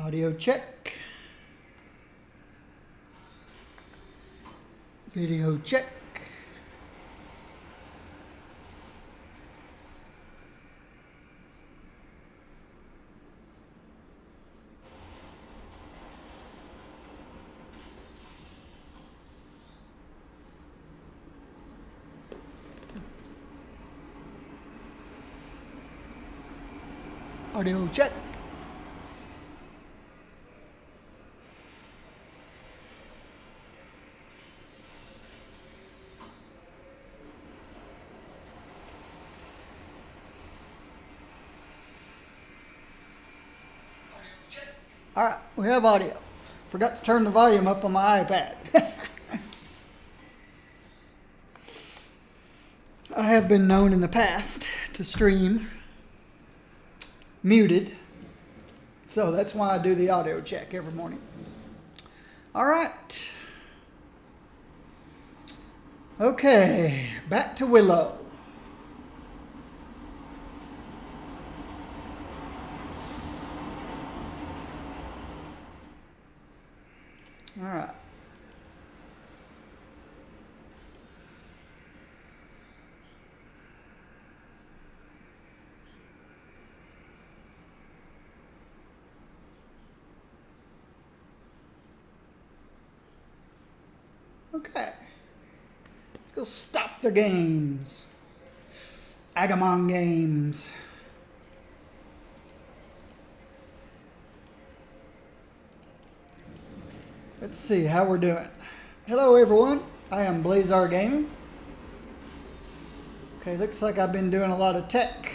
Audio check. Video check. Audio check. All right, we have audio. Forgot to turn the volume up on my iPad. I have been known in the past to stream muted, so that's why I do the audio check every morning. All right. Okay, back to Willow. All right. Okay. Let's go stop the games. Agamon games. Let's see how we're doing. Hello everyone, I am Blazar Gaming. Okay, looks like I've been doing a lot of tech.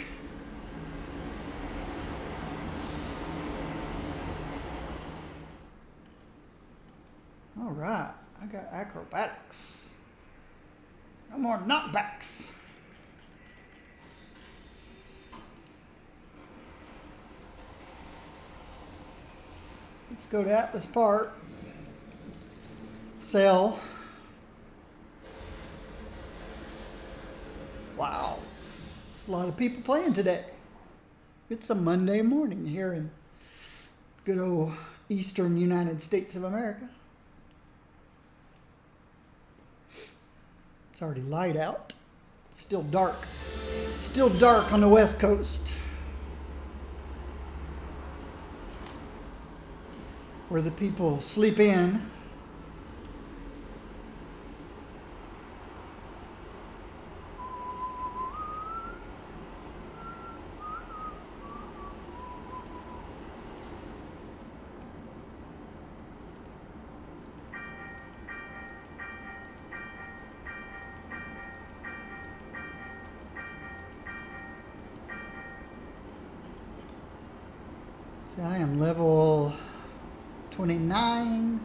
All right, I got acrobatics. No more knockbacks. Let's go to Atlas Park. Sell. Wow. There's a lot of people playing today. It's a Monday morning here in good old eastern United States of America. It's already light out. Still dark. Still dark on the West Coast, where the people sleep in. See, I am level 29.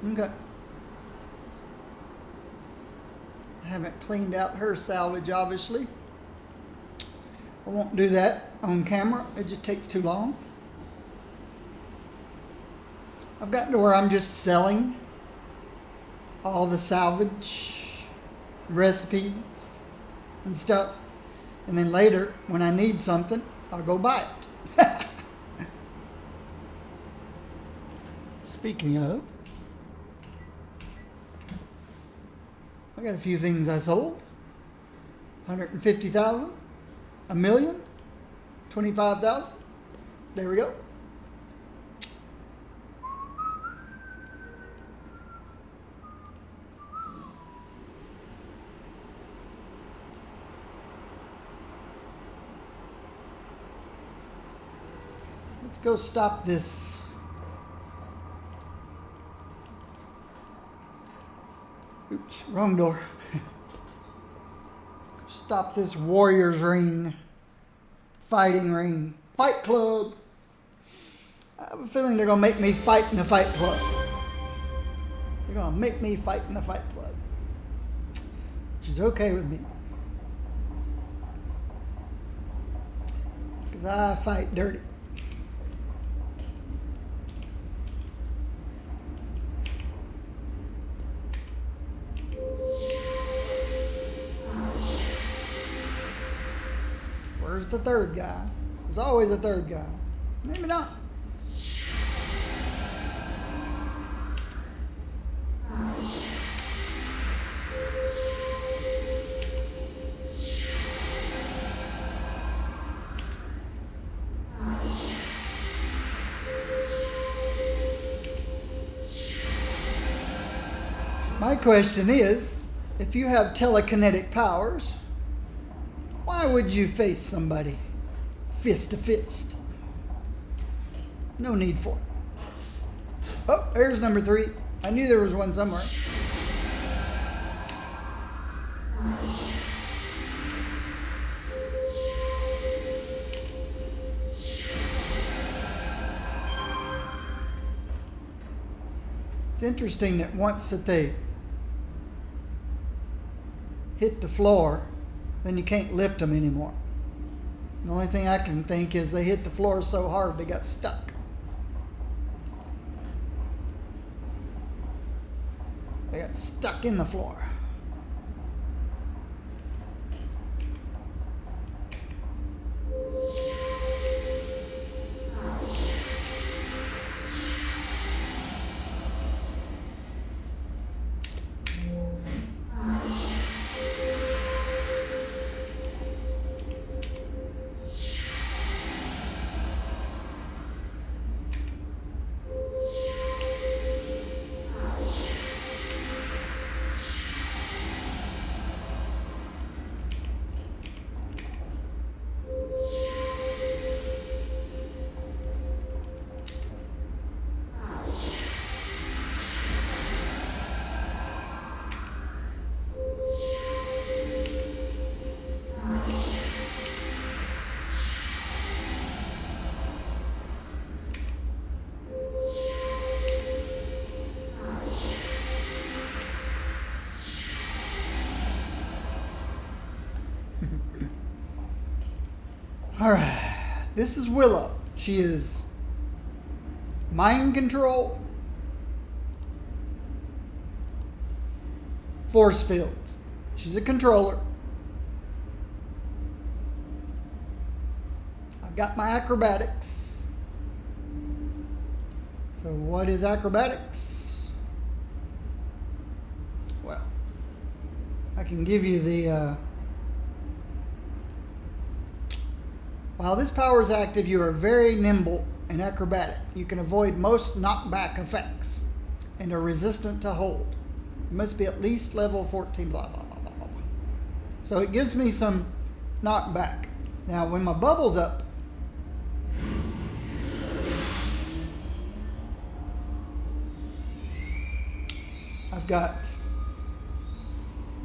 Okay. I haven't cleaned out her salvage, obviously. I won't do that on camera. It just takes too long. I've gotten to where I'm just selling all the salvage recipes and stuff. And then later, when I need something, I'll go buy it. Speaking of, I got a few things I sold. 150,000, a million, 25,000. There we go. Let's go stop this. Oops, wrong door. Stop this Warriors ring, fighting ring, fight club. I have a feeling they're going to make me fight in the fight club. They're going to make me fight in the fight club, which is okay with me. Because I fight dirty. Where's it the third guy? There's always a third guy. Maybe not. My question is, if you have telekinetic powers, why would you face somebody fist to fist? No need for it. Oh, there's number 3. I knew there was one somewhere. It's interesting that once that they hit the floor, then you can't lift them anymore. The only thing I can think is they hit the floor so hard they got stuck. They got stuck in the floor. All right, this is Willow. She is mind control, force fields. She's a controller. I've got my acrobatics. So what is acrobatics? Well, I can give you the while this power is active, you are very nimble and acrobatic. You can avoid most knockback effects and are resistant to hold. You must be at least level 14, blah, blah, blah, blah, blah. So it gives me some knockback. Now, when my bubble's up, I've got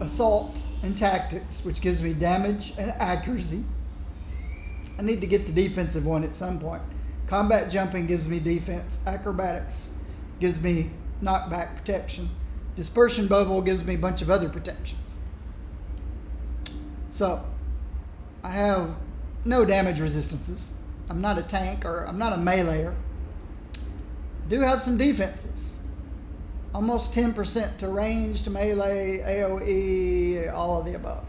assault and tactics, which gives me damage and accuracy. I need to get the defensive one at some point. Combat jumping gives me defense. Acrobatics gives me knockback protection. Dispersion bubble gives me a bunch of other protections. So, I have no damage resistances. I'm not a tank or I'm not a meleeer. I do have some defenses. Almost 10% to range, to melee, AoE, all of the above.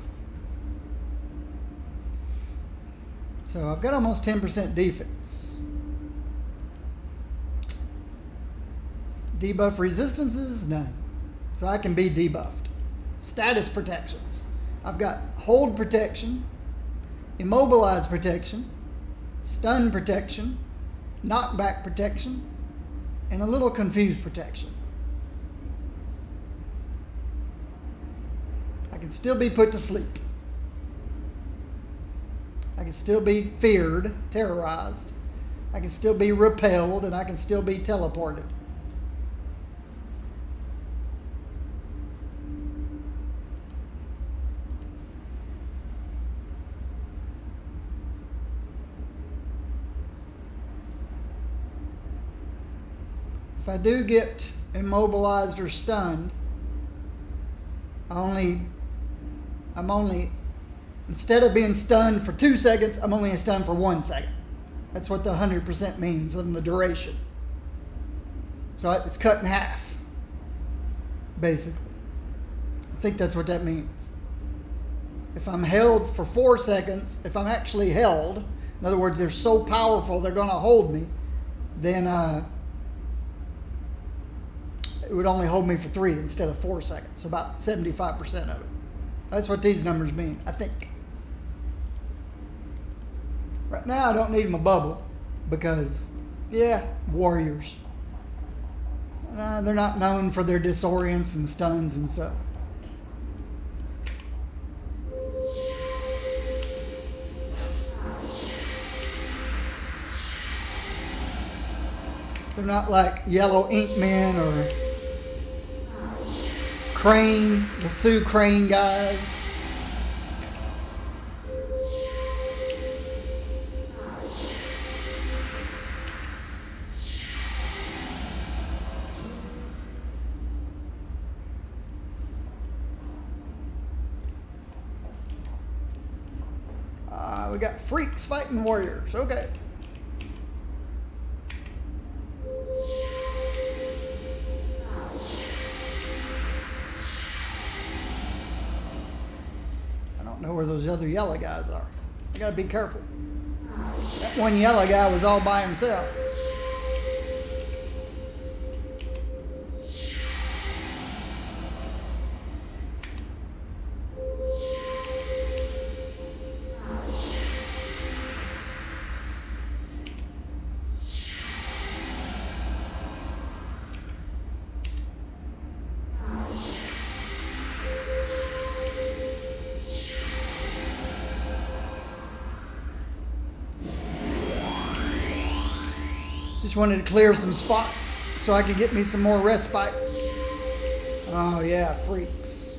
So I've got almost 10% defense. Debuff resistances, none. So I can be debuffed. Status protections. I've got hold protection, immobilize protection, stun protection, knockback protection, and a little confused protection. I can still be put to sleep. I can still be feared, terrorized. I can still be repelled, and I can still be teleported. If I do get immobilized or stunned, I'm only instead of being stunned for 2 seconds, I'm only stunned for 1 second. That's what the 100% means in the duration. So it's cut in half, basically. I think that's what that means. if I'm held for 4 seconds, if I'm actually held, in other words, they're so powerful they're going to hold me, then it would only hold me for 3 instead of 4 seconds. So about 75% of it. That's what these numbers mean, I think. Right now, I don't need my bubble because, yeah, warriors. They're not known for their disorients and stuns and stuff. They're not like Yellow Ink Men or Crane, the Sue Crane guys. We got freaks fighting warriors. Okay. I don't know where those other yellow guys are. I gotta be careful. That one yellow guy was all by himself. Just wanted to clear some spots so I could get me some more respites. Oh yeah, freaks.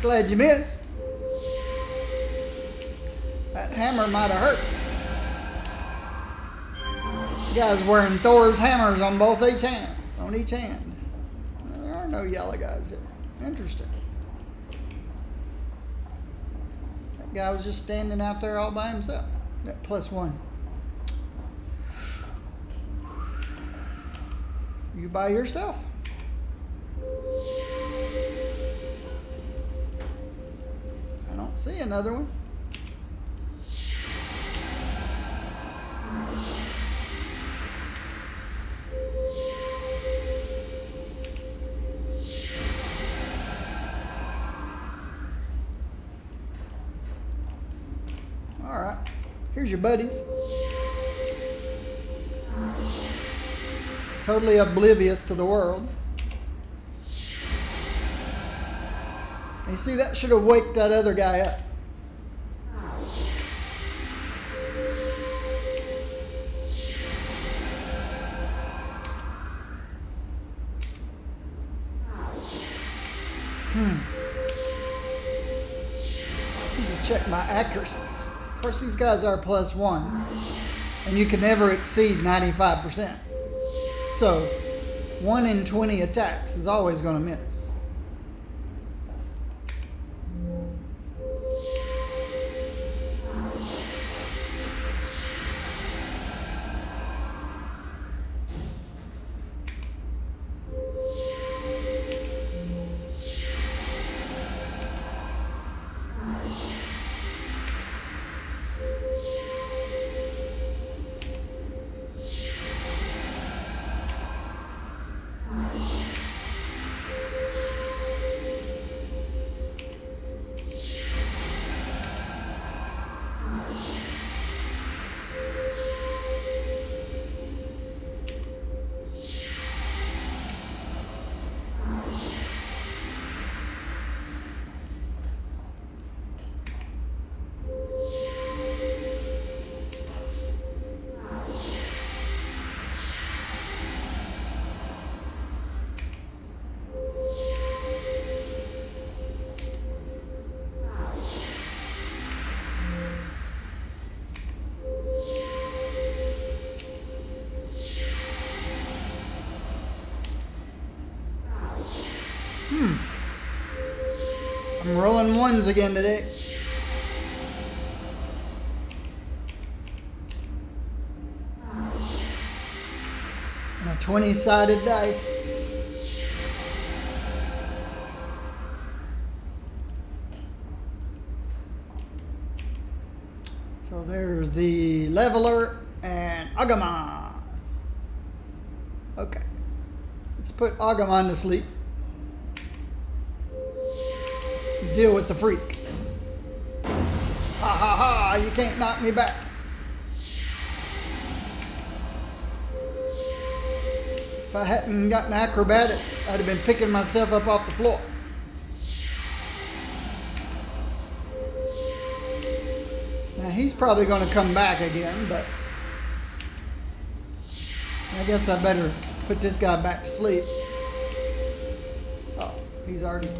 Glad you missed. That hammer might have hurt. You guys wearing Thor's hammers on both each hand. On each hand. There are no yellow guys here. Interesting. Guy was just standing out there all by himself. That +1. You by yourself. I don't see another one. Alright, here's your buddies. Totally oblivious to the world. You see, that should have waked that other guy up. Check my accuracies. Of course, these guys are +1, and you can never exceed 95%. So, 1 in 20 attacks is always going to miss. I'm rolling ones again today. And a 20-sided dice. There's the leveler and Agumon. Okay. Let's put Agumon to sleep. Deal with the freak. Ha ha ha, you can't knock me back. If I hadn't gotten acrobatics, I'd have been picking myself up off the floor. Now he's probably going to come back again, but I guess I better put this guy back to sleep. Oh, he's already...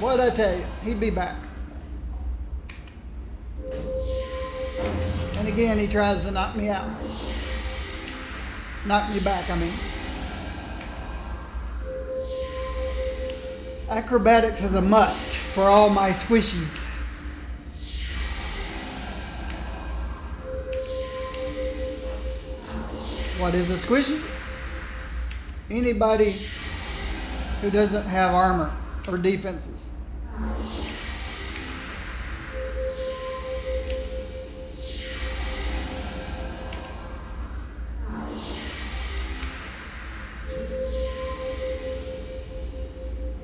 What'd I tell you? He'd be back. And again, he tries to knock me out. Knock me back, I mean. Acrobatics is a must for all my squishies. What is a squishy? Anybody who doesn't have armor or defenses.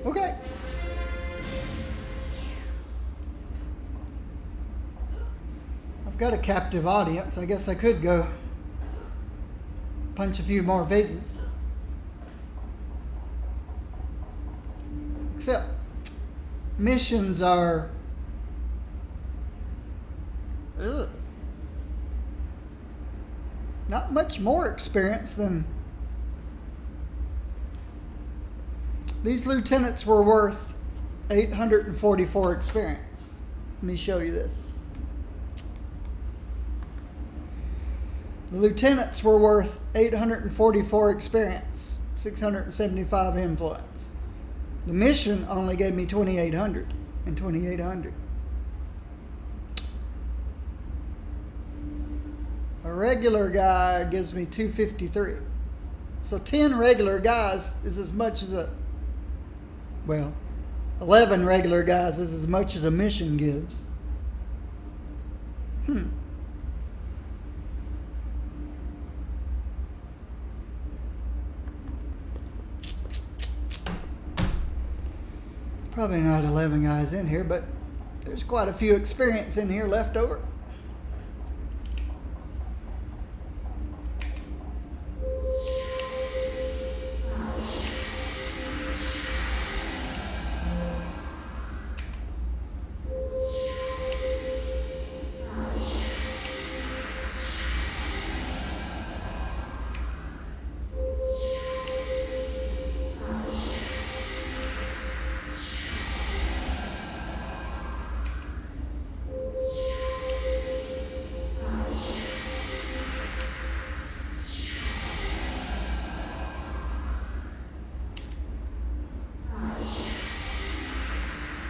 Okay. I've got a captive audience. I guess I could go punch a few more faces. Except missions are not much more experience than these lieutenants were worth 844 experience. Let me show you this. The lieutenants were worth 844 experience, 675 influence. The mission only gave me 2,800 and 2,800. A regular guy gives me 253. So 10 regular guys is as much as 11 regular guys is as much as a mission gives. Probably not 11 guys in here, but there's quite a few experience in here left over.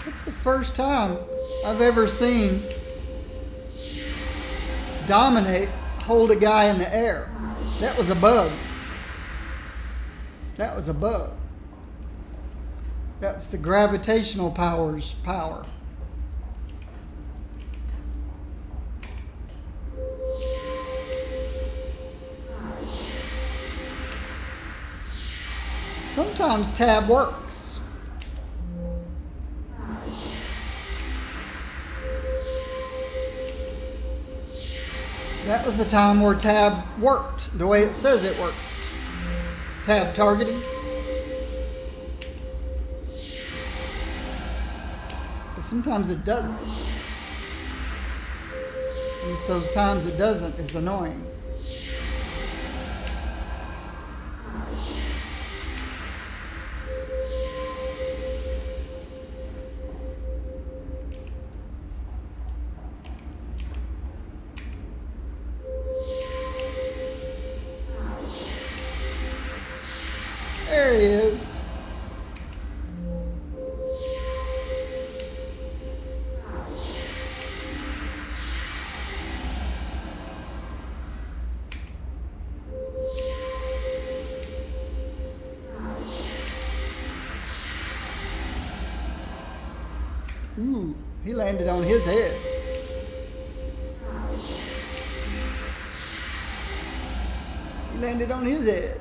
It's the first time I've ever seen Dominate hold a guy in the air. That was a bug. That was a bug. That's the gravitational power's power. Sometimes tab works. That was the time where tab worked, the way it says it works. Tab targeting. But sometimes it doesn't. And it's those times it doesn't is annoying. There he is. He landed on his head. He landed on his head.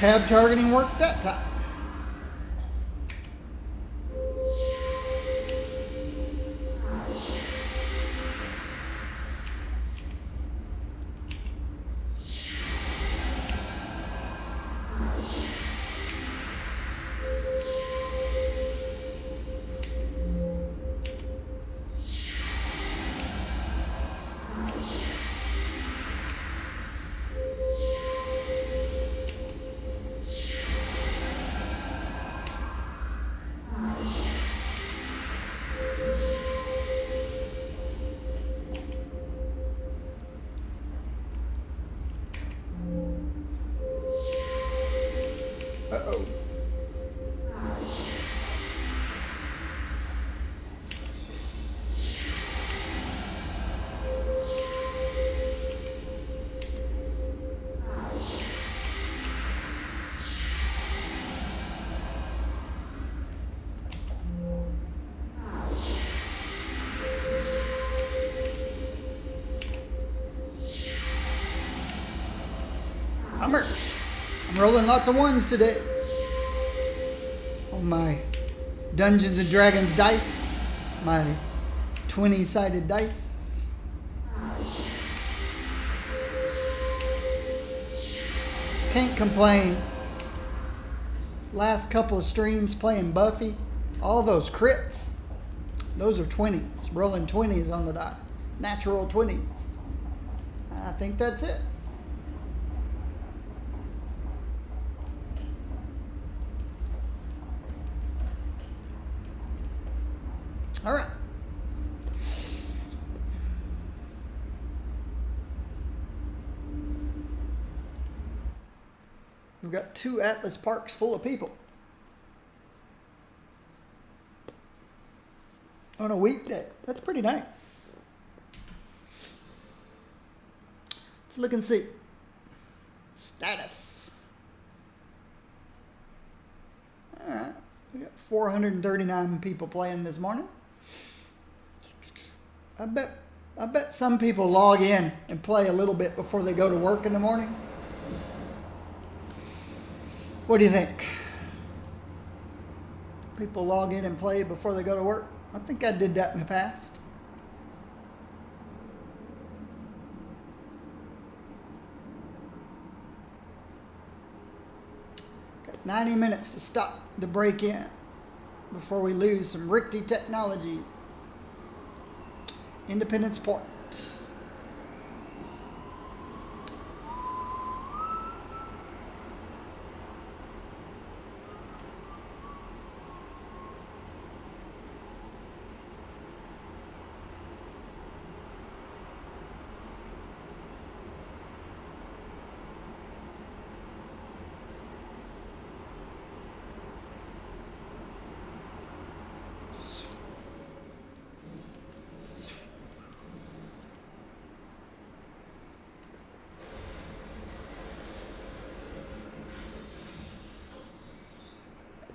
Tab targeting worked that time. Uh-oh. Hummers. I'm rolling lots of ones today. On my Dungeons and Dragons dice. My 20-sided dice. Can't complain. Last couple of streams playing Buffy. All those crits. Those are 20s. Rolling 20s on the die. Natural 20s. I think that's it. All right. We've got 2 Atlas parks full of people. On a weekday. That's pretty nice. Let's look and see. Status. All right. We got 439 people playing this morning. I bet some people log in and play a little bit before they go to work in the morning. What do you think? People log in and play before they go to work? I think I did that in the past. Got 90 minutes to stop the break-in before we lose some rickety technology. Independence Point.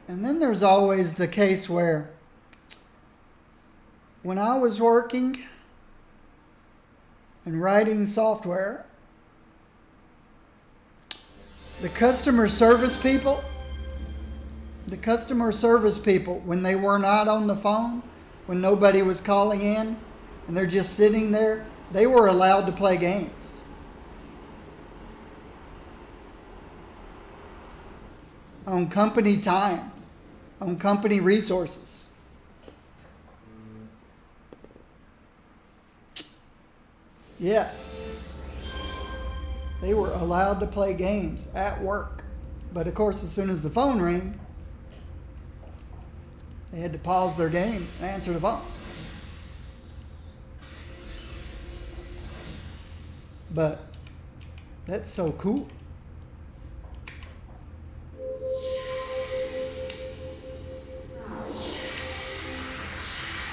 And then there's always the case where when I was working and writing software, the customer service people, when they were not on the phone, when nobody was calling in and they're just sitting there, they were allowed to play games. On company time, on company resources. Yes. They were allowed to play games at work. But of course, as soon as the phone rang, they had to pause their game and answer the phone. But that's so cool.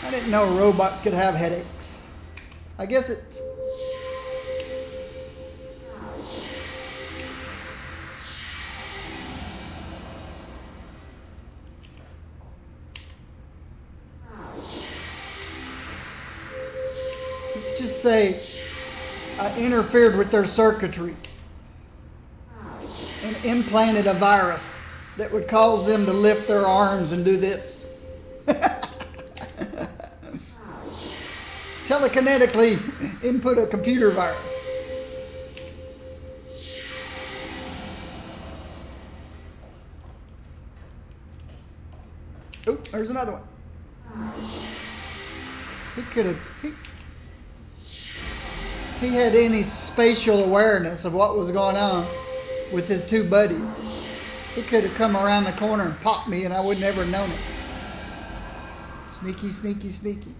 I didn't know robots could have headaches. I guess it's... Let's just say I interfered with their circuitry and implanted a virus that would cause them to lift their arms and do this. Telekinetically input a computer virus. Oh, there's another one. He could have... If he had any spatial awareness of what was going on with his two buddies, he could have come around the corner and popped me and I would never have known it. Sneaky, sneaky, sneaky.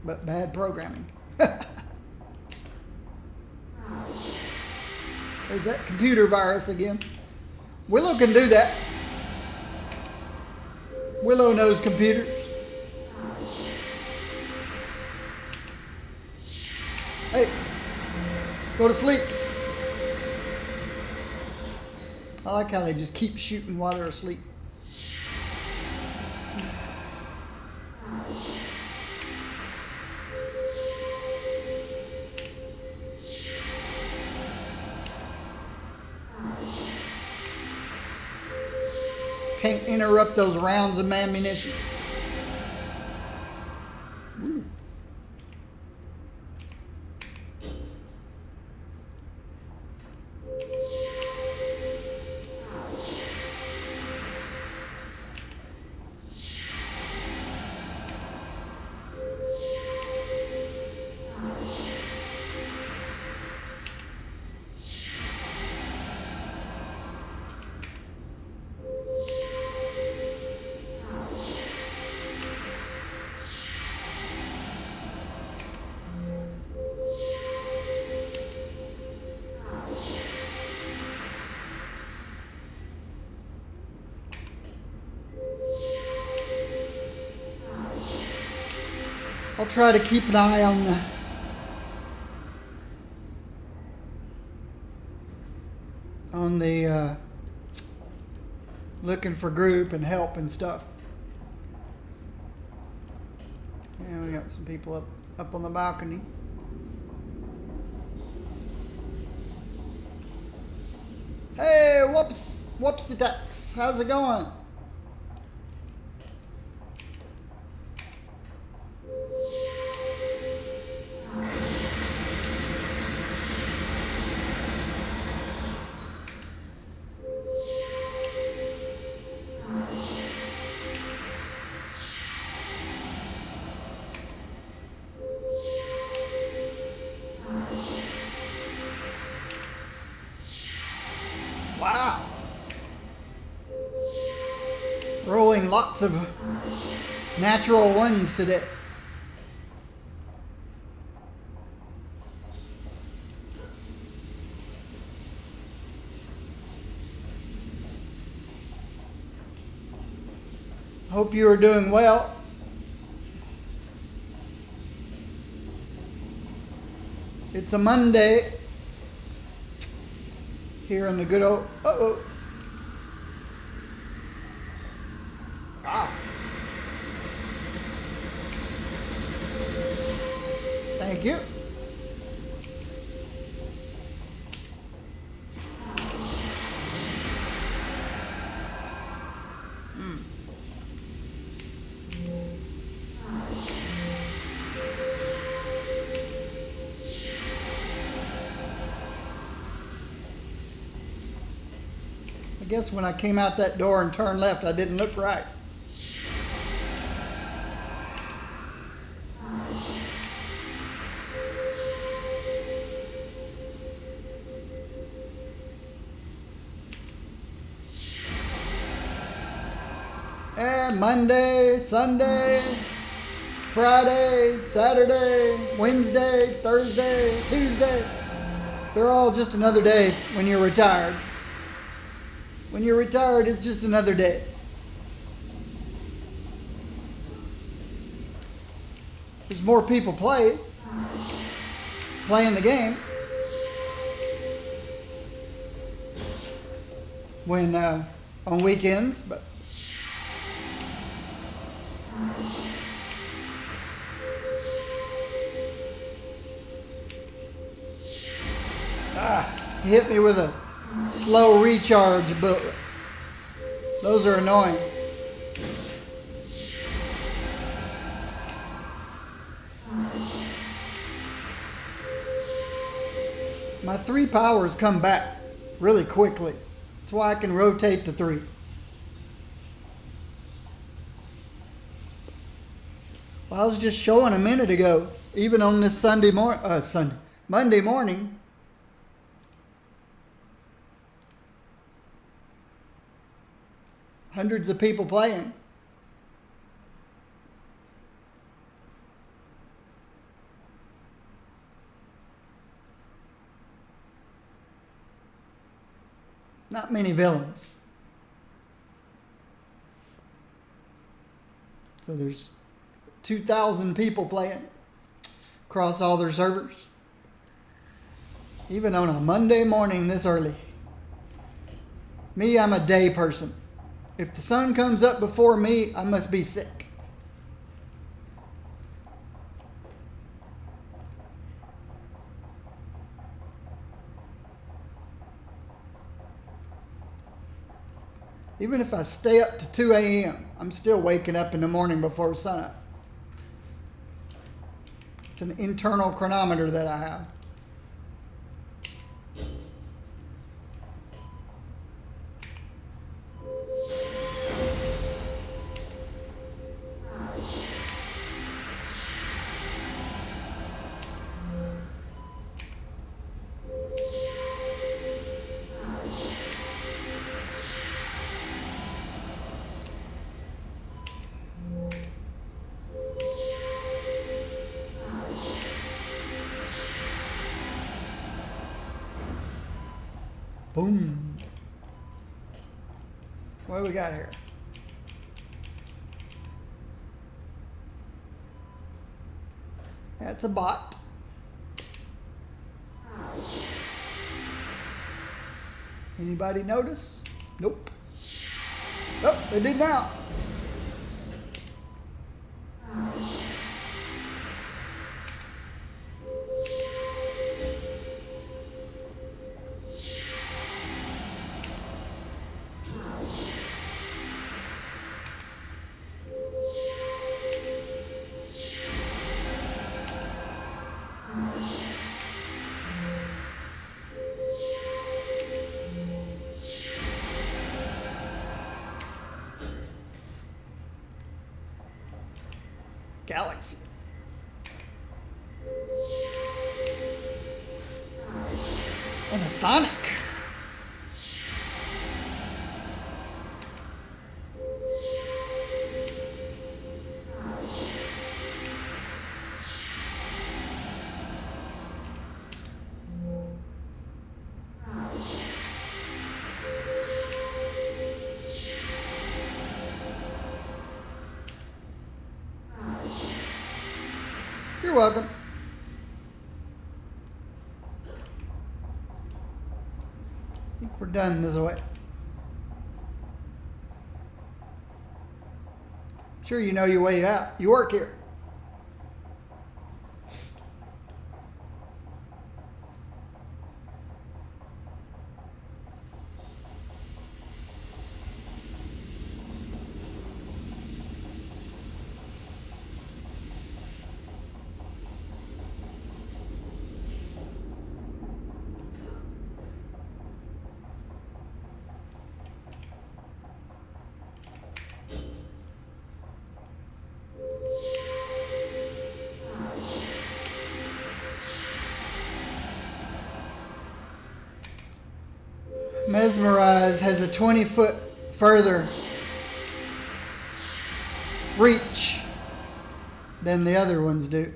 But bad programming. There's that computer virus again. Willow can do that. Willow knows computers. Hey, go to sleep. I like how they just keep shooting while they're asleep. Can't interrupt those rounds of ammunition. Ooh. I'll try to keep an eye on the looking for group and help and stuff. Yeah, we got some people up on the balcony. Hey, whoopsie ducks, how's it going? Wow. Rolling lots of natural ones today. Hope you are doing well. It's a Monday here in the good old... Thank you. I guess when I came out that door and turned left, I didn't look right. And Monday, Sunday, Friday, Saturday, Wednesday, Thursday, Tuesday. They're all just another day when you're retired. When you're retired, it's just another day. There's more people playing the game. When on weekends, but he hit me with a slow recharge bullet. Those are annoying. My 3 powers come back really quickly. That's why I can rotate to 3. Well, I was just showing a minute ago, even on this Monday morning, hundreds of people playing. Not many villains. So there's 2,000 people playing across all their servers. Even on a Monday morning this early. Me, I'm a day person. If the sun comes up before me, I must be sick. Even if I stay up to 2 a.m., I'm still waking up in the morning before sunup. It's an internal chronometer that I have. Boom. What do we got here? That's a bot. Anybody notice? Nope. Nope, they did now. Galaxy. And a Sonic. You're welcome. I think we're done this way. Sure, you know your way out. You work here. Mesmerized has a 20-foot further reach than the other ones do.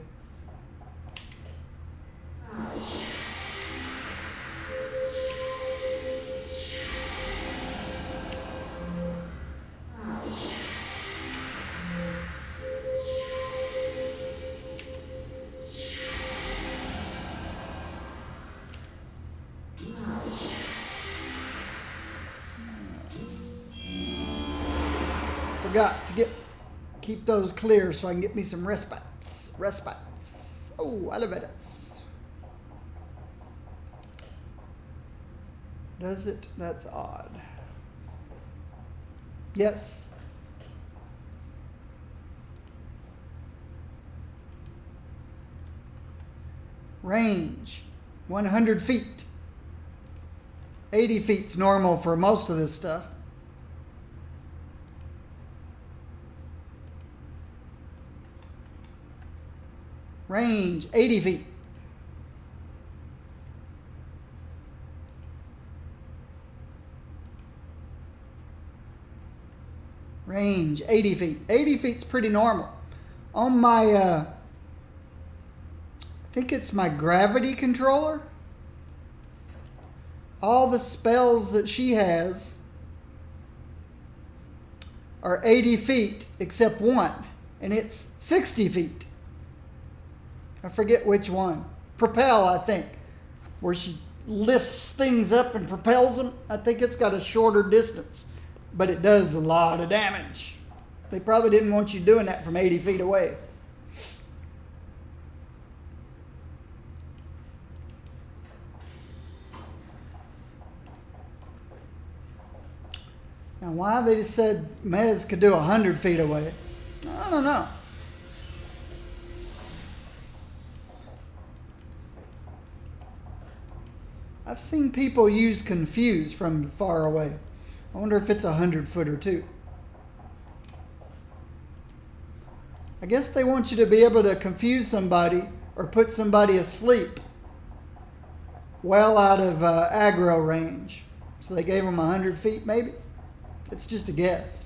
Forgot to keep those clear so I can get me some respites. Oh, elevators. Does it? That's odd. Yes. Range, 100 feet. 80 feet's normal for most of this stuff. Range, 80 feet. Range, 80 feet. 80 feet's pretty normal. On my, I think it's my gravity controller. All the spells that she has are 80 feet except one, and it's 60 feet. I forget which one. Propel, I think, where she lifts things up and propels them. I think it's got a shorter distance, but it does a lot of damage. They probably didn't want you doing that from 80 feet away. Now, why they just said Mez could do 100 feet away, I don't know. I've seen people use confuse from far away. I wonder if it's 100 foot or two. I guess they want you to be able to confuse somebody or put somebody asleep well out of aggro range. So they gave them 100 feet maybe? It's just a guess.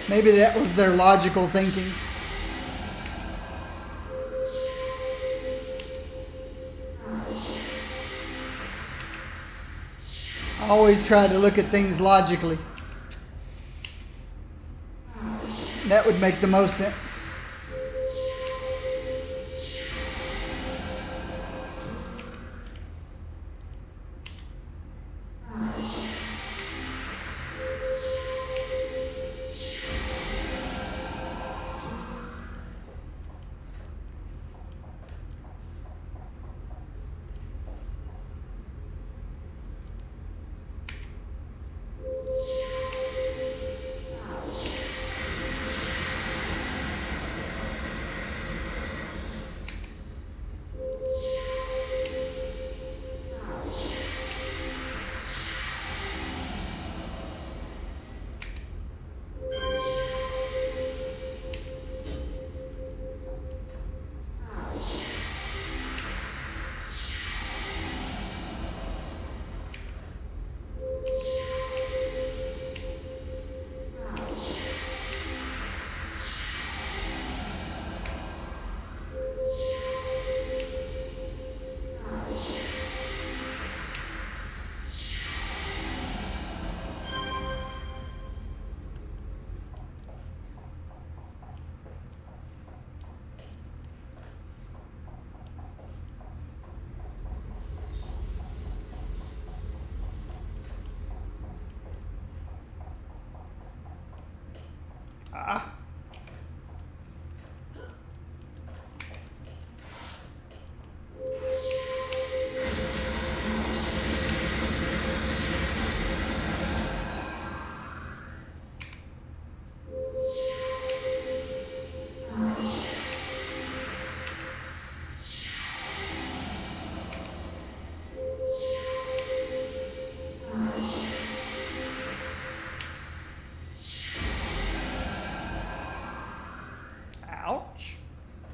Maybe that was their logical thinking. I always try to look at things logically. That would make the most sense.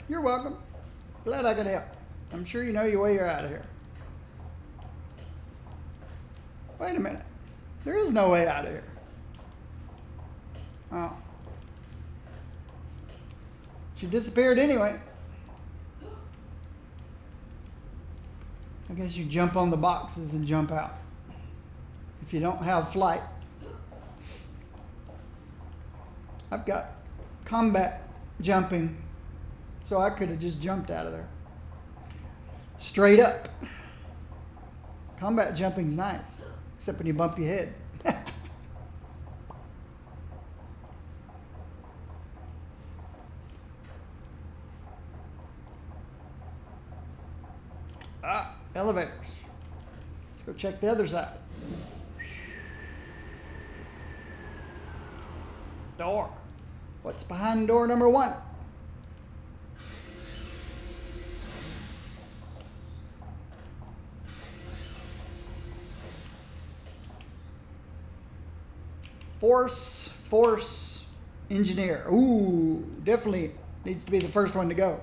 You're welcome. Glad I could help. I'm sure you know your way out of here. Wait a minute. There is no way out of here. Oh. She disappeared anyway. I guess you jump on the boxes and jump out. If you don't have flight. I've got combat jumping, so I could have just jumped out of there. Straight up. Combat jumping's nice, except when you bump your head. Elevators. Let's go check the other side. Door. What's behind door number 1? Force engineer. Ooh, definitely needs to be the first one to go.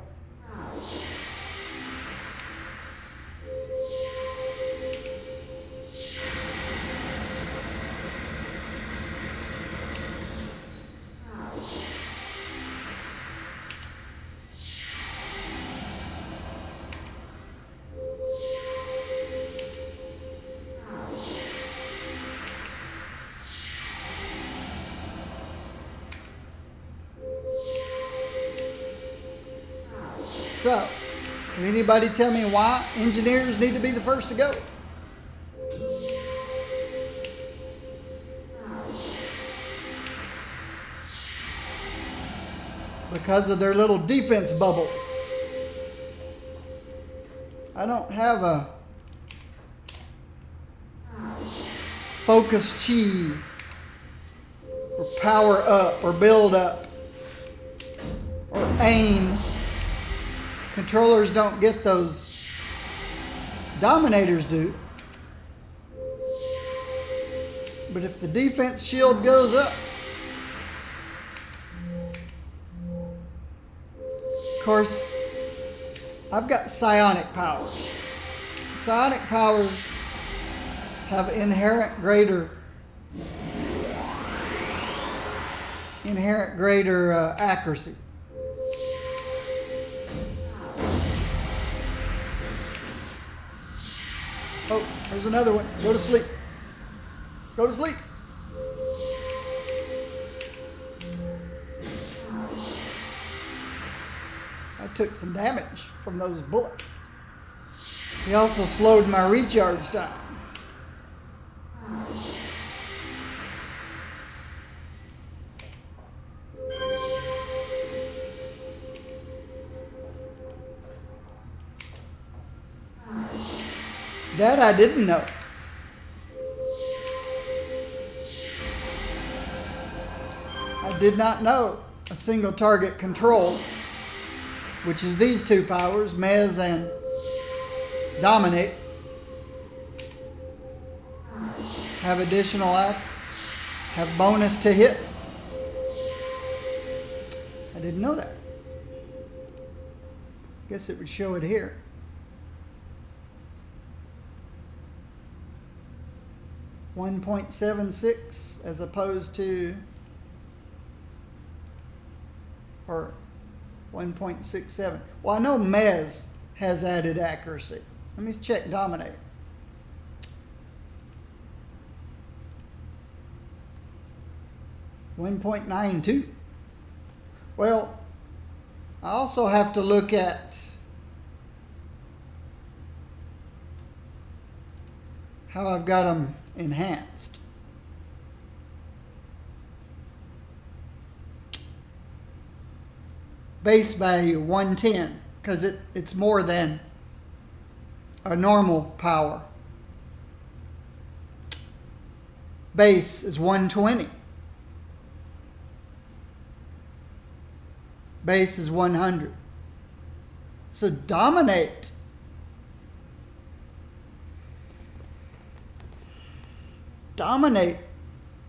So, can anybody tell me why engineers need to be the first to go? Because of their little defense bubbles. I don't have a focus chi or power up or build up or aim. Controllers don't get those. Dominators do. But if the defense shield goes up, of course, I've got psionic powers. Psionic powers have inherent greater accuracy. Oh, there's another one. Go to sleep. Go to sleep. I took some damage from those bullets. He also slowed my recharge time. That I didn't know. I did not know a single target control, which is these two powers, Mez and Dominate, have additional act, have bonus to hit. I didn't know that. Guess it would show it here. .76 as opposed to, or 1.67. Well, I know Mez has added accuracy. Let me check Dominate. .92. Well, I also have to look at how I've got them enhanced. Base value 110 because it's more than a normal power. Base is 120. Base is 100. So Dominate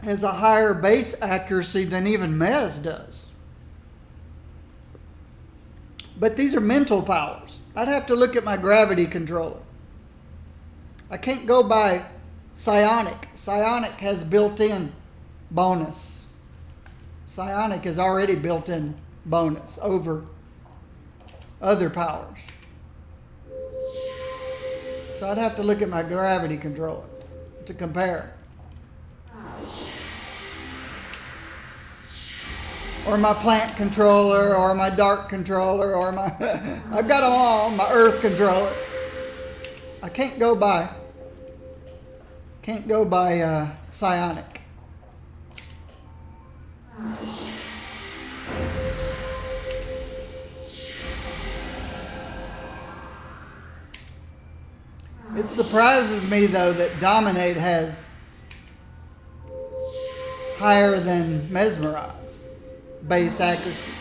has a higher base accuracy than even Mez does. But these are mental powers. I'd have to look at my gravity controller. I can't go by psionic. Psionic has built-in bonus. Psionic is already built-in bonus over other powers. So I'd have to look at my gravity controller to compare. Or my plant controller, or my dark controller, or my... I've got them all, my earth controller. I can't go by psionic. It surprises me though that dominate has higher than mesmerize base accuracy.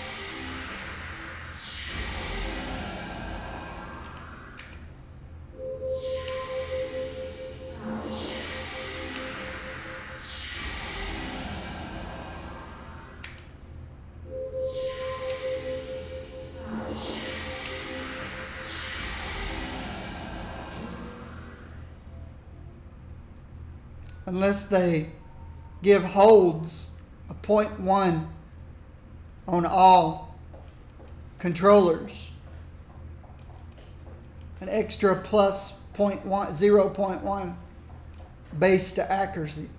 Unless they give holds a 0.1 on all controllers, an extra plus 0.1 base to accuracy.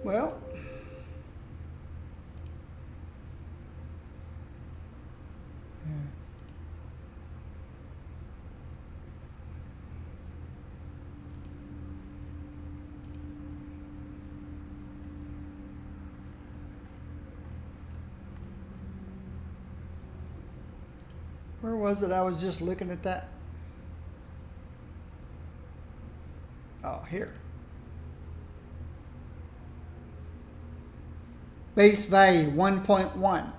Well, where was it? I was just looking at that. Oh, here. Base value 1.1.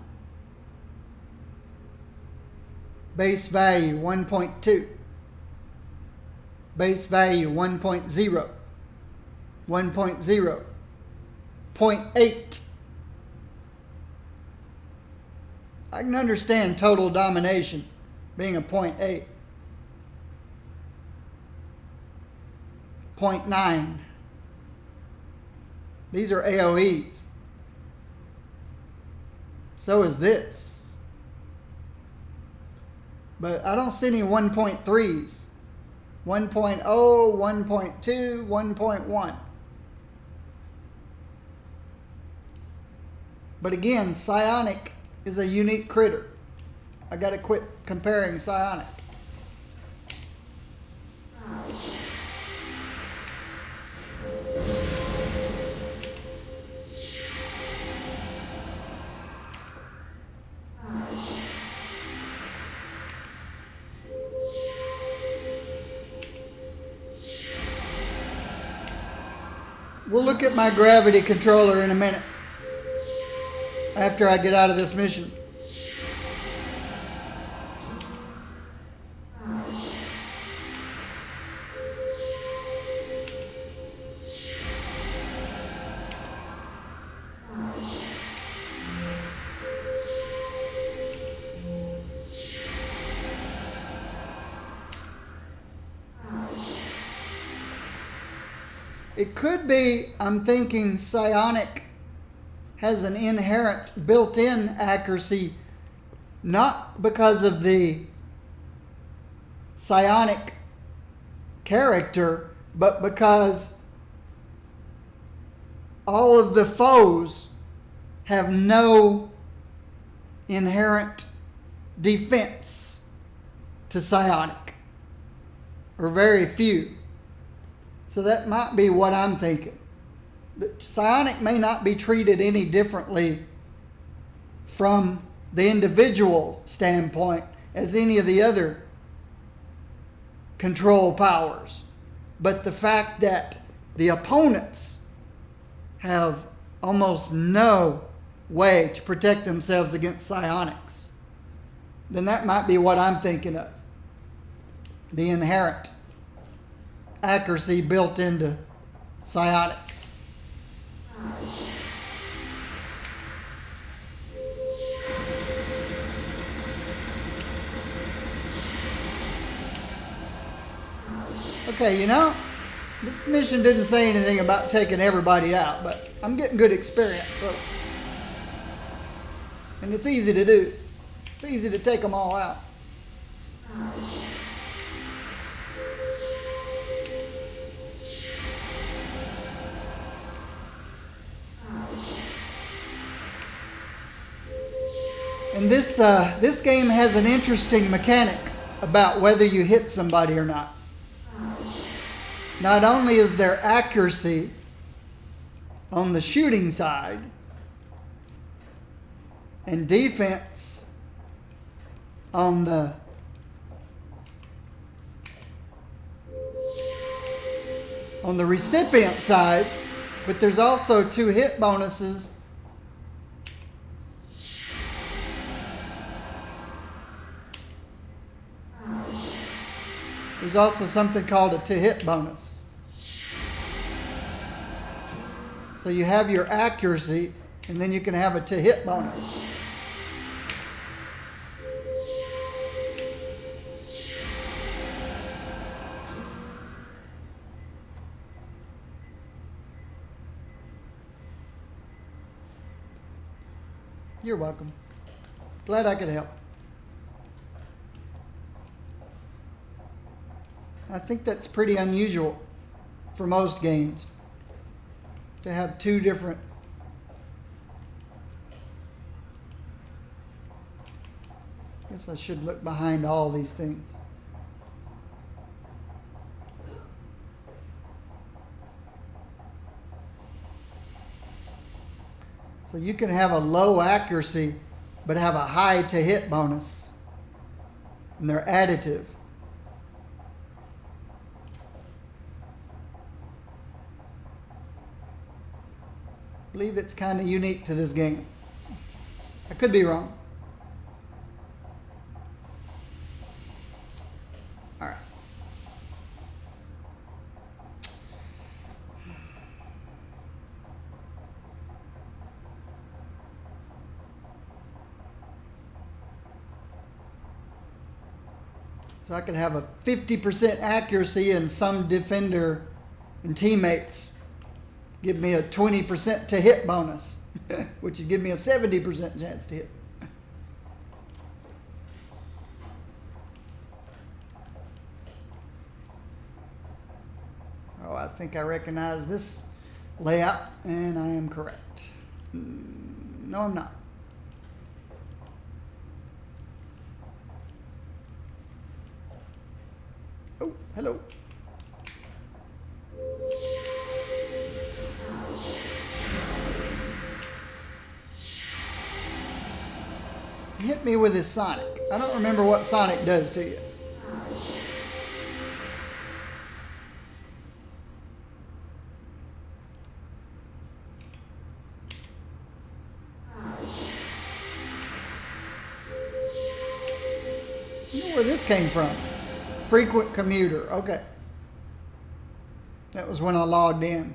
Base value 1.2. Base value 1.0. 1.0. 0.8. I can understand total domination being a 0.8. 0.9. These are AOEs. So is this. But I don't see any 1.3s. 1.0, 1.2, 1.1. But again, psionic is a unique critter. I gotta quit comparing psionic. We'll look at my gravity controller in a minute after I get out of this mission. It could be, I'm thinking psionic has an inherent built-in accuracy, not because of the psionic character, but because all of the foes have no inherent defense to psionic. or very few. So that might be what I'm thinking. The psionic may not be treated any differently from the individual standpoint as any of the other control powers. But the fact that the opponents have almost no way to protect themselves against psionics, then that might be what I'm thinking of. The inherent accuracy built into psionics. Okay, this mission didn't say anything about taking everybody out, but I'm getting good experience, and it's easy to do. It's easy to take them all out. And this game has an interesting mechanic about whether you hit somebody or not. Not only is there accuracy on the shooting side and defense on the recipient side, but there's also 2 hit bonuses There's also something called a to-hit bonus. So you have your accuracy, and then you can have a to-hit bonus. You're welcome. Glad I could help. I think that's pretty unusual for most games to have 2 different I guess I should look behind all these things. So you can have a low accuracy but have a high to hit bonus, and they're additive. I believe it's kind of unique to this game. I could be wrong. All right. So I could have a 50% accuracy, and some defender and teammates give me a 20% to hit bonus, which would give me a 70% chance to hit. Oh, I think I recognize this layout, and I am correct. No, I'm not. Oh, hello. Hit me with his Sonic. I don't remember what Sonic does to you. You know where this came from? Frequent commuter. Okay. That was when I logged in.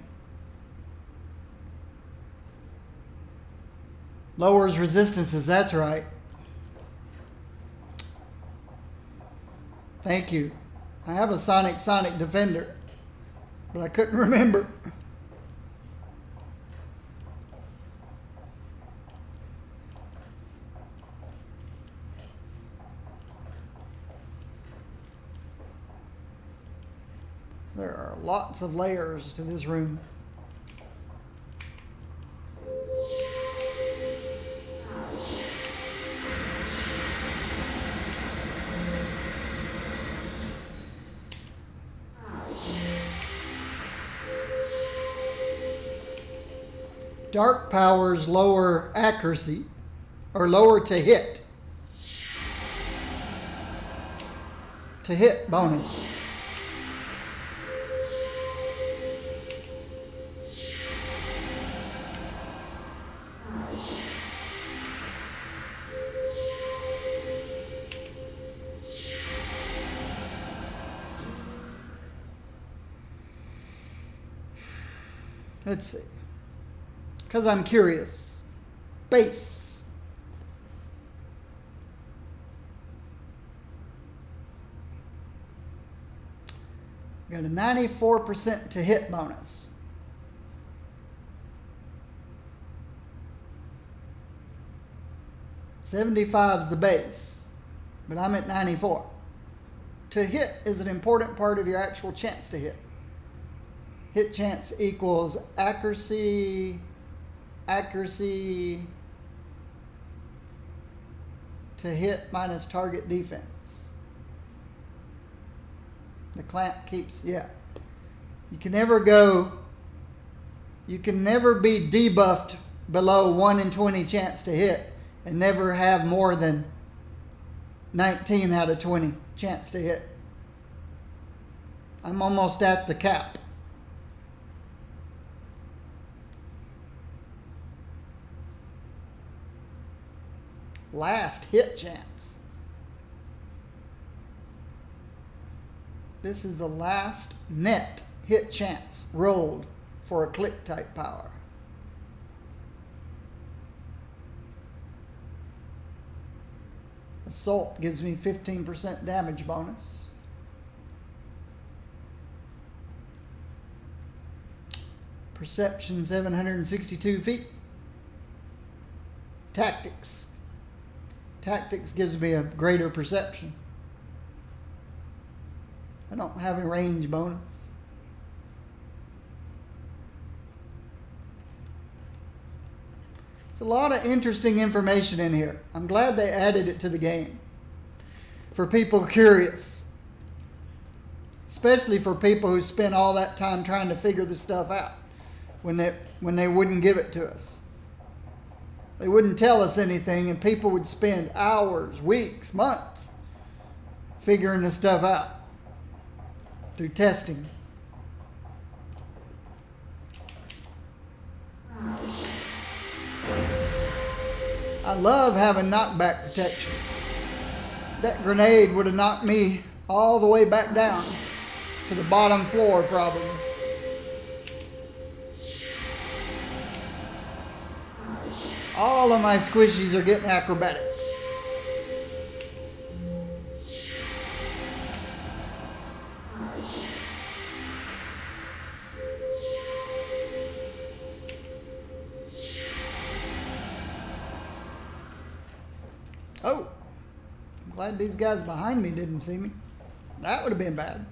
Lowers resistances, that's right. Thank you. I have a Sonic Defender, but I couldn't remember. There are lots of layers to this room. Dark powers lower accuracy or lower to hit. To hit bonus. Let's see. Because I'm curious. Base. Got a 94% to hit bonus. $75 is the base, but I'm at 94. To hit is an important part of your actual chance to hit. Hit chance equals accuracy to hit minus target defense. The clamp keeps, yeah. You can never be debuffed below 1 in 20 chance to hit and never have more than 19 out of 20 chance to hit. I'm almost at the cap. Last hit chance. This is the last net hit chance rolled for a click type power. Assault gives me 15% damage bonus. Perception 762 feet. Tactics. Tactics gives me a greater perception. I don't have a range bonus. It's a lot of interesting information in here. I'm glad they added it to the game. For people curious. Especially for people who spent all that time trying to figure this stuff out when they wouldn't give it to us. They wouldn't tell us anything, and people would spend hours, weeks, months figuring this stuff out through testing. I love having knockback protection. That grenade would have knocked me all the way back down to the bottom floor probably. All of my squishies are getting acrobatics. Oh, I'm glad these guys behind me didn't see me. That would have been bad.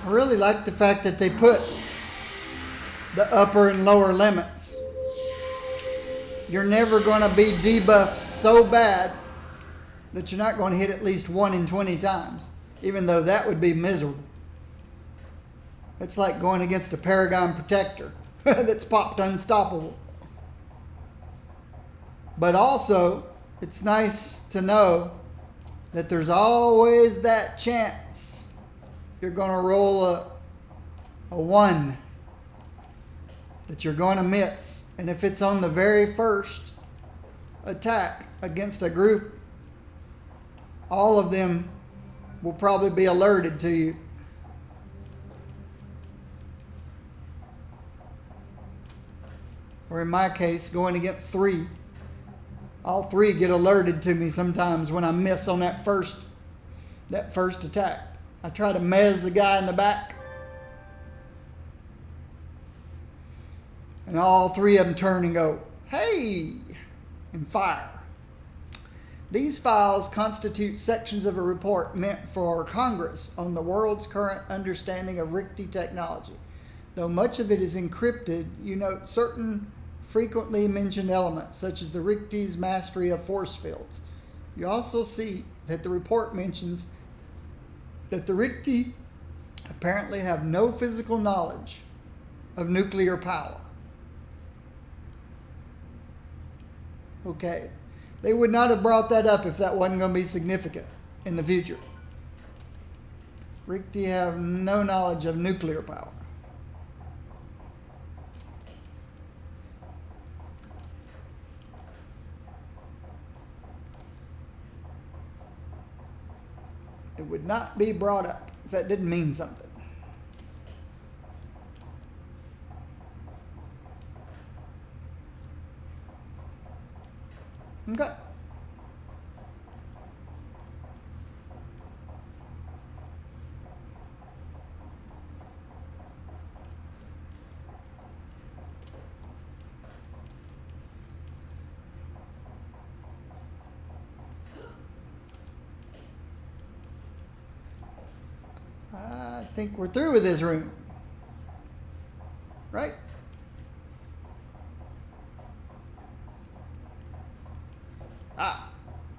I really like the fact that they put the upper and lower limits. you're never going to be debuffed so bad that you're not going to hit at least 1 in 20 times, even though that would be miserable. It's like going against a Paragon Protector that's popped unstoppable. But also, it's nice to know that there's always that chance you're going to roll a 1 that you're going to miss. And if it's on the very first attack against a group, all of them will probably be alerted to you. Or in my case, going against 3. All 3 get alerted to me sometimes when I miss on that first attack. I try to mez the guy in the back, and all 3 of them turn and go, "Hey!" and fire. These files constitute sections of a report meant for Congress on the world's current understanding of RICTI technology. Though much of it is encrypted, you note certain frequently mentioned elements, such as the RICTI's mastery of force fields. You also see that the report mentions that the RICTI apparently have no physical knowledge of nuclear power. Okay. They would not have brought that up if that wasn't going to be significant in the future. RICTI have no knowledge of nuclear power. It would not be brought up if that didn't mean something. Okay. I think we're through with this room. Right?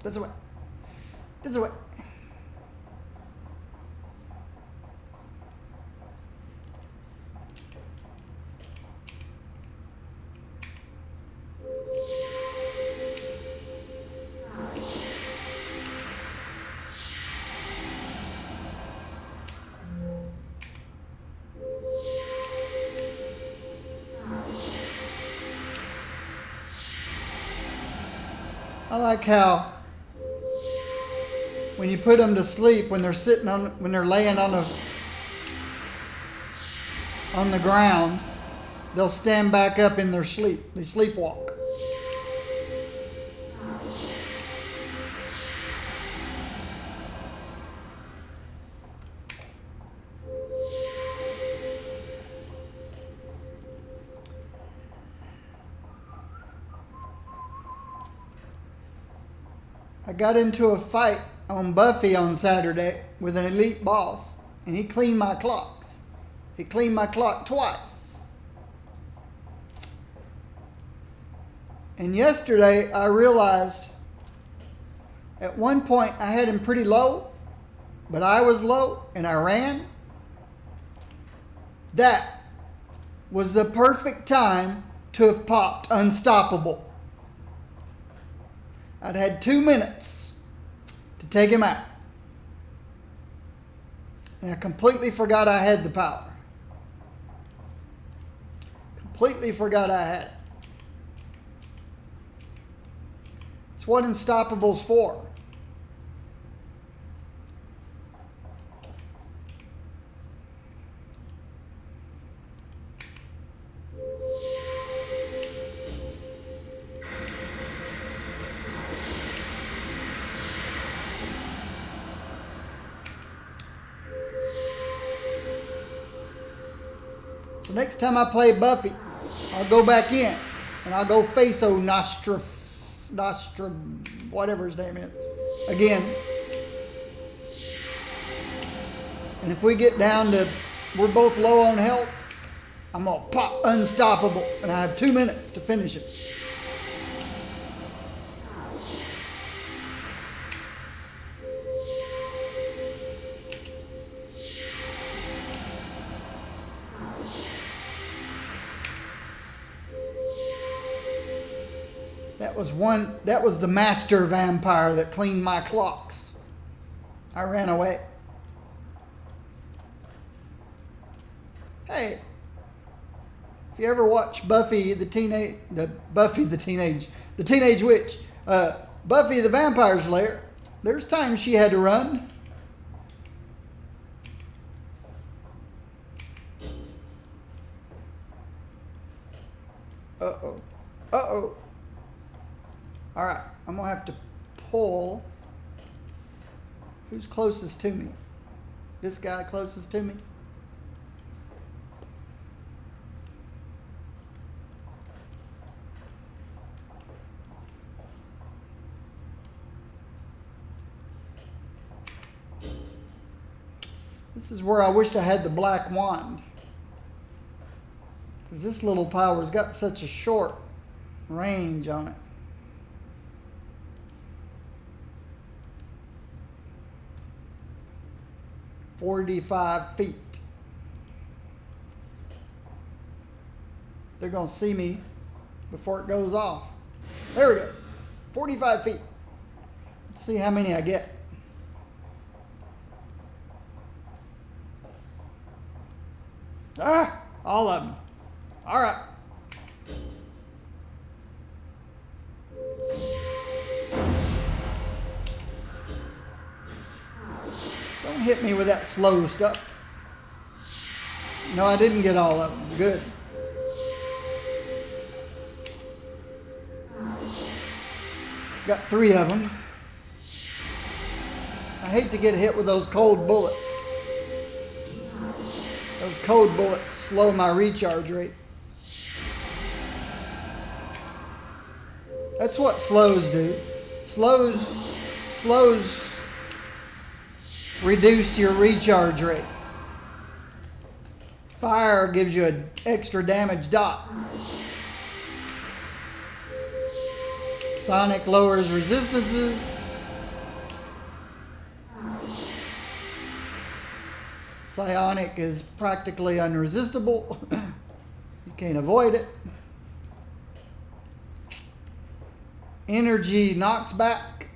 This way. This way. I like how when you put them to sleep, when they're laying on the ground, they'll stand back up in their sleep. They sleepwalk. I got into a fight on Buffy on Saturday with an elite boss, and he cleaned my clocks. He cleaned my clock twice. And yesterday I realized at one point I had him pretty low, but I was low and I ran. That was the perfect time to have popped Unstoppable. I'd had 2 minutes to take him out. And I completely forgot I had the power. Completely forgot I had it. It's what Unstoppable's for. So next time I play Buffy, I'll go back in and I'll go face Nostra, whatever his name is, again. And if we get down to, we're both low on health, I'm going to pop Unstoppable and I have 2 minutes to finish it. That was the master vampire that cleaned my clocks. I ran away. Hey, if you ever watch Buffy the Teenage Witch, Buffy the Vampire Slayer, there's times she had to run. Uh-oh. Uh-oh. All right, I'm going to have to pull. Who's closest to me? This guy closest to me? This is where I wished I had the black wand. Because this little power's got such a short range on it. "45 feet. They're going to see me before it goes off. There we go. 45 feet. Let's see how many I get. Ah, all of them. All right. Don't hit me with that slow stuff. No, I didn't get all of them. Good. Got 3 of them. I hate to get hit with those cold bullets. Those cold bullets slow my recharge rate. That's what slows do. Slows reduce your recharge rate. Fire gives you an extra damage dot. Sonic lowers resistances. Psionic is practically unresistible. You can't avoid it. Energy knocks back.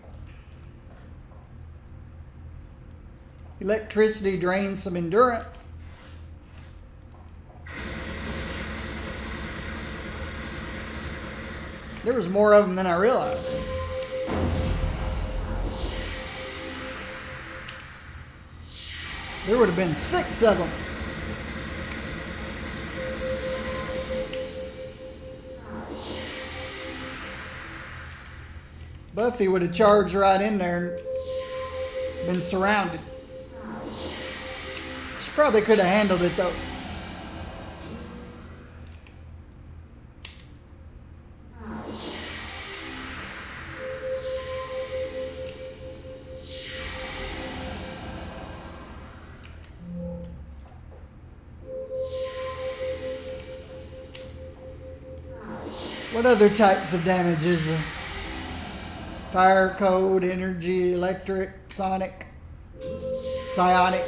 Electricity drains some endurance. There was more of them than I realized. There would have been 6 of them. Buffy would have charged right in there and been surrounded. She probably could have handled it though. What other types of damage is there? Fire, code, energy, electric, sonic, psionic.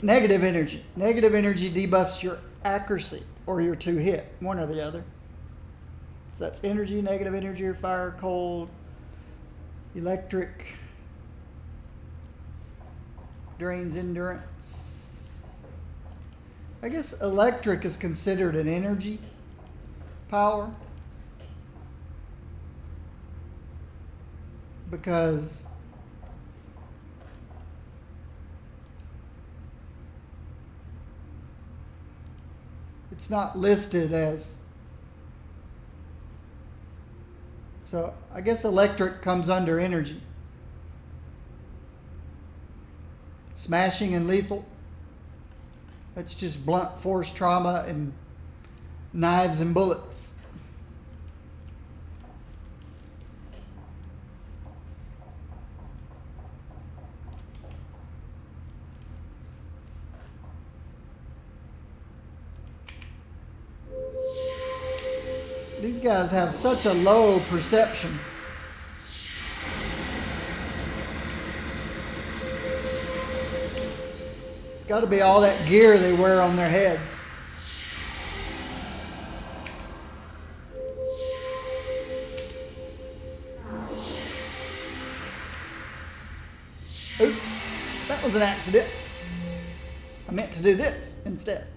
Negative energy. Negative energy debuffs your accuracy or your 2 hit, one or the other. So that's energy, negative energy, or fire, cold, electric, drains endurance. I guess electric is considered an energy power because it's not listed as. So I guess electric comes under energy. Smashing and lethal. That's just blunt force trauma and knives and bullets. These guys have such a low perception. It's got to be all that gear they wear on their heads. Oops, that was an accident. I meant to do this instead.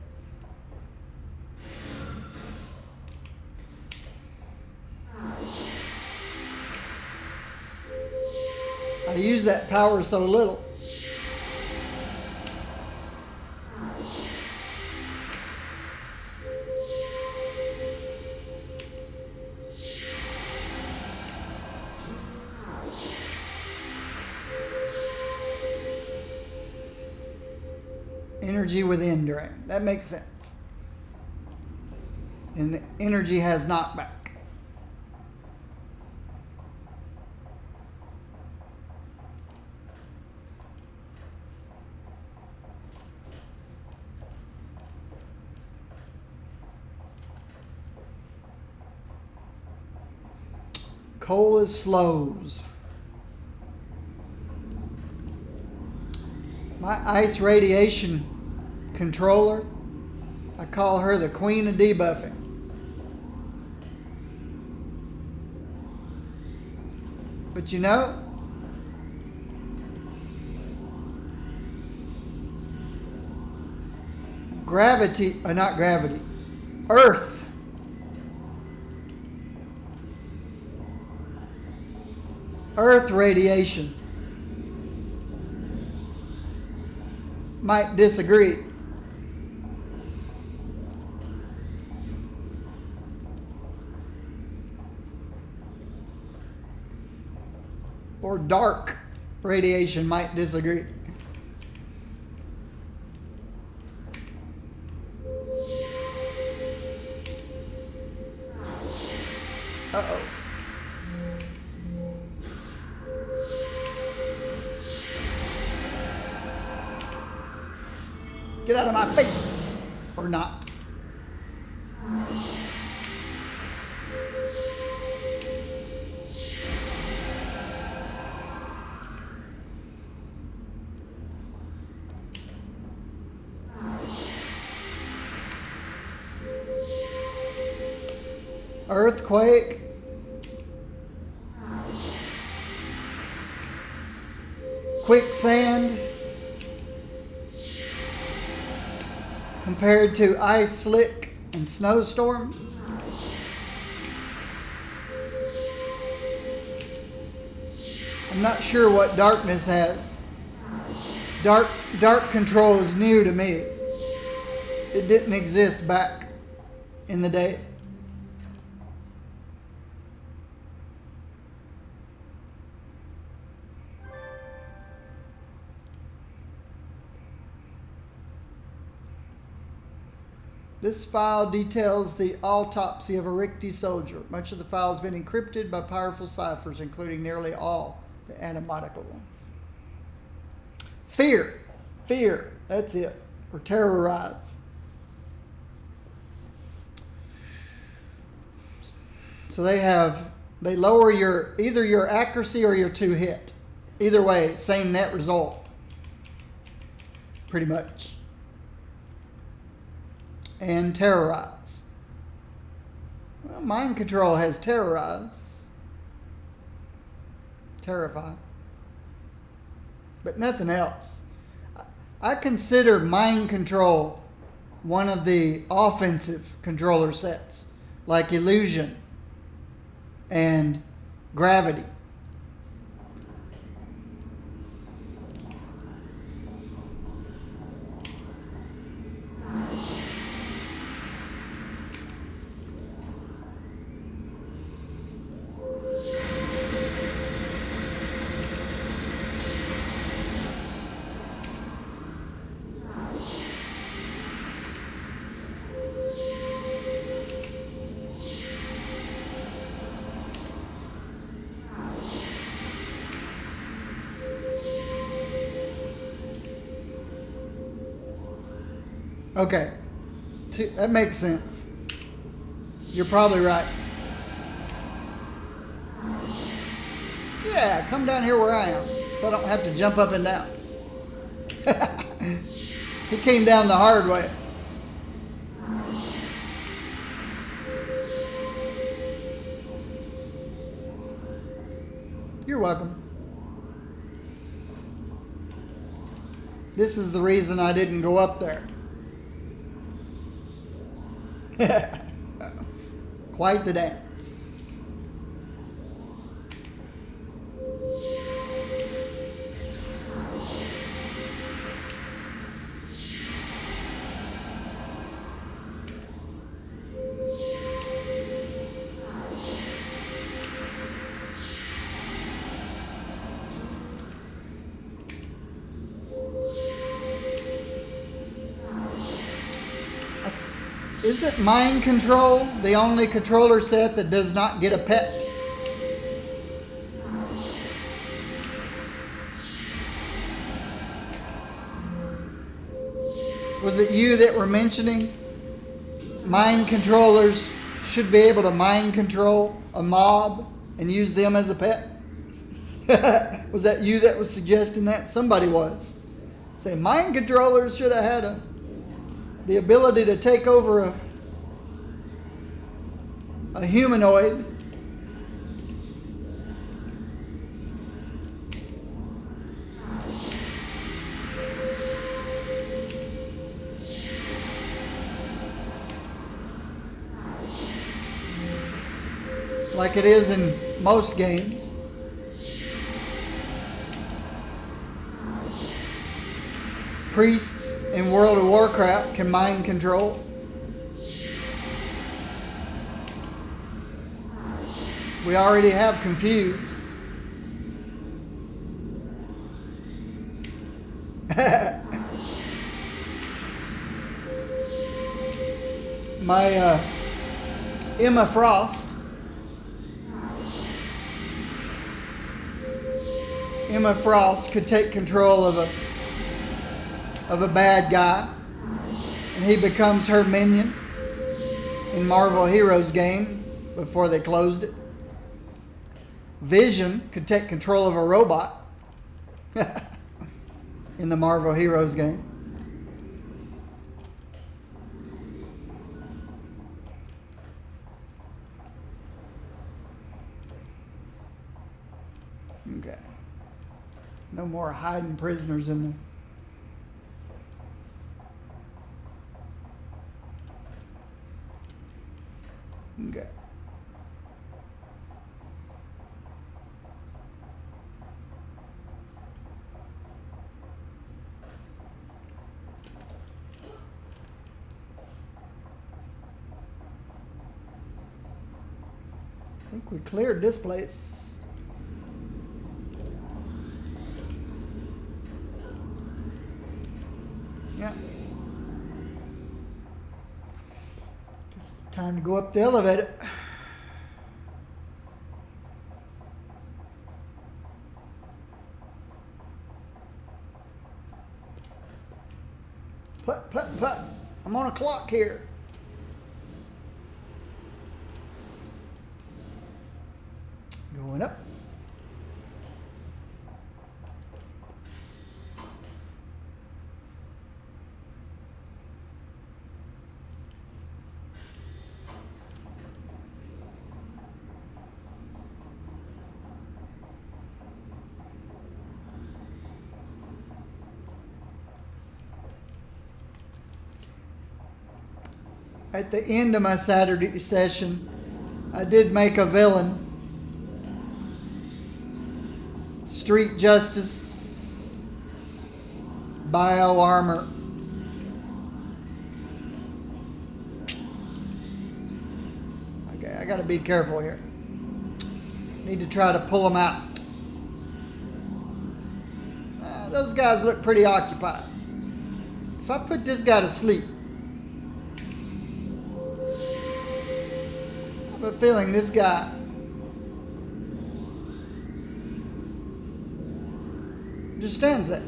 I use that power so little. Energy within drain. That makes sense. And energy has knockback. Coal is slows. My ice radiation controller, I call her the queen of debuffing. But you know, not gravity, Earth radiation might disagree. Or dark radiation might disagree. Uh-oh. Get out of my face! Or not. Earthquake. Quicksand. Compared to ice slick and snowstorm. I'm not sure what darkness has. Dark control is new to me. It didn't exist back in the day. This file details the autopsy of a Ricti soldier. Much of the file has been encrypted by powerful ciphers, including nearly all the anatomical ones. Fear. Fear. That's it. Or terrorize. So they lower either your accuracy or your 2 hit. Either way, same net result. Pretty much. And terrorize. Well, mind control has terrorize. Terrify. But nothing else. I consider mind control one of the offensive controller sets, like illusion and gravity. Okay, that makes sense. You're probably right. Yeah, come down here where I am, so I don't have to jump up and down. He came down the hard way. You're welcome. This is the reason I didn't go up there. Quite the dance. Isn't Mind Control the only controller set that does not get a pet? Was it you that were mentioning mind controllers should be able to mind control a mob and use them as a pet? Was that you that was suggesting that? Somebody was. Say mind controllers should have had the ability to take over a humanoid. Like it is in most games. Priests in World of Warcraft can mind control. We already have Confused. My Emma Frost. Emma Frost could take control of a bad guy, and he becomes her minion in Marvel Heroes game before they closed it. Vision could take control of a robot in the Marvel Heroes game. Okay. No more hiding prisoners in there. Okay. I think we cleared this place. Yeah. It's time to go up the elevator. Put. I'm on a clock here. Going up. At the end of my Saturday session, I did make a villain. Street Justice Bio Armor. Okay, I gotta be careful here. Need to try to pull them out. Those guys look pretty occupied. If I put this guy to sleep, I have a feeling this guy just stands there.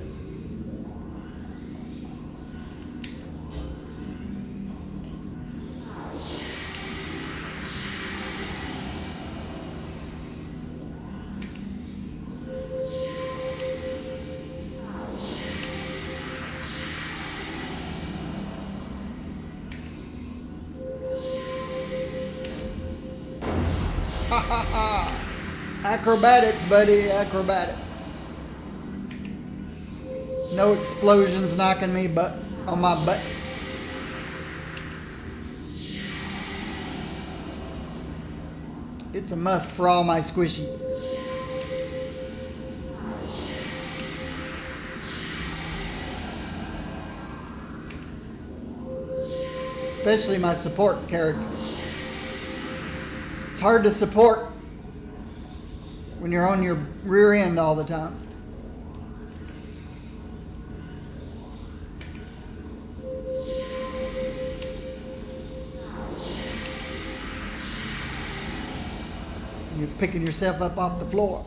Ha ha ha! Acrobatics, buddy, acrobatics. No explosions knocking me on my butt. It's a must for all my squishies. Especially my support characters. It's hard to support when you're on your rear end all the time. You're picking yourself up off the floor.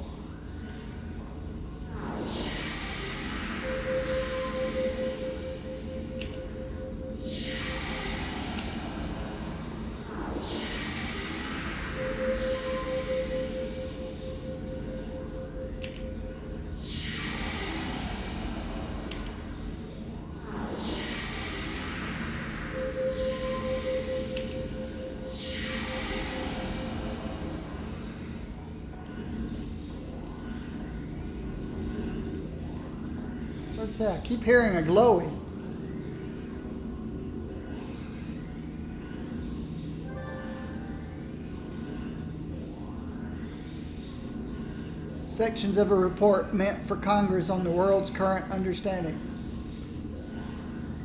What's that? I keep hearing a glowy. Sections of a report meant for Congress on the world's current understanding.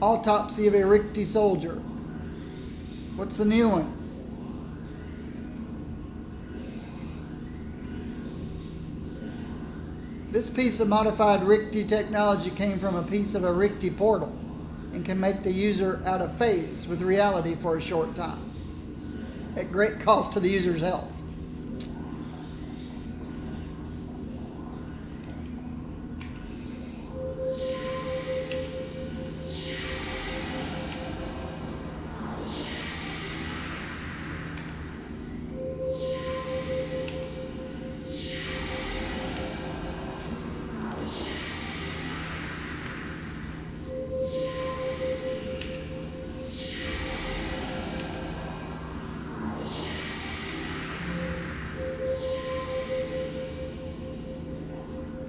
Autopsy of a Richty soldier. What's the new one? This piece of modified Richty technology came from a piece of a Richty portal and can make the user out of phase with reality for a short time, at great cost to the user's health.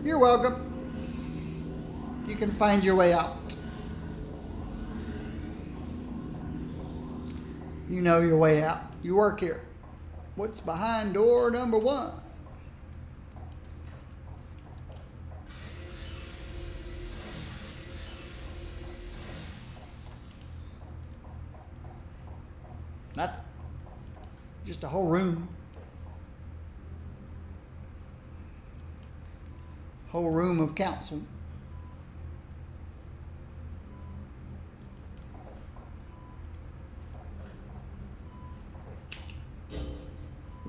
You're welcome. You can find your way out. You know your way out. You work here. What's behind door number 1? Nothing. Just a whole room. Whole room of counsel.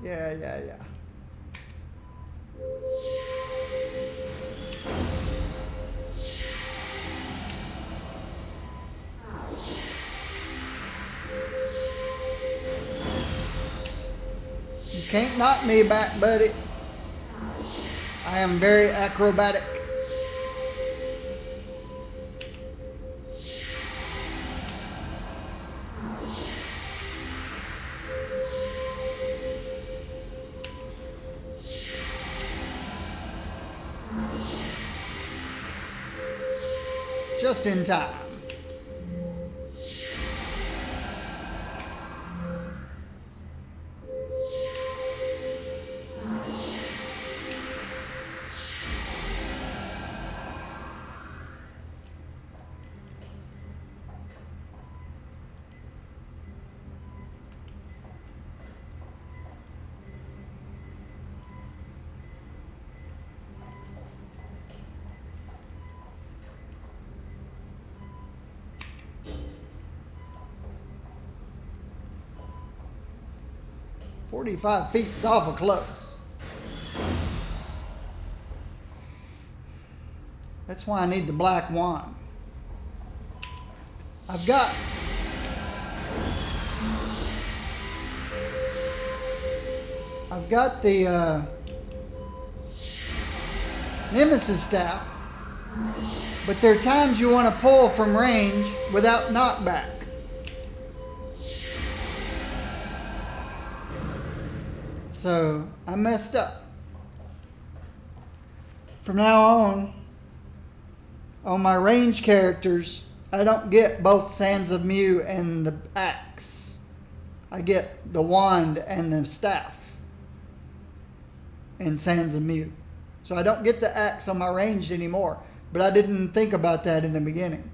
Yeah. You can't knock me back, buddy. I am very acrobatic. Just in time. "45 feet is awful close." That's why I need the black wand. I've got the Nemesis staff, but there are times you want to pull from range without knockback. So I messed up. From now on, On my range characters, I don't get both Sands of Mew and the axe. I get the wand and the staff in Sands of Mew. So I don't get the axe on my ranged anymore. But I didn't think about that in the beginning.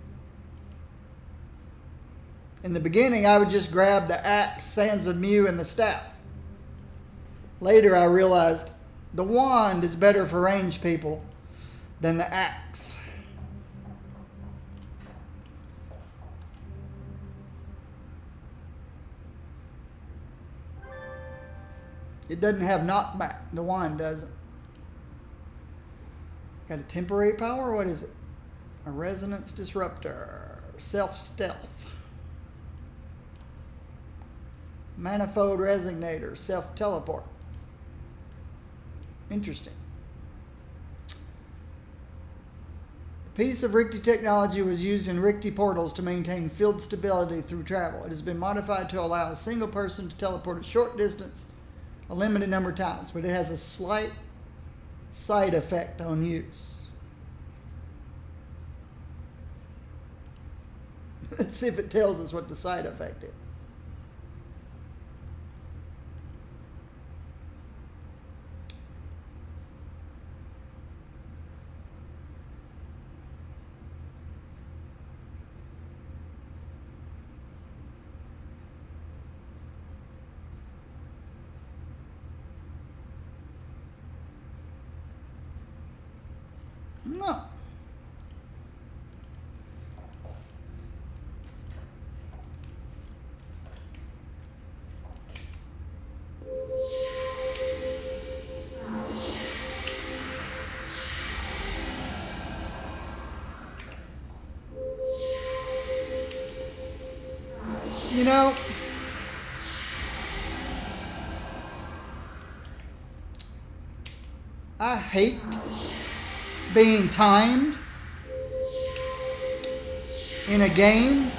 In the beginning, I would just grab the axe, Sands of Mew, and the staff. Later, I realized the wand is better for ranged people than the axe. It doesn't have knockback. The wand doesn't. Got a temporary power? What is it? A resonance disruptor. Self-stealth. Manifold resonator. Self-teleport. Interesting. A piece of Richter technology was used in Richter portals to maintain field stability through travel. It has been modified to allow a single person to teleport a short distance a limited number of times, but it has a slight side effect on use. Let's see if it tells us what the side effect is. No. You know, I hate being timed in a game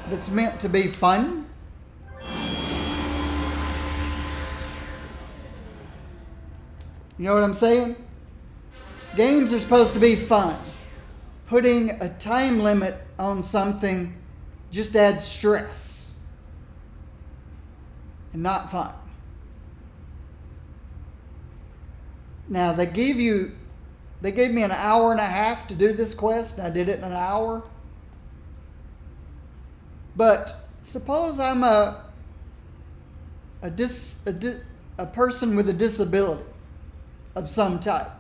that's meant to be fun. You know what I'm saying? Games are supposed to be fun. Putting a time limit on something just adds stress and not fun. Now they gave me an hour and a half to do this quest, and I did it in an hour. But suppose I'm a person with a disability of some type,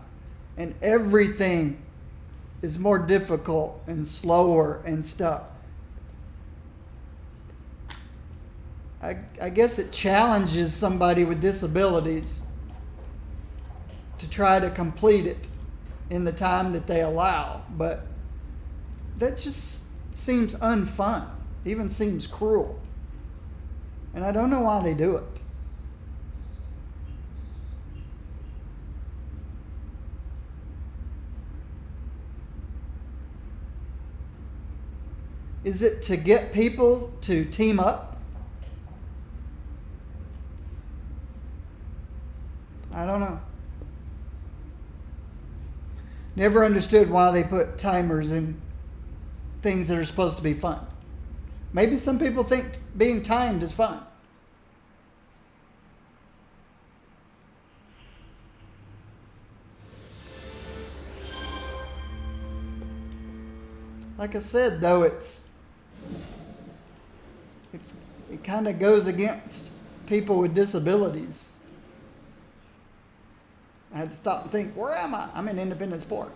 and everything is more difficult and slower and stuff. I guess it challenges somebody with disabilities to try to complete it in the time that they allow, but that just seems unfun, even seems cruel, and I don't know why they do it. Is it to get people to team up? I don't know. Never understood why they put timers in things that are supposed to be fun. Maybe some people think being timed is fun. Like I said, though, it kind of goes against people with disabilities. I had to stop and think, where am I? I'm in Independence Port.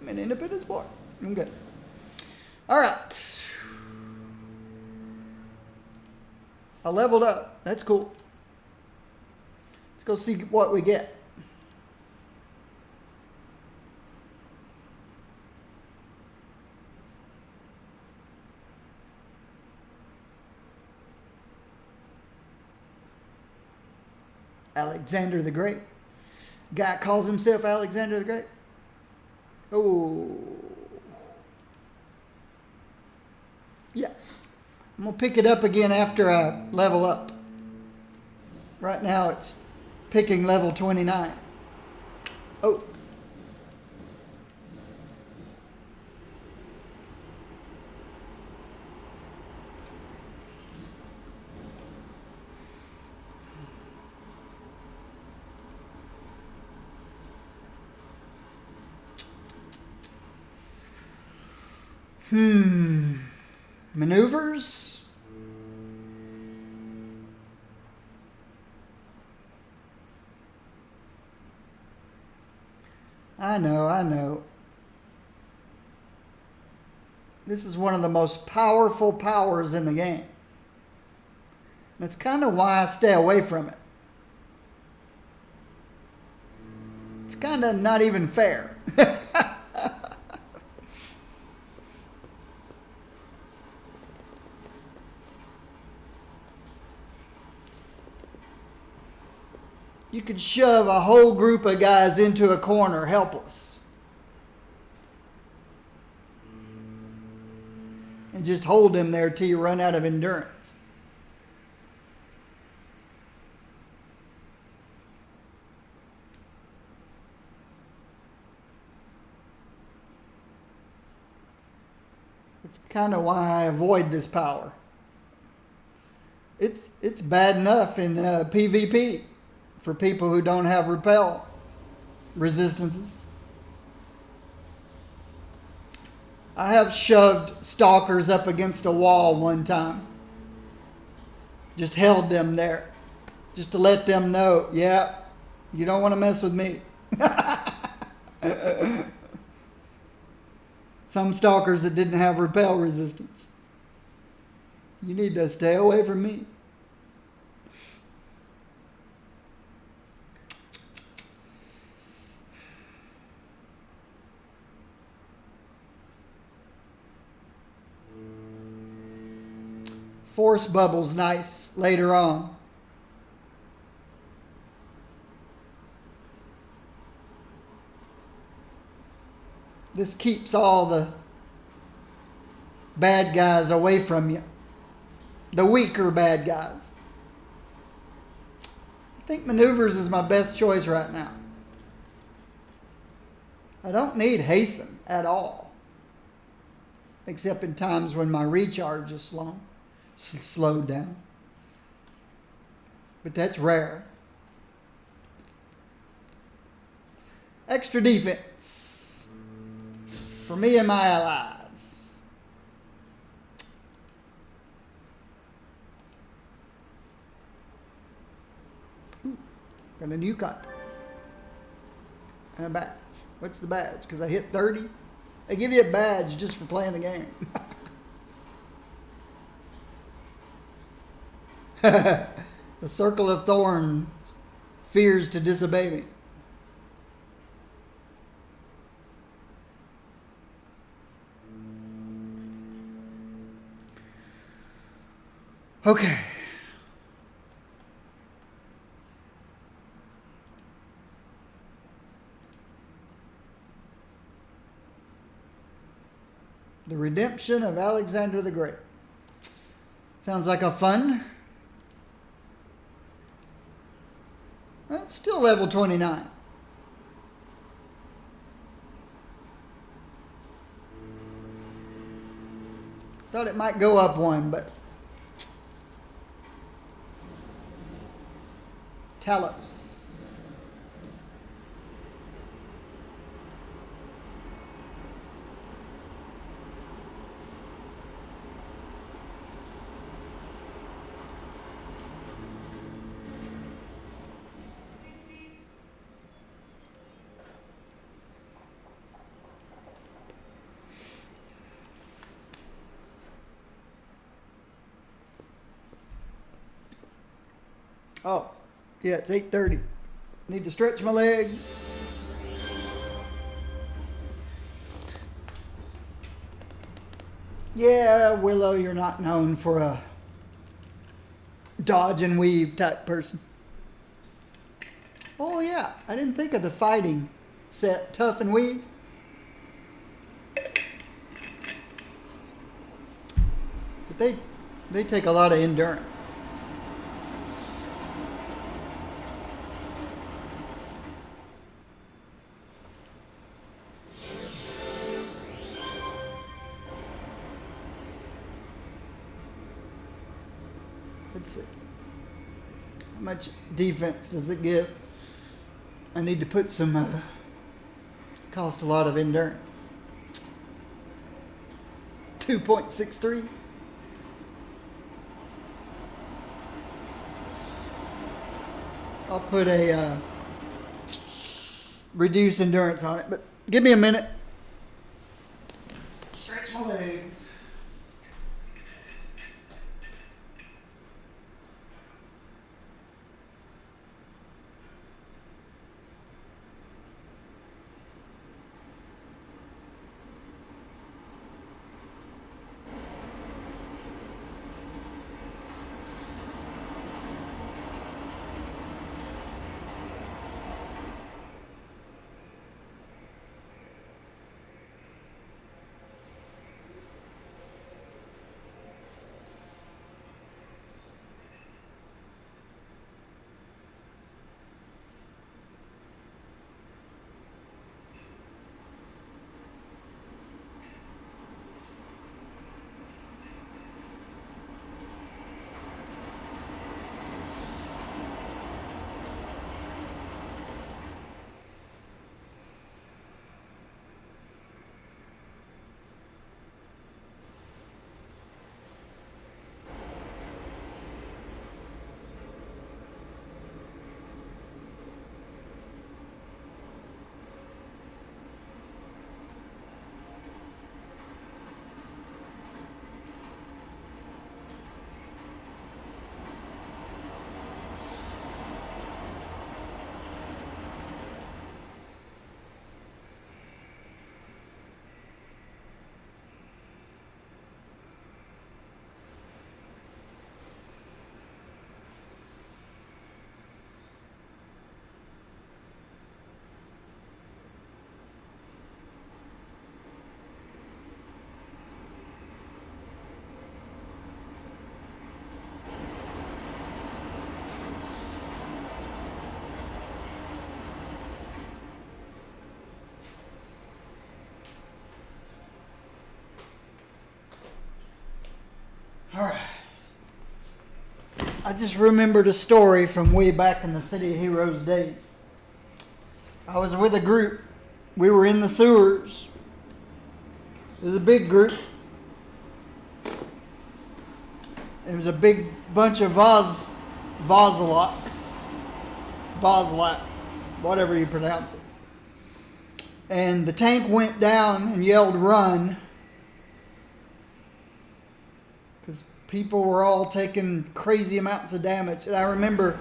I'm good. All right. I leveled up. That's cool. Let's go see what we get. Alexander the Great. Guy calls himself Alexander the Great. Oh. Yeah. I'm going to pick it up again after I level up. Right now it's picking level 29. Oh. Maneuvers? I know. This is one of the most powerful powers in the game. That's kind of why I stay away from it. It's kind of not even fair. You could shove a whole group of guys into a corner helpless. And just hold them there till you run out of endurance. It's kind of why I avoid this power. It's bad enough in PvP for people who don't have repel resistances. I have shoved stalkers up against a wall one time. Just held them there. Just to let them know, yeah, you don't want to mess with me. Some stalkers that didn't have repel resistance. You need to stay away from me. Force bubbles nice later on. This keeps all the bad guys away from you. The weaker bad guys. I think maneuvers is my best choice right now. I don't need hasten at all. Except in times when my recharge is slowed down. But that's rare. Extra defense for me and my allies. Got a new cut and a badge. What's the badge? Because I hit 30? They give you a badge just for playing the game. The circle of thorns fears to disobey me. Okay. The Redemption of Alexander the Great. Sounds like a fun. It's still level 29. Thought it might go up one, but Talos. Oh, yeah, it's 8:30. Need to stretch my legs. Yeah, Willow, you're not known for a dodge and weave type person. Oh yeah, I didn't think of the fighting set, tough and weave. But they take a lot of endurance. Let's see. How much defense does it give? I need to put some, cost a lot of endurance. 2.63. I'll put a reduced endurance on it, but give me a minute. Stretch my legs. All right. I just remembered a story from way back in the City of Heroes days. I was with a group. We were in the sewers. It was a big group. It was a big bunch of Voslak, whatever you pronounce it. And the tank went down and yelled, "Run," because people were all taking crazy amounts of damage. And I remember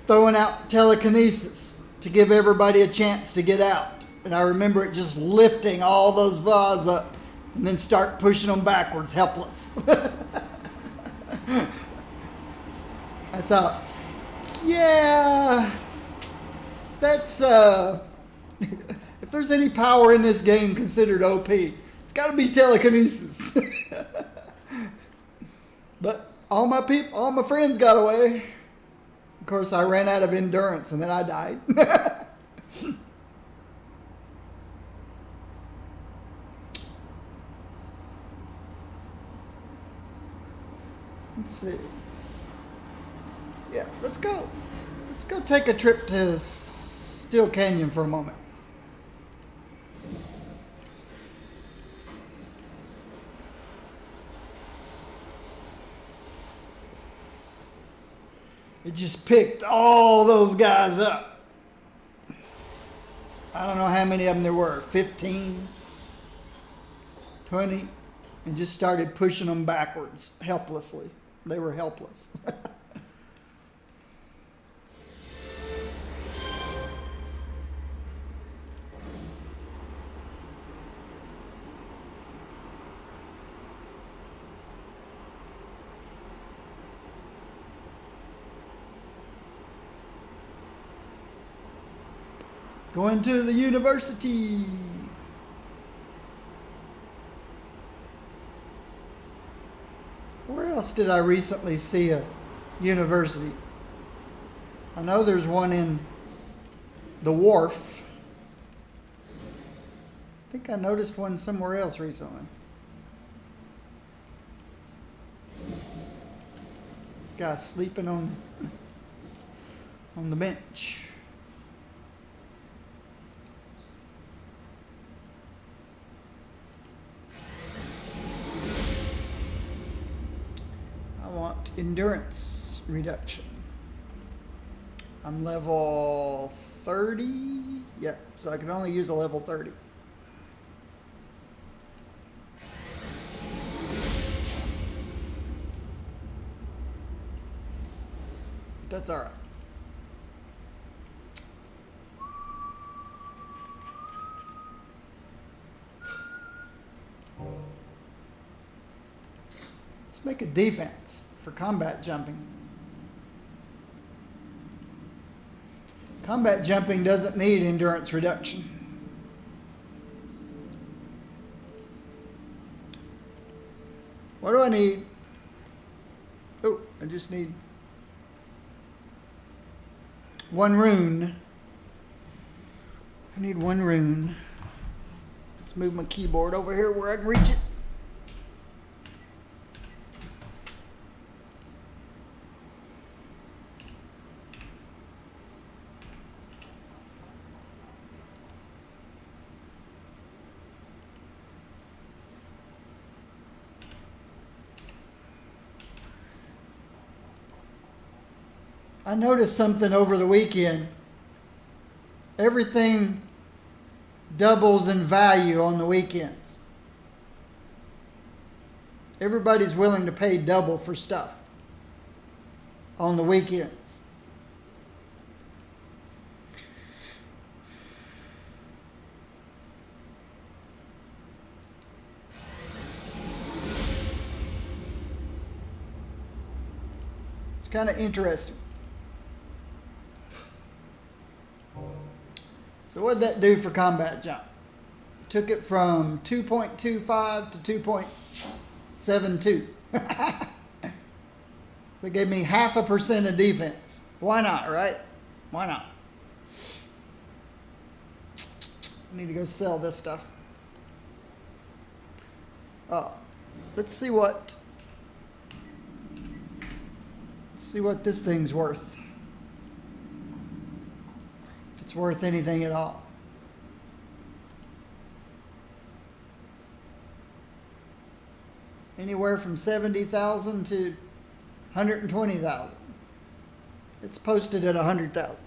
throwing out telekinesis to give everybody a chance to get out. And I remember it just lifting all those Vaz up and then start pushing them backwards, helpless. I thought, yeah, that's, if there's any power in this game considered OP, it's got to be telekinesis. But all my friends got away. Of course, I ran out of endurance and then I died. Let's see. Yeah, let's go. Let's go take a trip to Steel Canyon for a moment. It just picked all those guys up. I don't know how many of them there were, 15, 20, and just started pushing them backwards helplessly. They were helpless. Going to the university. Where else did I recently see a university? I know there's one in the Wharf. I think I noticed one somewhere else recently. Guy sleeping on the bench. endurance reduction. I'm level 30. Yep, so I can only use a level 30. That's all right. Let's make a defense for combat jumping. Combat jumping doesn't need endurance reduction. What do I need? Oh, I just need one rune. I need one rune. Let's move my keyboard over here where I can reach it. I noticed something over the weekend. Everything doubles in value on the weekends. Everybody's willing to pay double for stuff on the weekends. It's kind of interesting. So what did that do for combat jump? Took it from 2.25 to 2.72. It gave me 0.5% of defense. Why not, right? Why not? I need to go sell this stuff. Let's see what this thing's worth. It's worth anything at all. Anywhere from 70,000 to 120,000. It's posted at 100,000.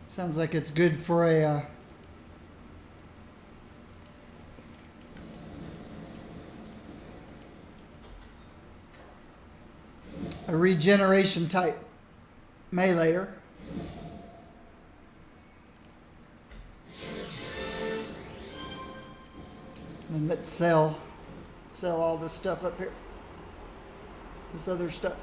Sounds like it's good for a regeneration type meleeer. And let's sell all this stuff up here. This other stuff.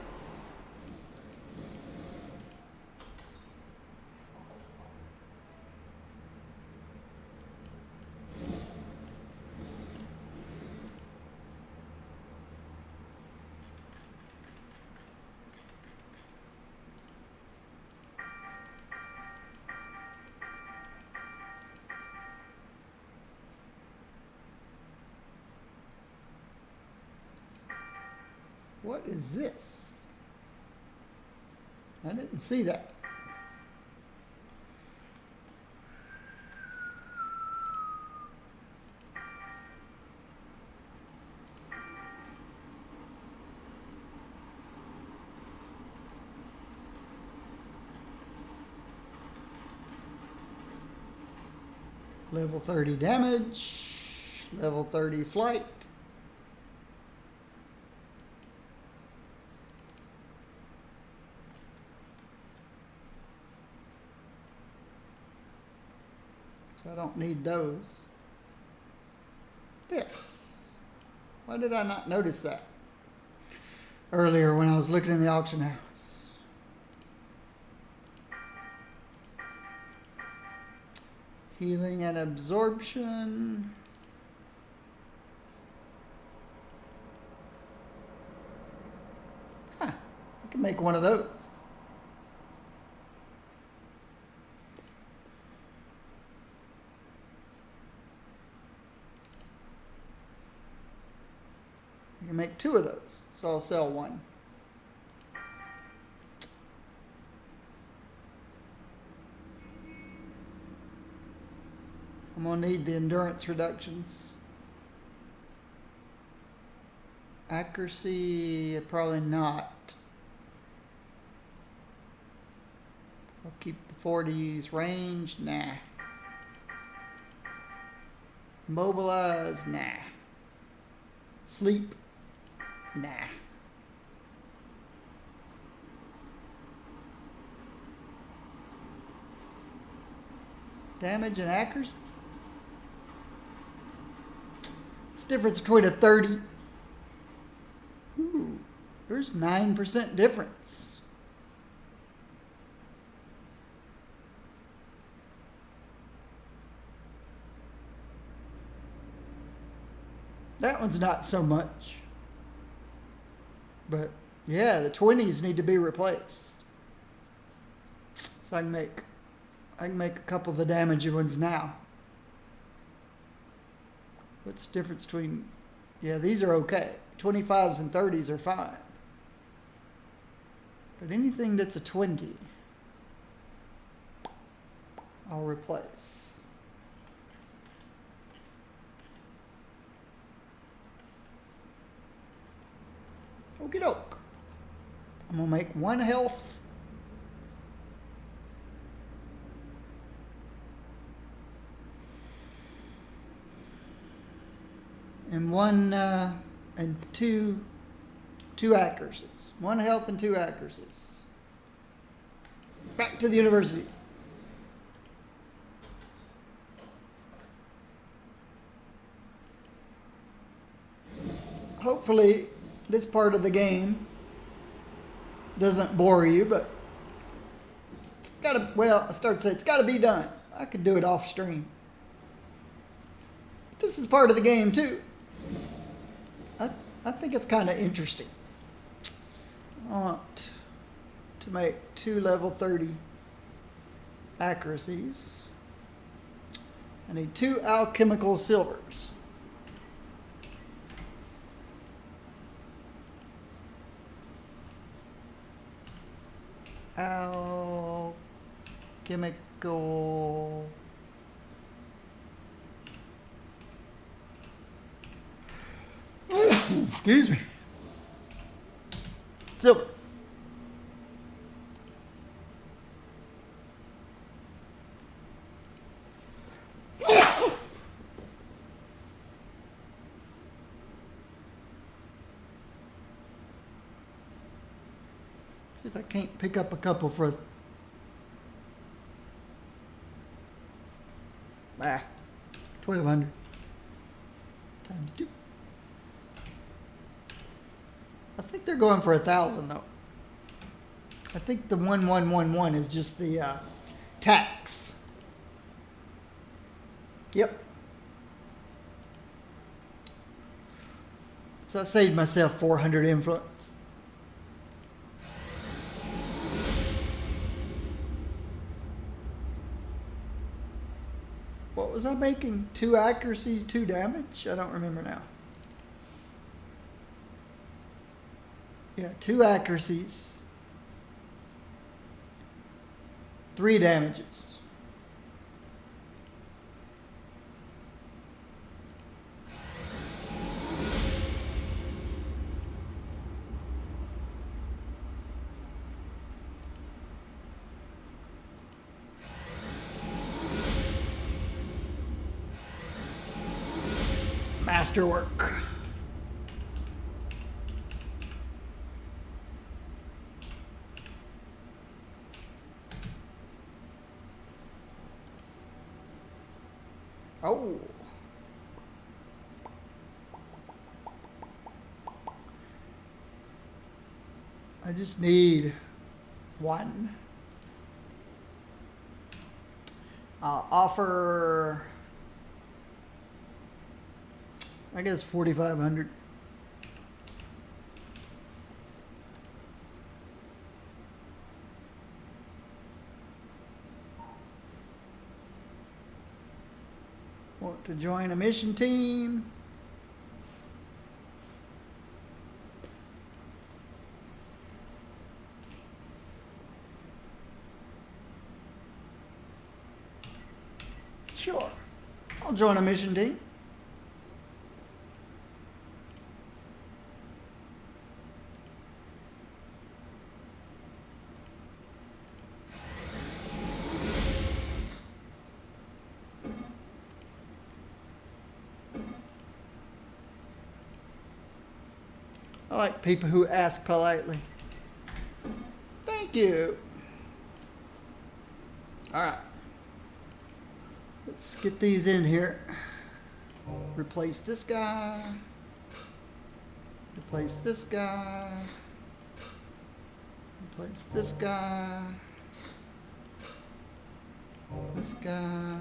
What is this? I didn't see that. Level 30 damage, level 30 flight. So I don't need those. This. Why did I not notice that earlier when I was looking in the auction house? Healing and absorption. Huh, I can make one of those. I can make two of those, so I'll sell one. I'm going to need the endurance reductions. Accuracy, probably not. I'll keep the 40s. Range, nah. Mobilize, nah. Sleep, nah. Damage and accuracy. It's the difference between a 30. Ooh, there's 9% difference. That one's not so much. But yeah, the 20s need to be replaced. So I can make a couple of the damaging ones now. What's the difference between, yeah, these are okay. 25s and 30s are fine. But anything that's a 20, I'll replace. Okie doke. I'm going to make 1 health. And 1 and 2 accuracies. 1 health and 2 accuracies. Back to the university. Hopefully this part of the game doesn't bore you, but it's gotta, well, I started to say it's gotta be done. I could do it off stream. This is part of the game too. I think it's kind of interesting. I want to make 2 level 30 accuracies. I need 2 alchemical silvers. Alchemical. Excuse me. Silver. See if I can't pick up a couple for 1,200 times 2. I think they're going for 1,000 though. I think the 1111 is just the tax. Yep. So I saved myself 400 influence. What was I making? 2 accuracies, 2 damage? I don't remember now. Yeah, 2 accuracies, 3 damages. Masterwork. Oh. I just need 1. I'll offer, I guess, 4,500. Want to join a mission team? Sure. I'll join a mission team. I like people who ask politely. Thank you. All right. Let's get these in here. Replace this guy. Replace this guy. Replace this guy. This guy.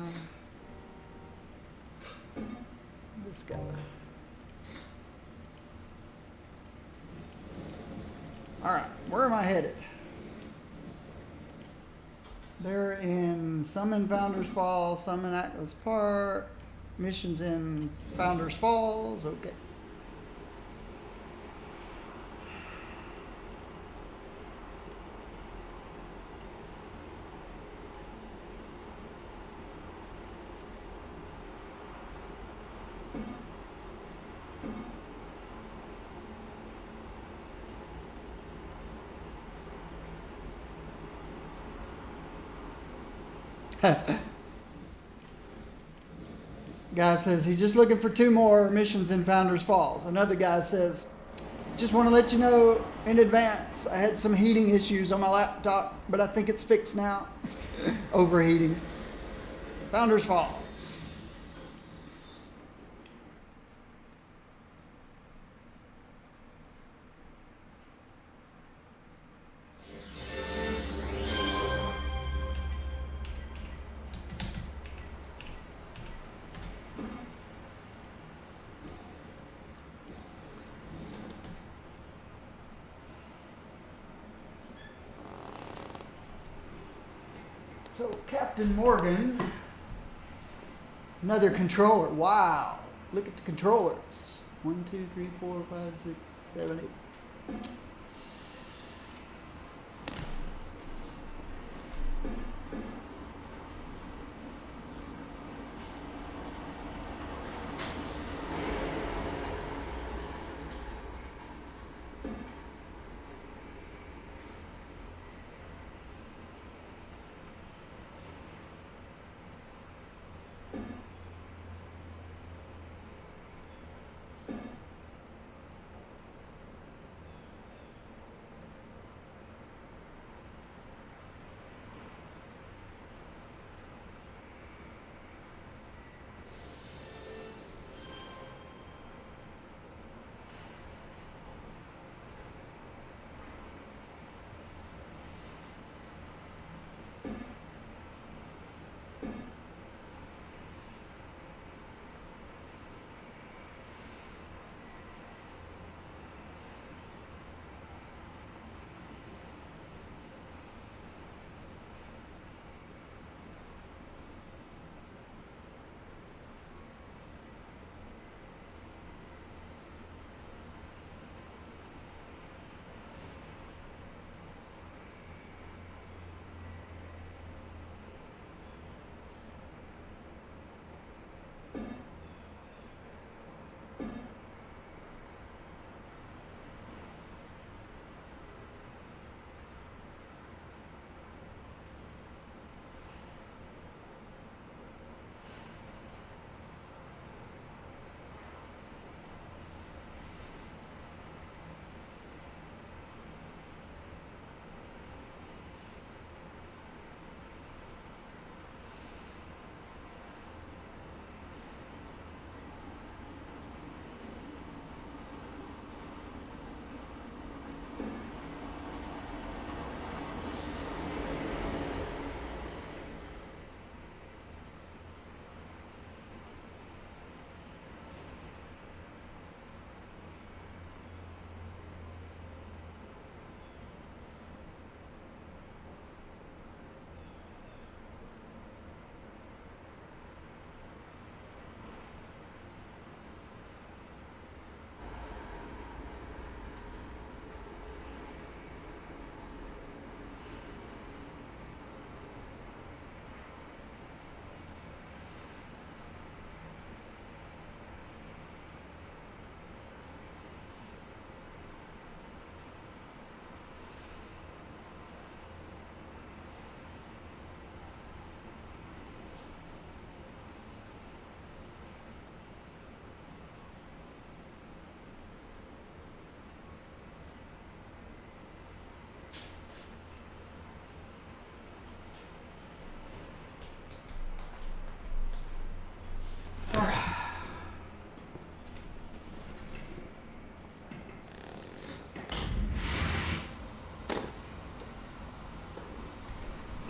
This guy. All right, where am I headed? They're in some in Founders Falls, some in Atlas Park, missions in Founders Falls. Okay. Guy says he's just looking for 2 more missions in Founders Falls. Another guy says, just want to let you know in advance, I had some heating issues on my laptop, but I think it's fixed now. Overheating. Founders Falls. So Captain Morgan, another controller. Wow, look at the controllers. 1, 2, 3, 4, 5, 6, 7, 8.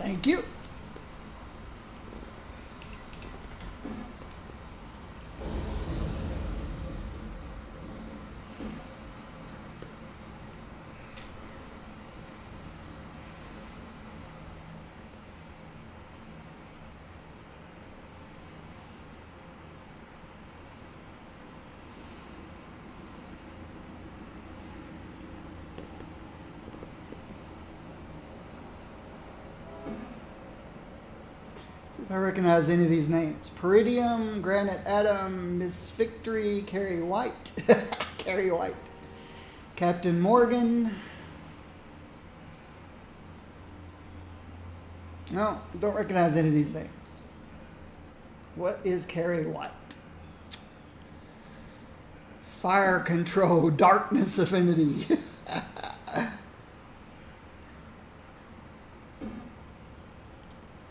Thank you. See if I recognize any of these names. Peridium, Granite Atom, Miss Victory, Carrie White. Carrie White. Captain Morgan. No, don't recognize any of these names. What is Carrie White? Fire Control, Darkness Affinity.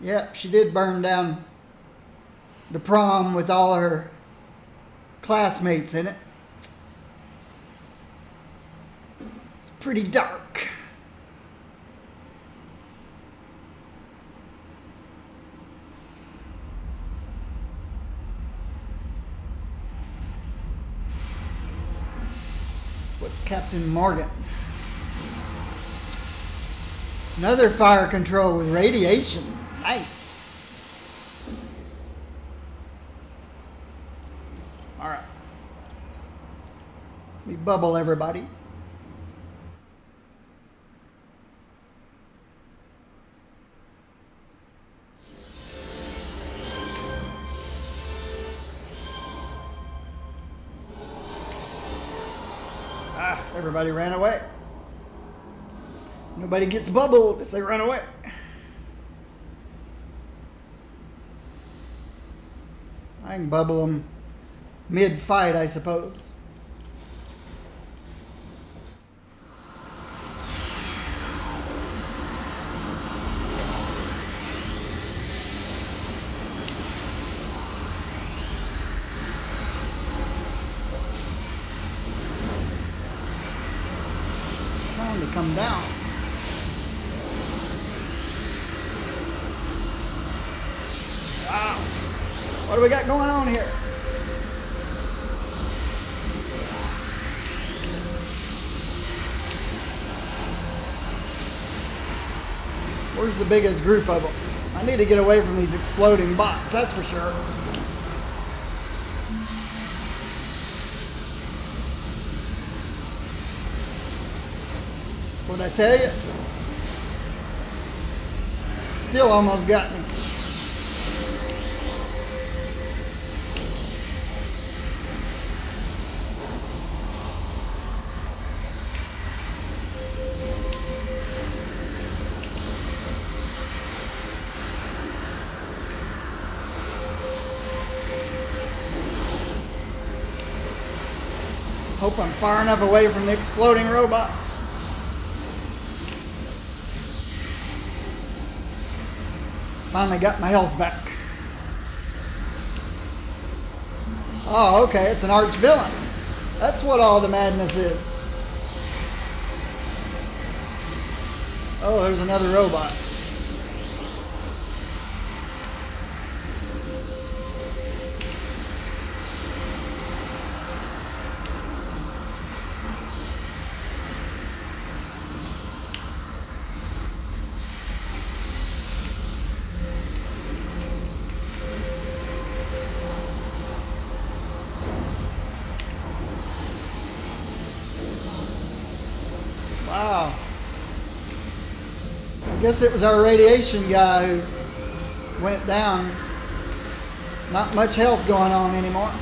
Yep, she did burn down the prom with all her classmates in it. It's pretty dark. What's Captain Morgan? Another fire control with radiation. Nice. All right. Let me bubble everybody. Everybody ran away. Nobody gets bubbled if they run away. I can bubble them mid-fight, I suppose. Trying to come down. Wow. What do we got going on here? Where's the biggest group of them? I need to get away from these exploding bots, that's for sure. What'd I tell you? Still almost got me. Hope I'm far enough away from the exploding robot. Finally got my health back. Oh, okay, it's an arch villain. That's what all the madness is. Oh, there's another robot. Wow. I guess it was our radiation guy who went down. Not much health going on anymore.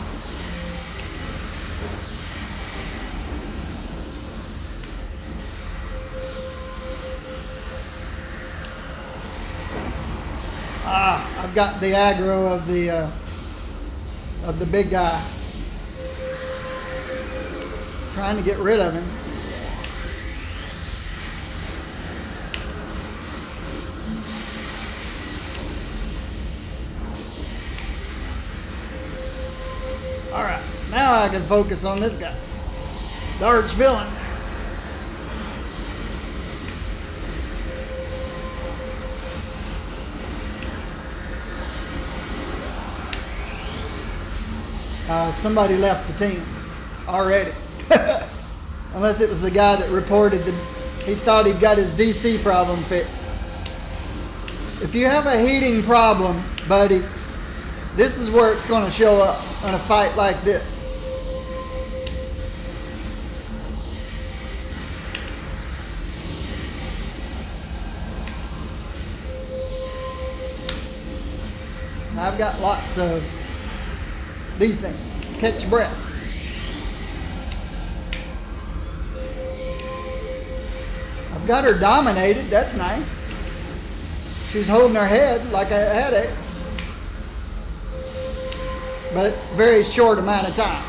I've got the aggro of the big guy. Trying to get rid of him. Alright, now I can focus on this guy. The arch villain. Somebody left the team already. Unless it was the guy that reported that he thought he'd got his DC problem fixed. If you have a heating problem, buddy, this is where it's going to show up in a fight like this. I've got lots of these things. Catch your breath. I've got her dominated. That's nice. She was holding her head like a headache. But very short amount of time.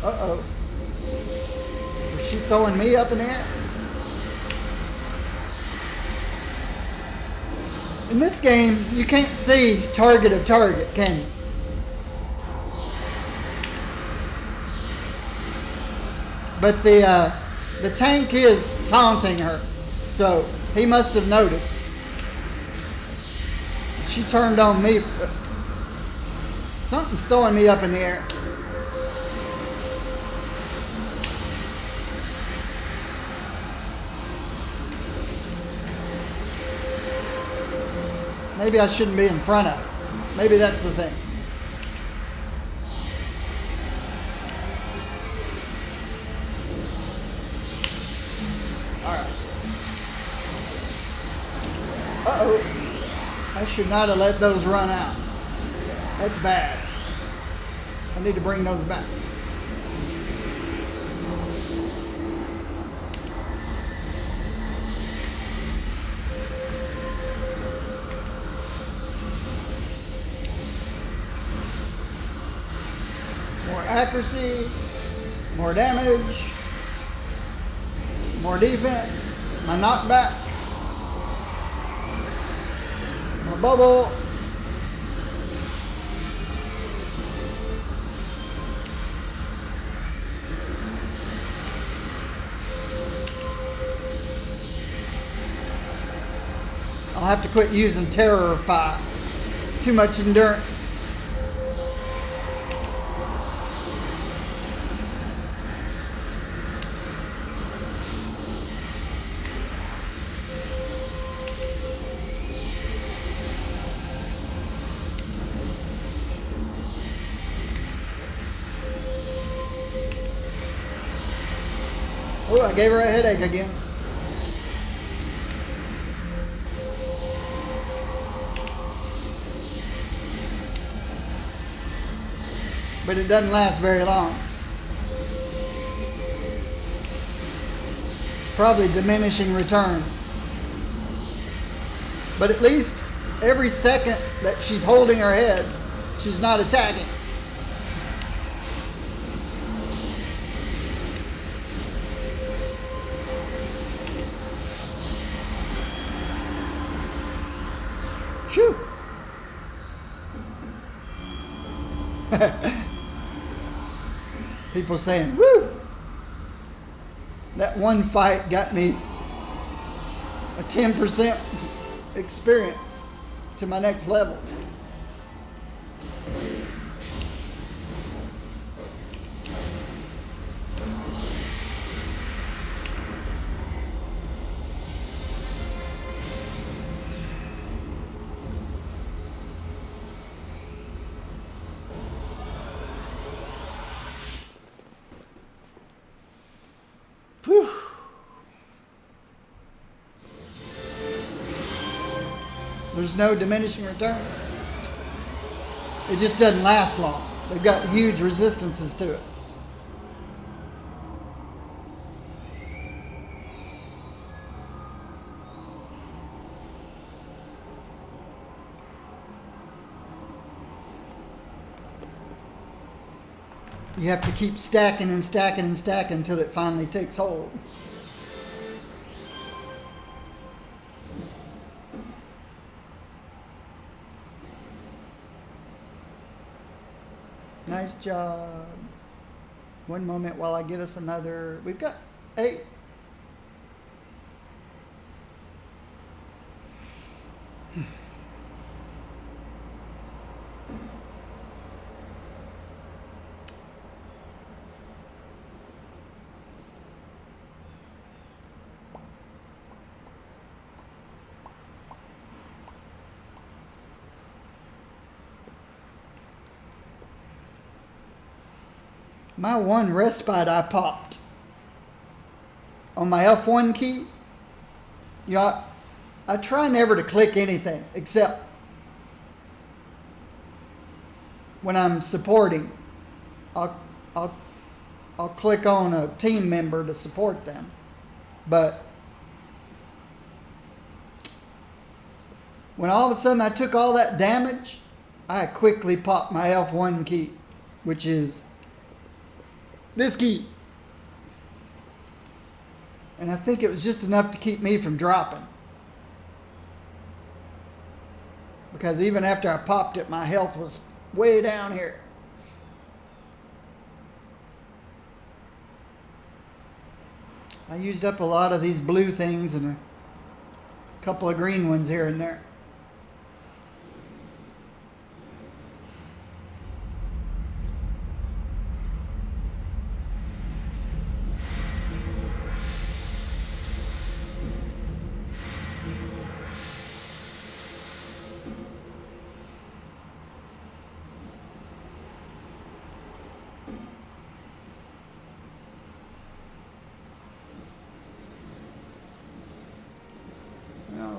Uh-oh. Is she throwing me up in the air? In this game, you can't see target of target, can you? But the tank is taunting her, so he must have noticed. She turned on me. Something's throwing me up in the air. Maybe I shouldn't be in front of it. Maybe that's the thing. All right. Uh-oh. I should not have let those run out. That's bad. I need to bring those back. More accuracy, more damage, more defense, my knockback, more bubble. I'll have to quit using Terrorify. It's too much endurance. Oh, I gave her a headache again. But it doesn't last very long. It's probably diminishing returns. But at least every second that she's holding her head, she's not attacking. Phew. People saying, woo! That one fight got me a 10% experience to my next level. Whew. There's no diminishing returns. It just doesn't last long. They've got huge resistances to it. You have to keep stacking and stacking and stacking until it finally takes hold. Nice job. One moment while I get us another. We've got 8. My one respite I popped on my F1 key. You know, I try never to click anything except when I'm supporting. I'll click on a team member to support them. But when all of a sudden I took all that damage, I quickly popped my F1 key, which is this key. And I think it was just enough to keep me from dropping. Because even after I popped it, my health was way down here. I used up a lot of these blue things and a couple of green ones here and there.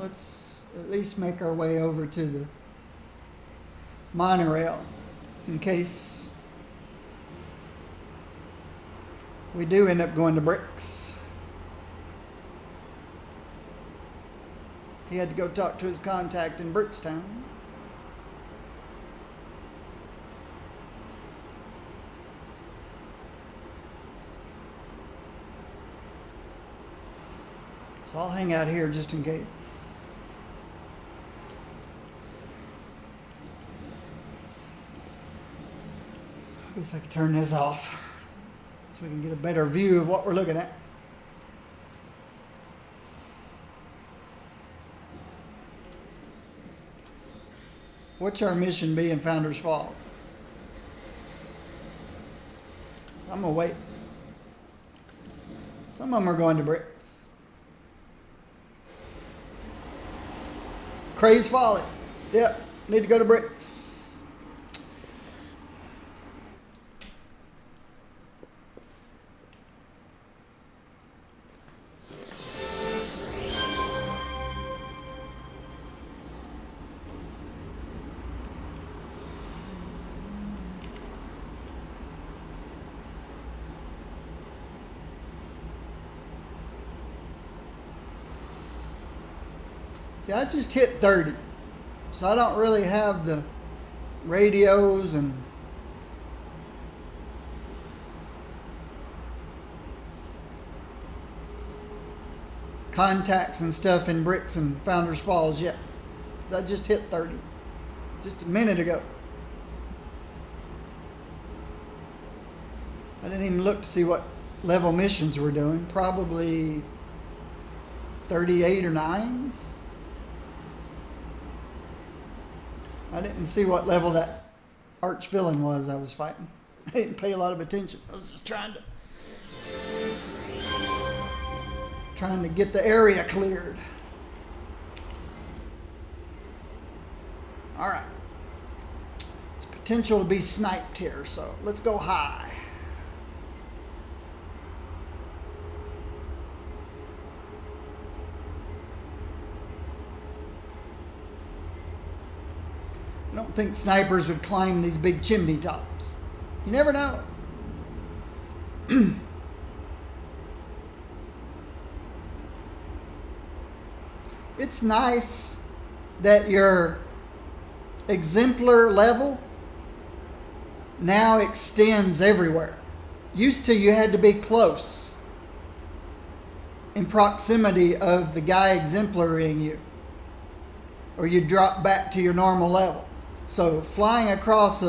Let's at least make our way over to the monorail in case we do end up going to Bricks. He had to go talk to his contact in Brickstown. So I'll hang out here just in case. I guess I could turn this off so we can get a better view of what we're looking at. What's our mission be in Founders Falls? I'm gonna wait. Some of them are going to Bricks. Craze Folly. Yep, need to go to Bricks. See, I just hit 30, so I don't really have the radios and contacts and stuff in Bricks and Founders Falls yet. I just hit 30 just a minute ago. I didn't even look to see what level missions we're doing. Probably 38 or 9s. I didn't see what level that arch villain was I was fighting. I didn't pay a lot of attention. I was just trying to get the area cleared. All right. It's potential to be sniped here, so let's go high. I don't think snipers would climb these big chimney tops. You never know. It's nice that your exemplar level now extends everywhere. Used to, you had to be close in proximity of the guy exemplaring you, or you drop back to your normal level. So flying across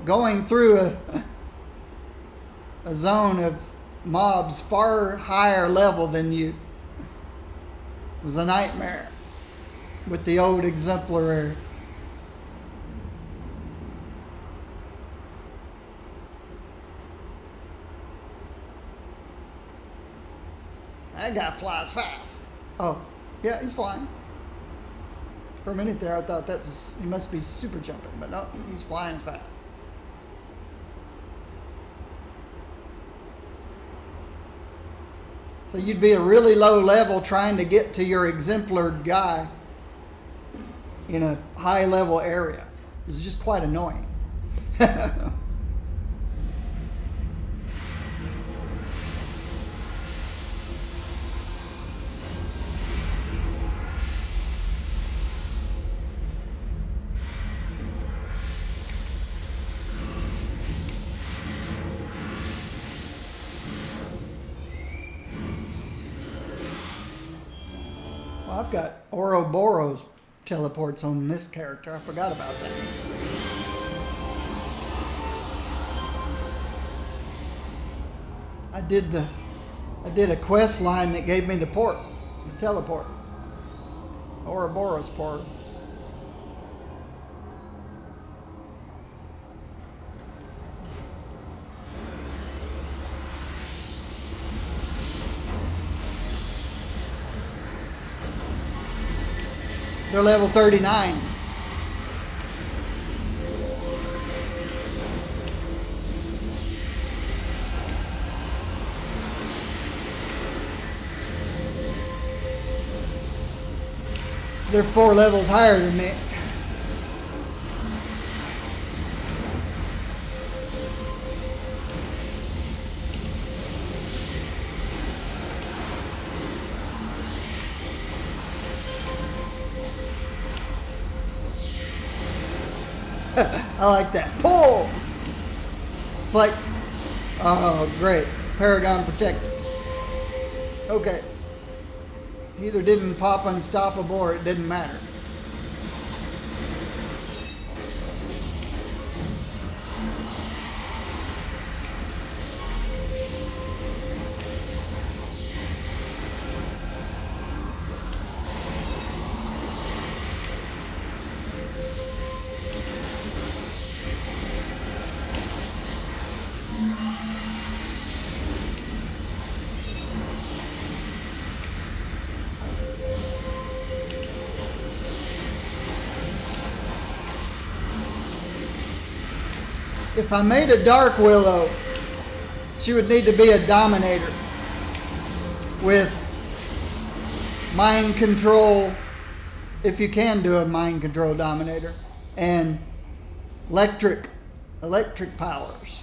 going through a zone of mobs far higher level than you was a nightmare with the old exemplary. That guy flies fast. Oh, yeah, he's flying. For a minute there, I thought he must be super jumping, but no, he's flying fast. So you'd be a really low level trying to get to your exemplar guy in a high level area. It was just quite annoying. Well, I've got Ouroboros teleports on this character. I forgot about that. I did a quest line that gave me the teleport. Ouroboros port. They're level 39s. So they're 4 levels higher than me. I like that. Pull! It's like, oh, great. Paragon protected. Okay. Either didn't pop unstoppable or it didn't matter. If I made a Dark Willow, she would need to be a Dominator with mind control, if you can do a mind control Dominator, and electric powers.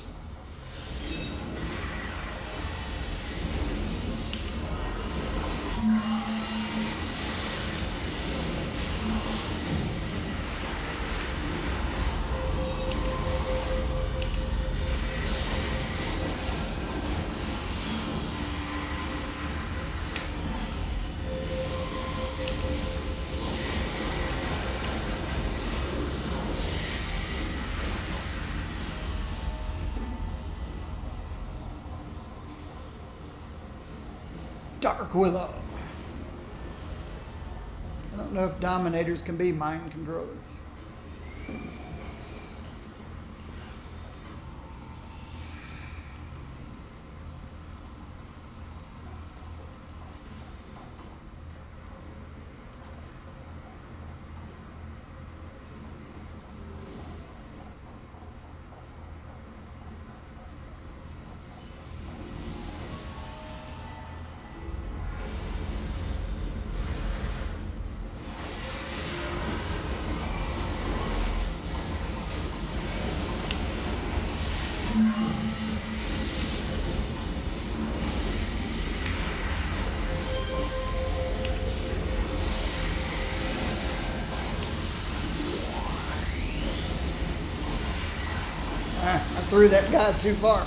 Dark Willow. I don't know if Dominators can be mind controllers. I threw that guy too far.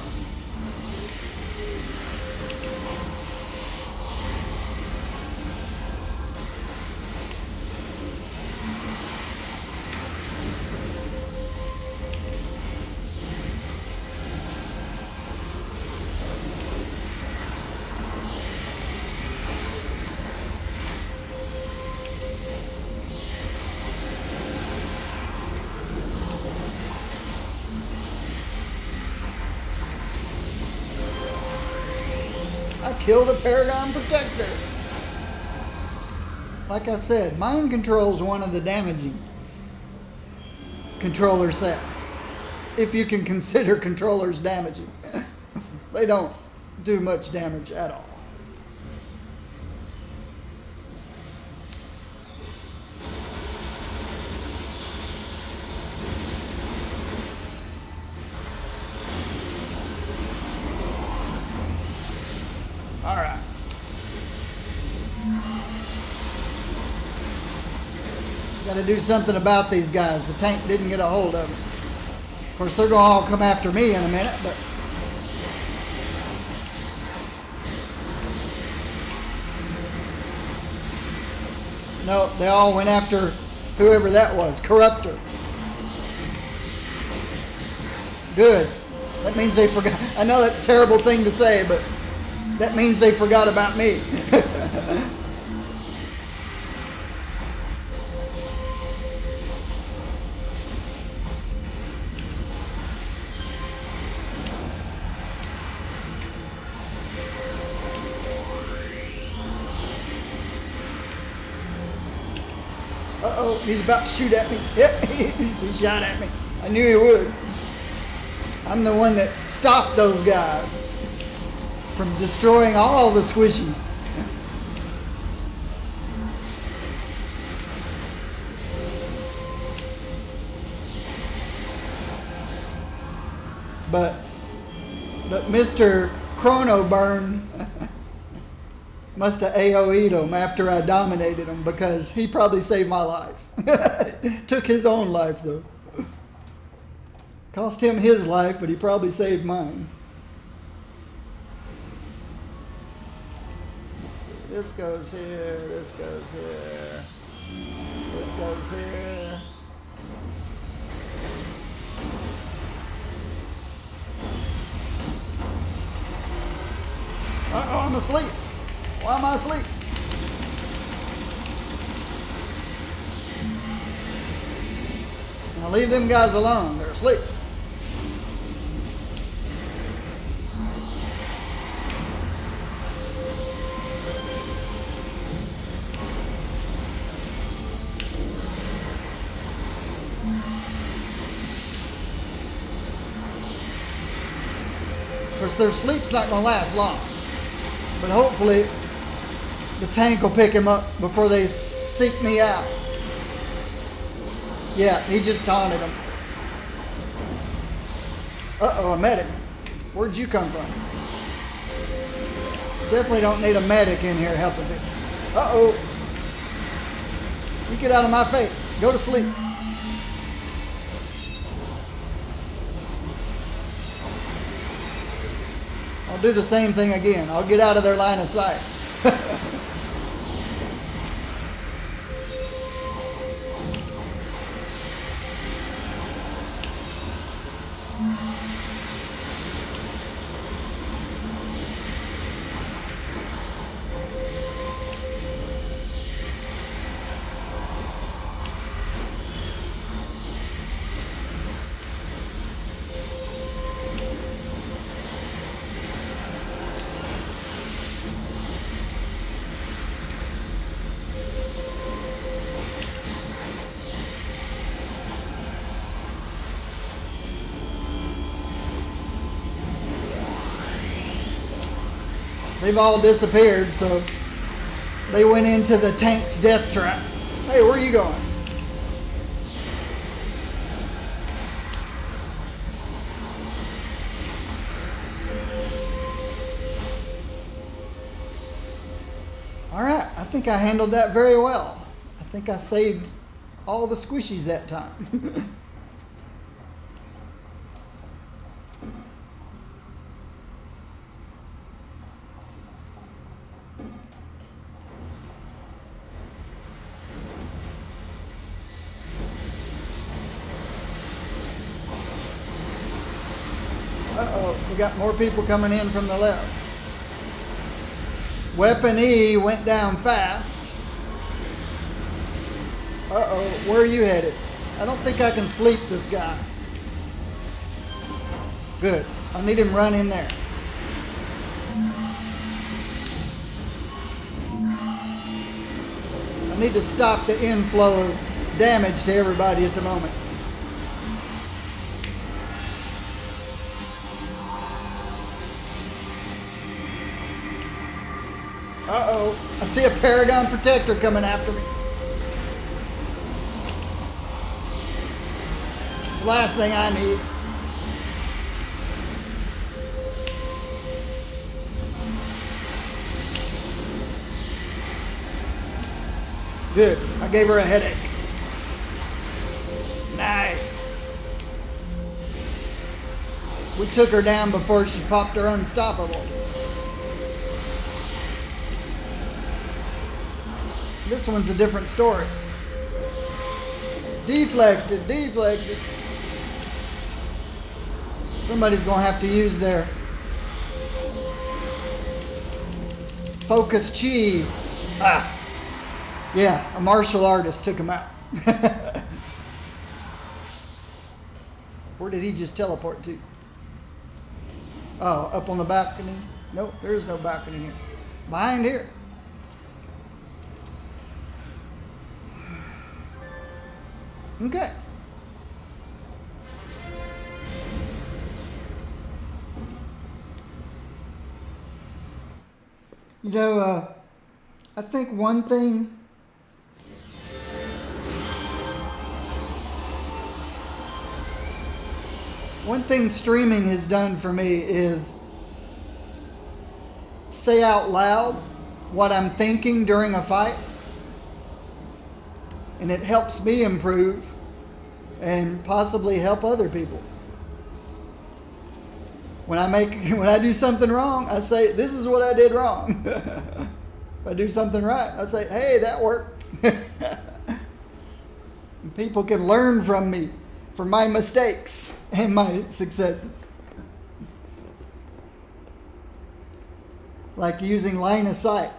I killed a Paragon Protector. Like I said, mind control is one of the damaging controller sets. If you can consider controllers damaging. They don't do much damage at all. All right. Got to do something about these guys. The tank didn't get a hold of them. Of course, they're going to all come after me in a minute, but no, they all went after whoever that was, Corruptor. Good. That means they forgot. I know that's a terrible thing to say, but that means they forgot about me. Uh-oh, he's about to shoot at me. Yep, he shot at me. I knew he would. I'm the one that stopped those guys from destroying all the squishies. But Mr. Chrono Burn must have AOE'd him after I dominated him, because he probably saved my life. Took his own life, though. Cost him his life, but he probably saved mine. This goes here, this goes here, this goes here. Uh-oh, I'm asleep. Why am I asleep? Now leave them guys alone. They're asleep. Of course, their sleep's not going to last long. But hopefully the tank will pick him up before they seek me out. Yeah, he just taunted him. Uh-oh, a medic. Where'd you come from? Definitely don't need a medic in here helping me. Uh-oh. You get out of my face. Go to sleep. I'll do the same thing again. I'll get out of their line of sight. They've all disappeared, so they went into the tank's death trap. Hey, where are you going? All right, I think I handled that very well. I think I saved all the squishies that time. Uh-oh, we got more people coming in from the left. Weapon E went down fast. Uh-oh, where are you headed? I don't think I can sleep this guy. Good. I need him run in there. I Need to stop the inflow of damage to everybody at the moment. Uh-oh. I see a Paragon Protector coming after me. It's the last thing I need. Good. I gave her a headache. Nice. We took her down before she popped her unstoppable. This one's a different story. Deflected, deflected. Somebody's going to have to use their focus chi. Ah. Yeah, a martial artist took him out. Where did he just teleport to? Oh, up on the balcony? Nope, there is no balcony here. Behind here. Okay. You know, I think one thing streaming has done for me is say out loud what I'm thinking during a fight. And it helps me improve and possibly help other people. When I do something wrong, I say, this is what I did wrong. If I do something right, I say, hey, that worked. And people can learn from me for my mistakes and my successes. Like using line of sight.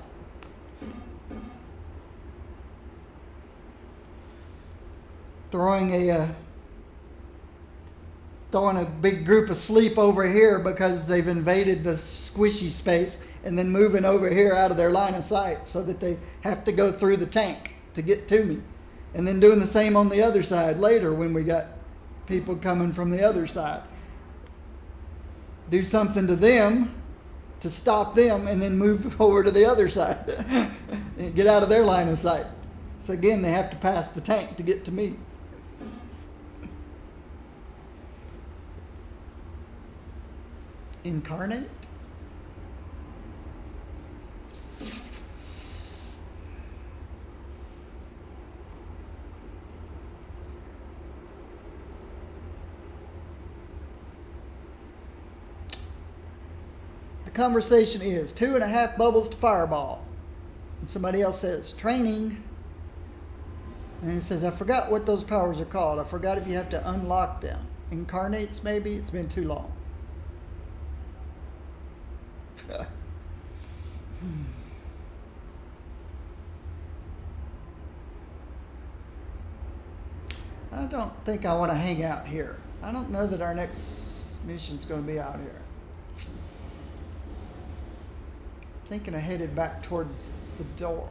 Throwing a big group of sleep over here because they've invaded the squishy space, and then moving over here out of their line of sight so that they have to go through the tank to get to me. And then doing the same on the other side later when we got people coming from the other side. Do something to them to stop them and then move over to the other side and get out of their line of sight. So again, they have to pass the tank to get to me. Incarnate? The conversation is 2.5 bubbles to fireball. And somebody else says, training. And it says, I forgot what those powers are called. I forgot if you have to unlock them. Incarnates, maybe? It's been too long. I don't think I want to hang out here. I don't know that our next mission's going to be out here. I'm thinking I headed back towards the door.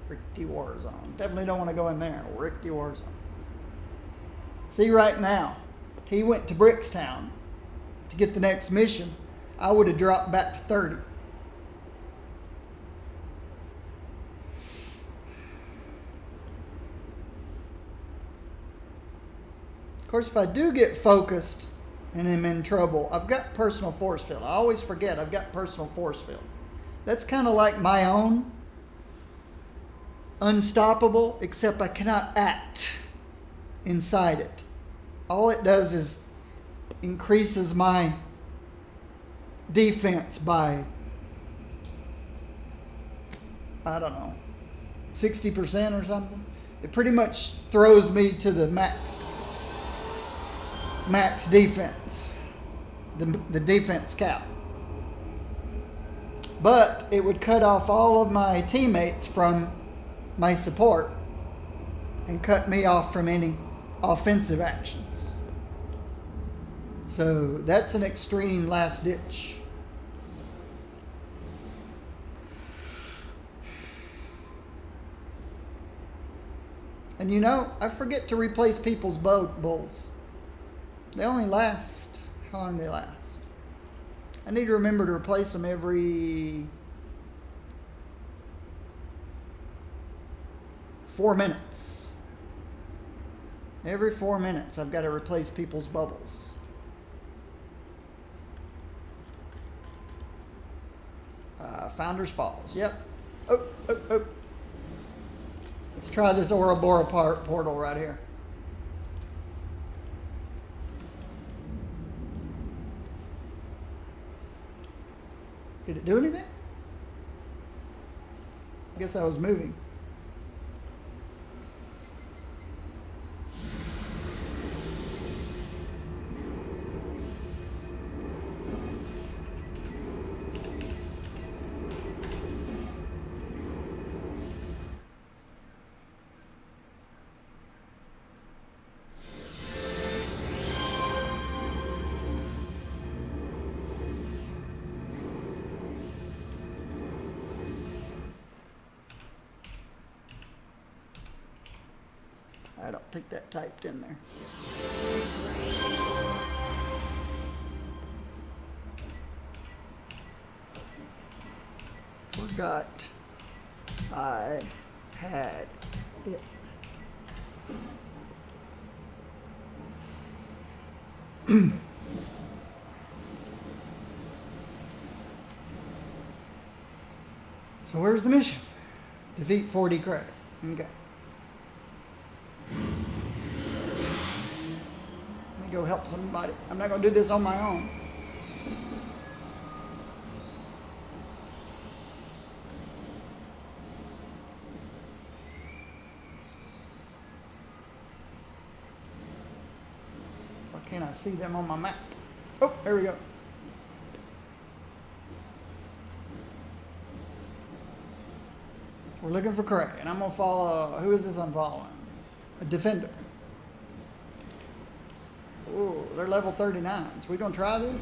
Rickety Warzone. Definitely don't want to go in there. Rickety Warzone. See, right now, he went to Brickstown to get the next mission. I would have dropped back to 30. Of course, if I do get focused and am in trouble, I've got personal force field. I always forget I've got personal force field. That's kind of like my own unstoppable, except I cannot act inside it. All it does is increases my defense by, I don't know, 60% or something. It pretty much throws me to the max defense, the defense cap. But it would cut off all of my teammates from my support and cut me off from any offensive actions. So that's an extreme last ditch. And you know, I forget to replace people's bowls. They only last, how long do they last? I need to remember to replace them every 4 minutes. Every 4 minutes, I've got to replace people's bubbles. Founders Falls. Yep. Oh. Let's try this Ouroboros portal right here. Did it do anything? I guess I was moving. I don't think that typed in there. Forgot I had it. So where's the mission? Defeat 4D credit. Okay. Let me go help somebody. I'm not going to do this on my own. Why can't I see them on my map? Oh, there we go. We're looking for Cray, and I'm going to follow, who is this I'm following? A defender. Ooh, they're level 39s. We going to try this?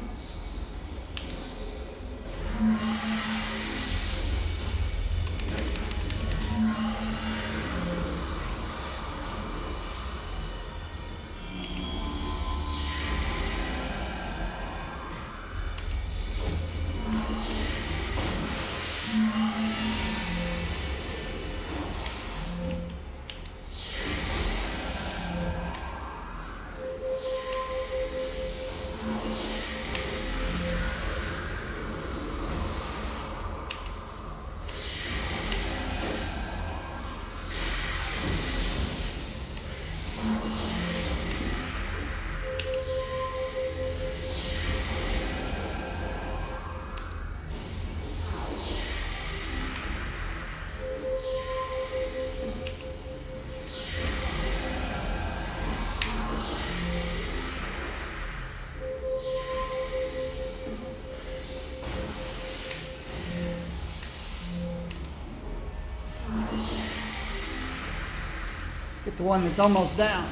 Get the one that's almost down.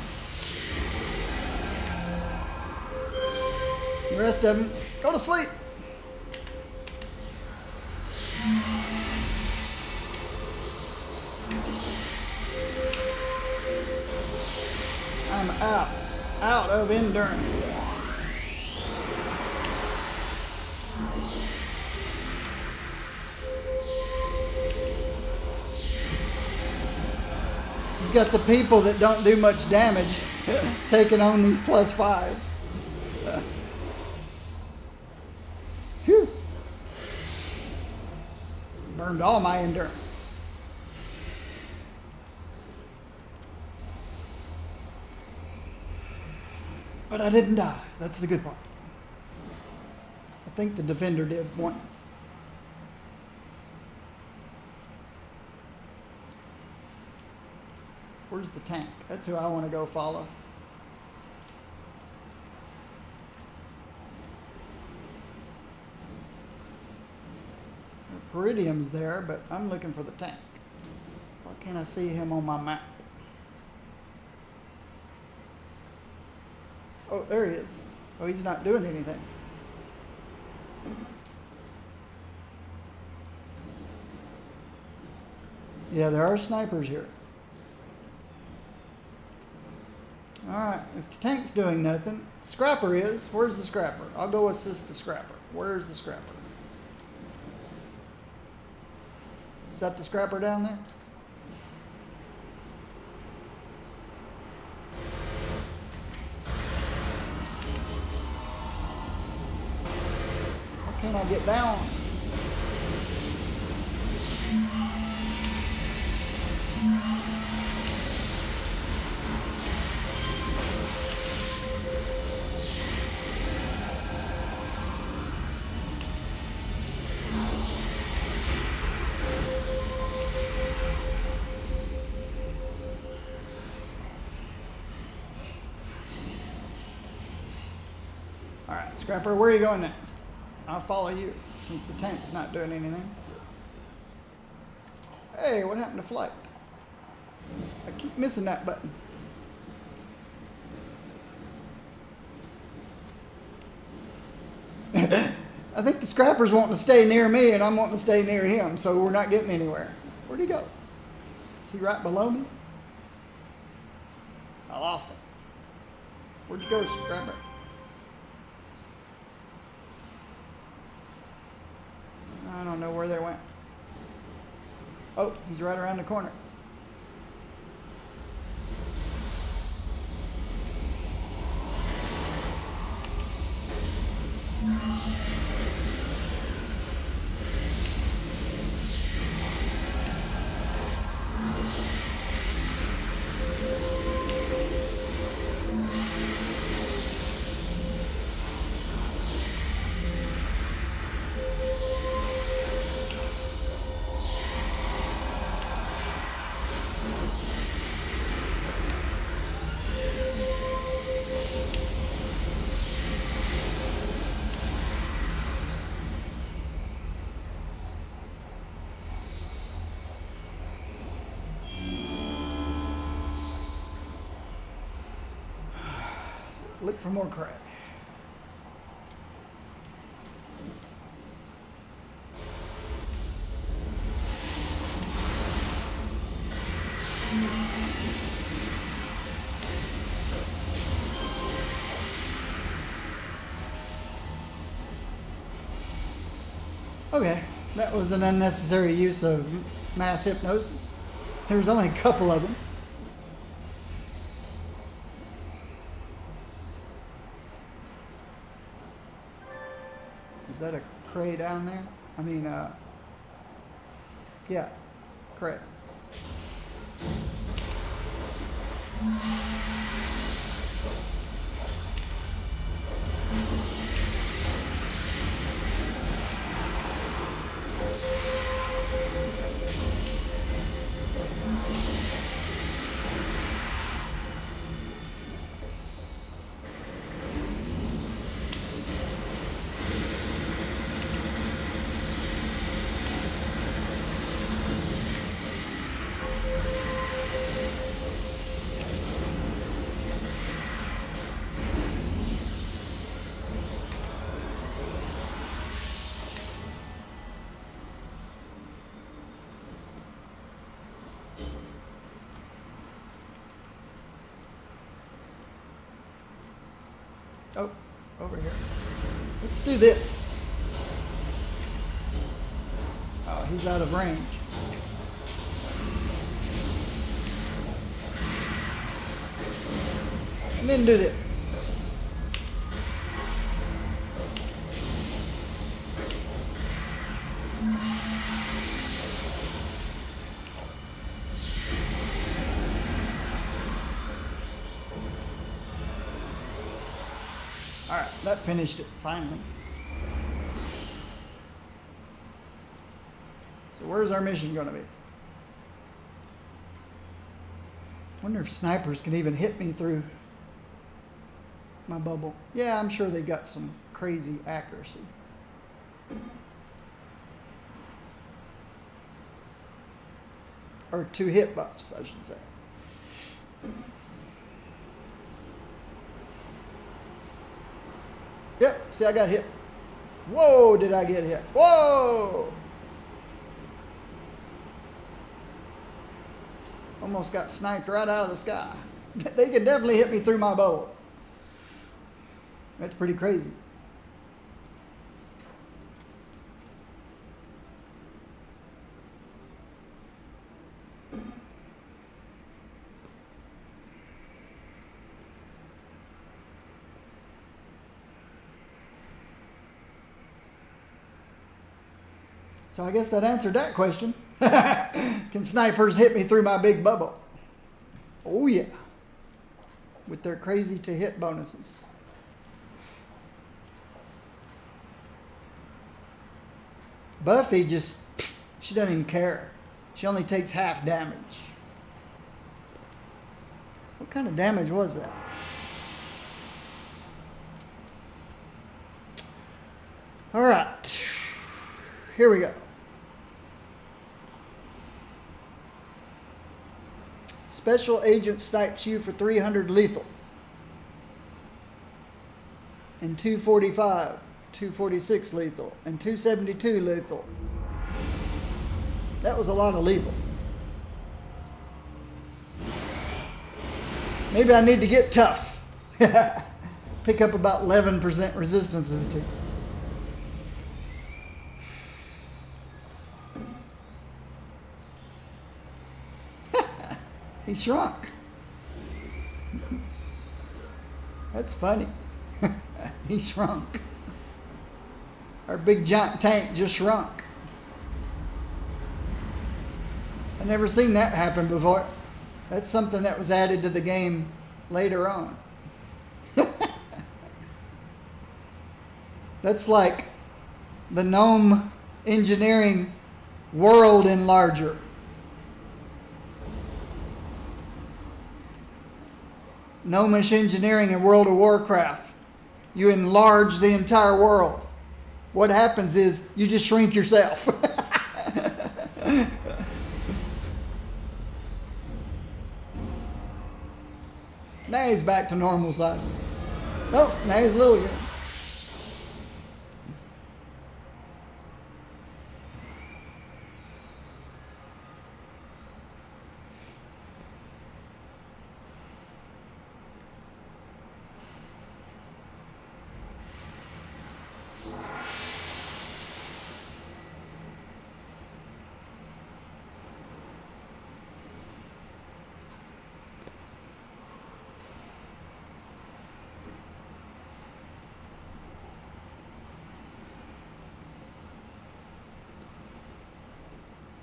The rest of them, go to sleep. I'm out of endurance. You've got the people that don't do much damage taking on these +5s. Phew. Burned all my endurance. But I didn't die. That's the good part. I think the defender did once. Where's the tank? That's who I want to go follow. Peridium's there, but I'm looking for the tank. Why can't I see him on my map? Oh, there he is. Oh, he's not doing anything. Yeah, there are snipers here. Alright, if the tank's doing nothing, scrapper is. Where's the scrapper? I'll go assist the scrapper. Where's the scrapper? Is that the scrapper down there? Why can't I get down? Alright, Scrapper, where are you going next? I'll follow you, since the tank's not doing anything. Hey, what happened to flight? I keep missing that button. I think the Scrapper's wanting to stay near me, and I'm wanting to stay near him, so we're not getting anywhere. Where'd he go? Is he right below me? I lost him. Where'd you go, Scrapper? I don't know where they went. Oh, he's right around the corner. Look for more crap. Okay, that was an unnecessary use of mass hypnosis. There was only a couple of them. Is that a cray down there? I mean, yeah, cray. Oh, over here. Let's do this. Oh, he's out of range. And then do this. Alright, that finished it, finally. So where's our mission going to be? Wonder if snipers can even hit me through my bubble. Yeah, I'm sure they've got some crazy accuracy. Or 2 hit buffs, I should say. Yep, see, I got hit. Whoa, did I get hit? Whoa! Almost got sniped right out of the sky. They can definitely hit me through my bubbles. That's pretty crazy. So I guess that answered that question. Can snipers hit me through my big bubble? Oh yeah. With their crazy to hit bonuses. Buffy just, she doesn't even care. She only takes half damage. What kind of damage was that? All right. Here we go. Special agent snipes you for 300 lethal. And 245, 246 lethal, and 272 lethal. That was a lot of lethal. Maybe I need to get tough. Pick up about 11% resistances too. He shrunk. That's funny. He shrunk. Our big giant tank just shrunk. I've never seen that happen before. That's something that was added to the game later on. That's like the gnome engineering world enlarger. Gnomish engineering in World of Warcraft. You enlarge the entire world. What happens is you just shrink yourself. Now he's back to normal size. Oh, now he's little again.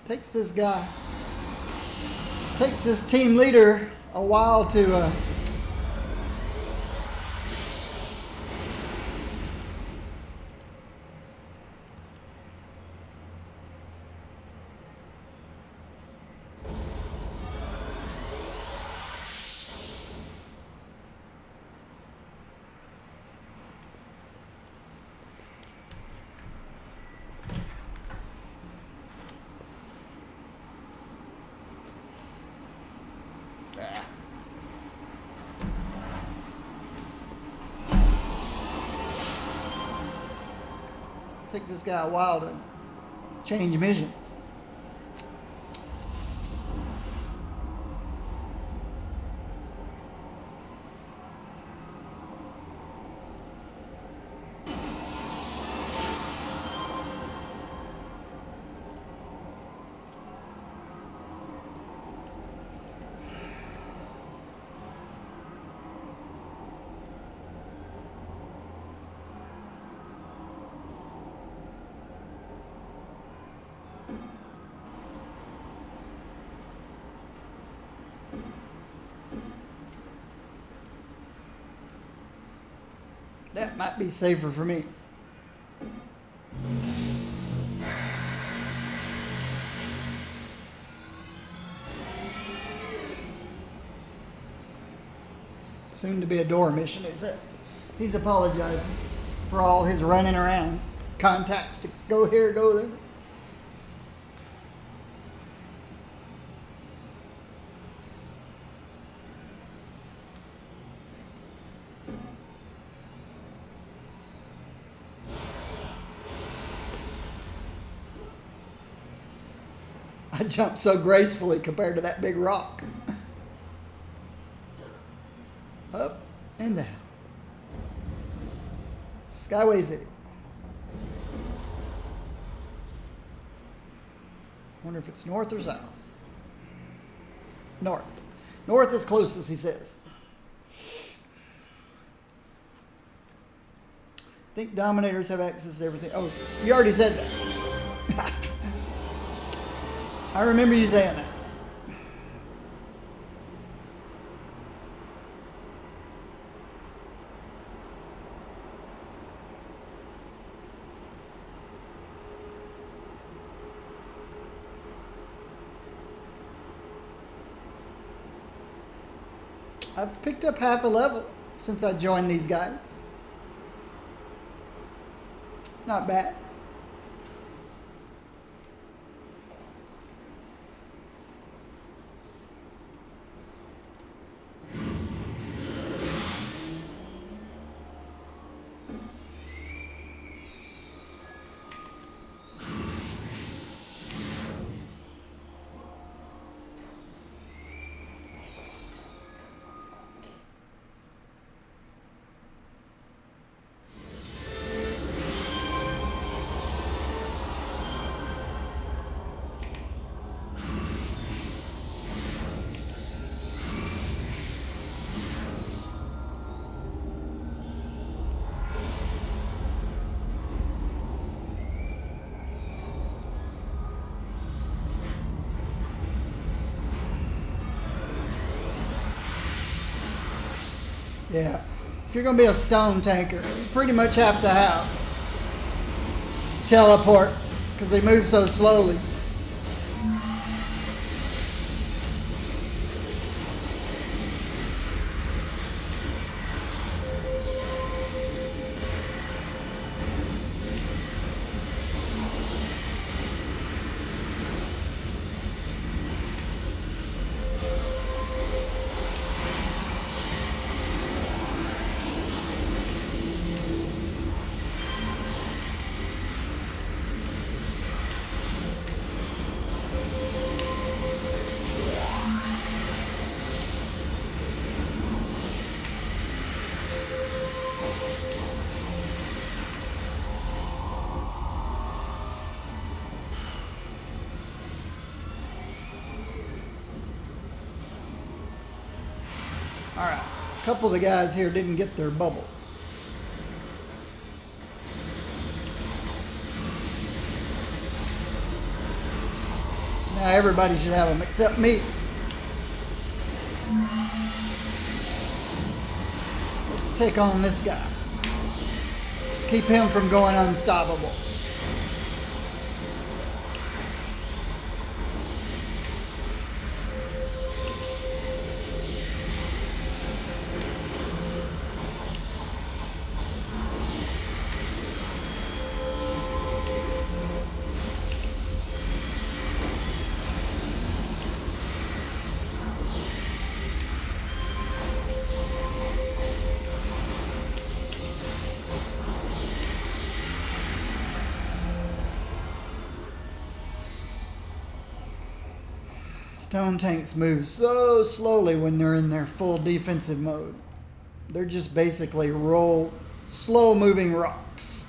Takes this team leader a while to takes this guy a while to change missions. That might be safer for me. Soon to be a door mission, is it? He's apologizing for all his running around. Contacts to go here, go there. I jumped so gracefully compared to that big rock. into Skyway City. Wonder if it's north or south. North. North is closest, he says. Think Dominators have access to everything. Oh, you already said that. I remember you saying that. I've picked up half a level since I joined these guys. Not bad. Yeah. If you're going to be a stone tanker, you pretty much have to have teleport because they move so slowly. Alright, a couple of the guys here didn't get their bubbles. Now everybody should have them except me. Let's take on this guy. Let's keep him from going unstoppable. Stone tanks move so slowly when they're in their full defensive mode. They're just basically slow moving rocks.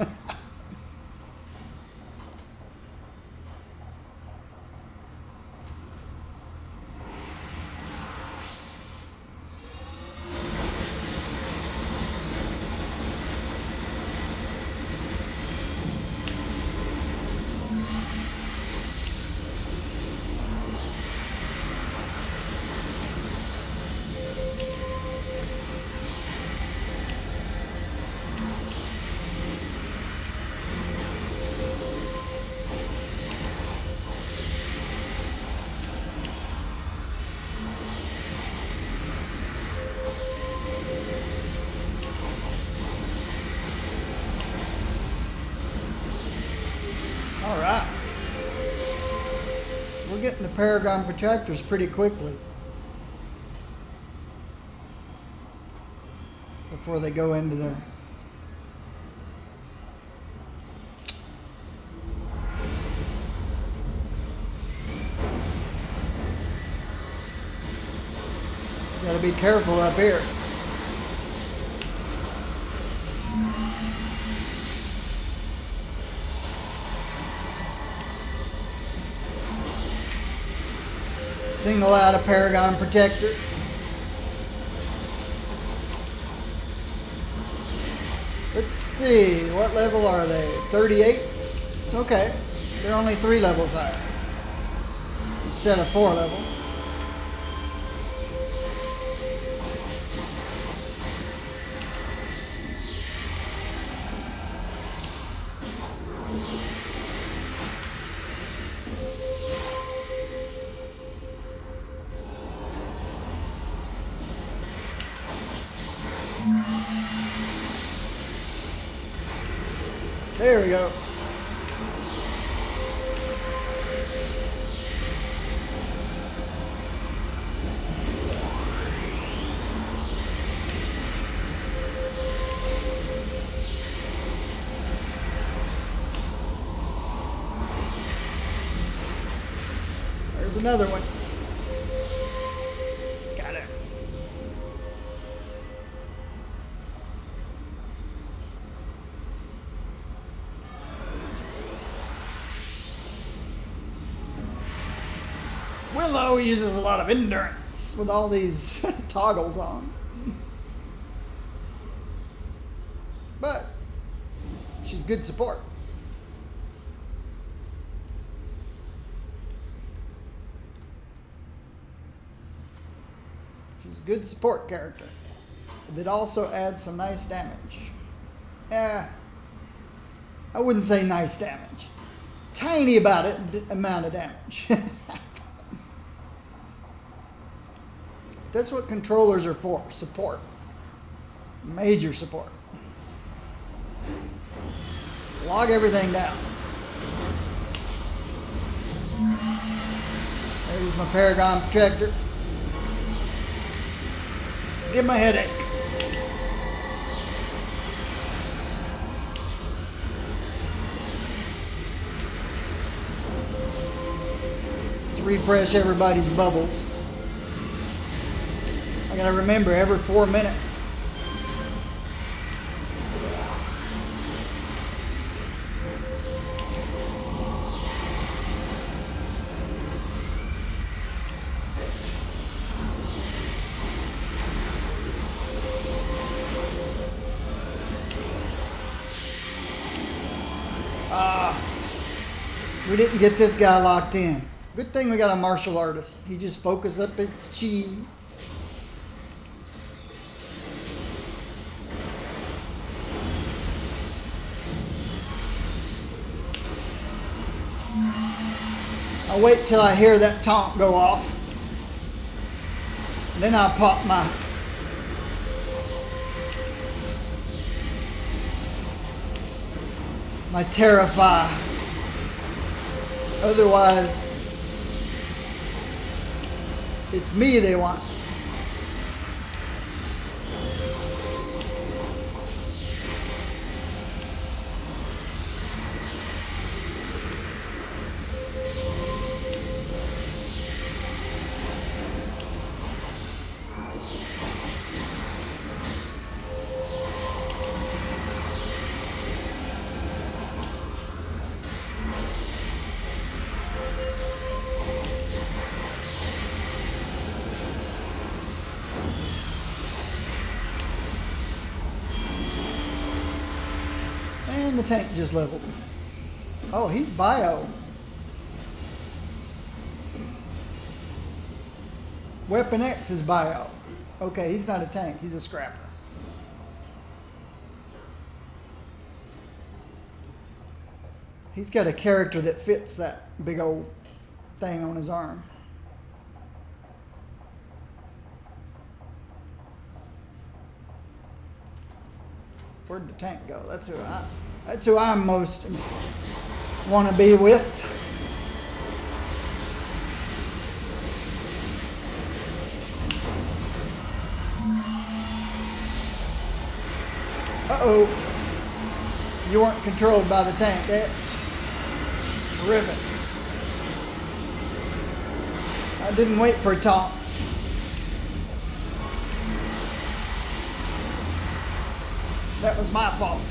Alright. We're getting the Paragon Protractors pretty quickly. Before they go into their... Gotta be careful up here. Single out a Paragon Protector. Let's see, what level are they? 38s? Okay, they're only 3 levels higher instead of 4 levels. There we go. There's another one. Got it. Willow uses a lot of endurance with all these toggles on. But she's good support. She's a good support character that also adds some nice damage. I wouldn't say nice damage. Tiny amount of damage. That's what controllers are for, support. Major support. Log everything down. There's my Paragon Protector. Give my headache. Let's refresh everybody's bubbles. I gotta remember every 4 minutes. We didn't get this guy locked in. Good thing we got a martial artist. He just focused up his chi. I'll wait till I hear that taunt go off. Then I'll pop my Terrify. Otherwise, it's me they want. And the tank just leveled. Oh, he's bio. Weapon X is bio. Okay, he's not a tank, he's a scrapper. He's got a character that fits that big old thing on his arm. Where'd the tank go? That's who I'm most want to be with. Uh-oh. You weren't controlled by the tank. Terrific. I didn't wait for a taunt. That was my fault.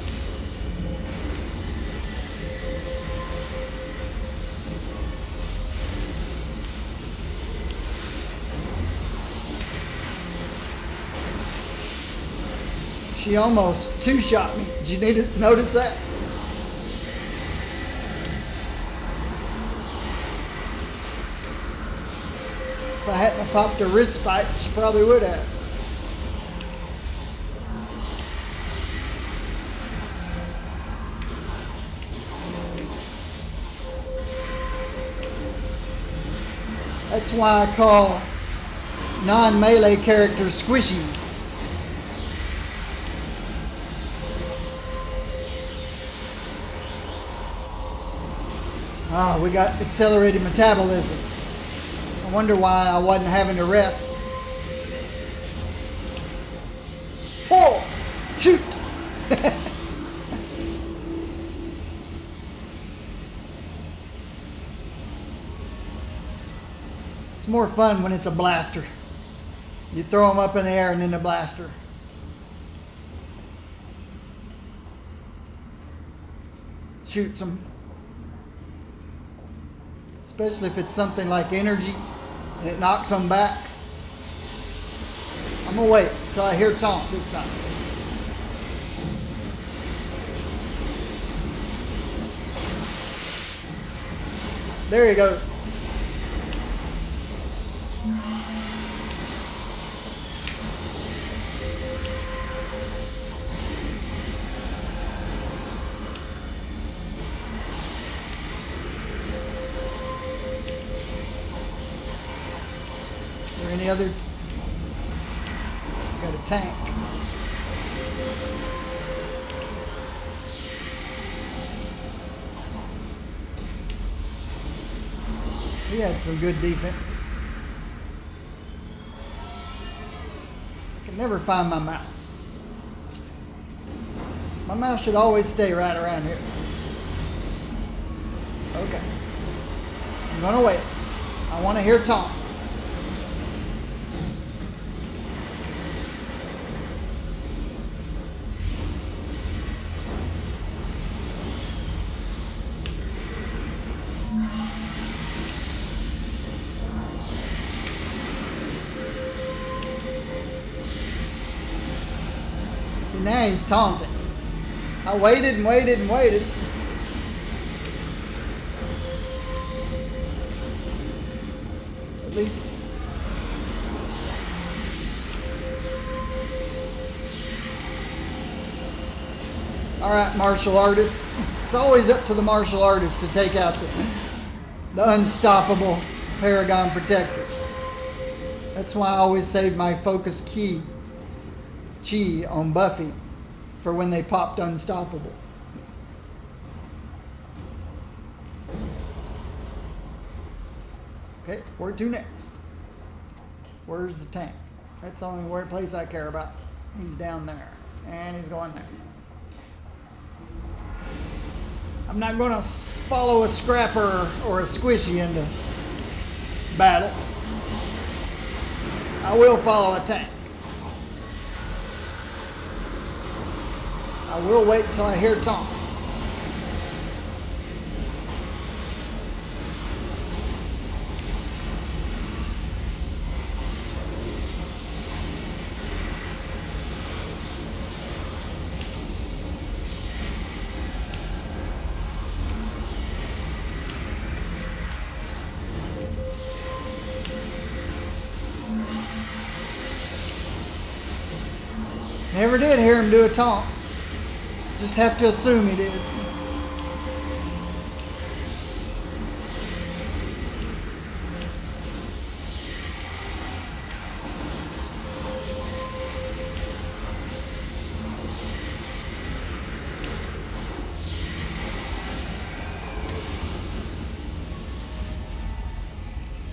She almost two-shot me. Did you need to notice that? If I hadn't have popped a wrist spike, she probably would have. That's why I call non-melee characters squishies. Oh, we got accelerated metabolism. I wonder why I wasn't having to rest. Pull! Shoot! It's more fun when it's a blaster. You throw them up in the air and then the blaster. Shoots them. Especially if it's something like energy and it knocks them back. I'm going to wait until I hear taunt this time. There you go. Any other? Got a tank. He had some good defenses. I can never find my mouse. My mouse should always stay right around here. Okay. I'm gonna wait. I want to hear taunt. Now he's taunting. I waited and waited and waited. At least. Alright, martial artist. It's always up to the martial artist to take out the unstoppable Paragon Protector. That's why I always save my focus chi on Buffy for when they popped unstoppable. Okay, where to next? Where's the tank? That's the only place I care about. He's down there. And he's going there. I'm not going to follow a scrapper or a squishy into battle. I will follow a tank. I will wait until I hear taunt. Never did hear him do a taunt. Just have to assume he did.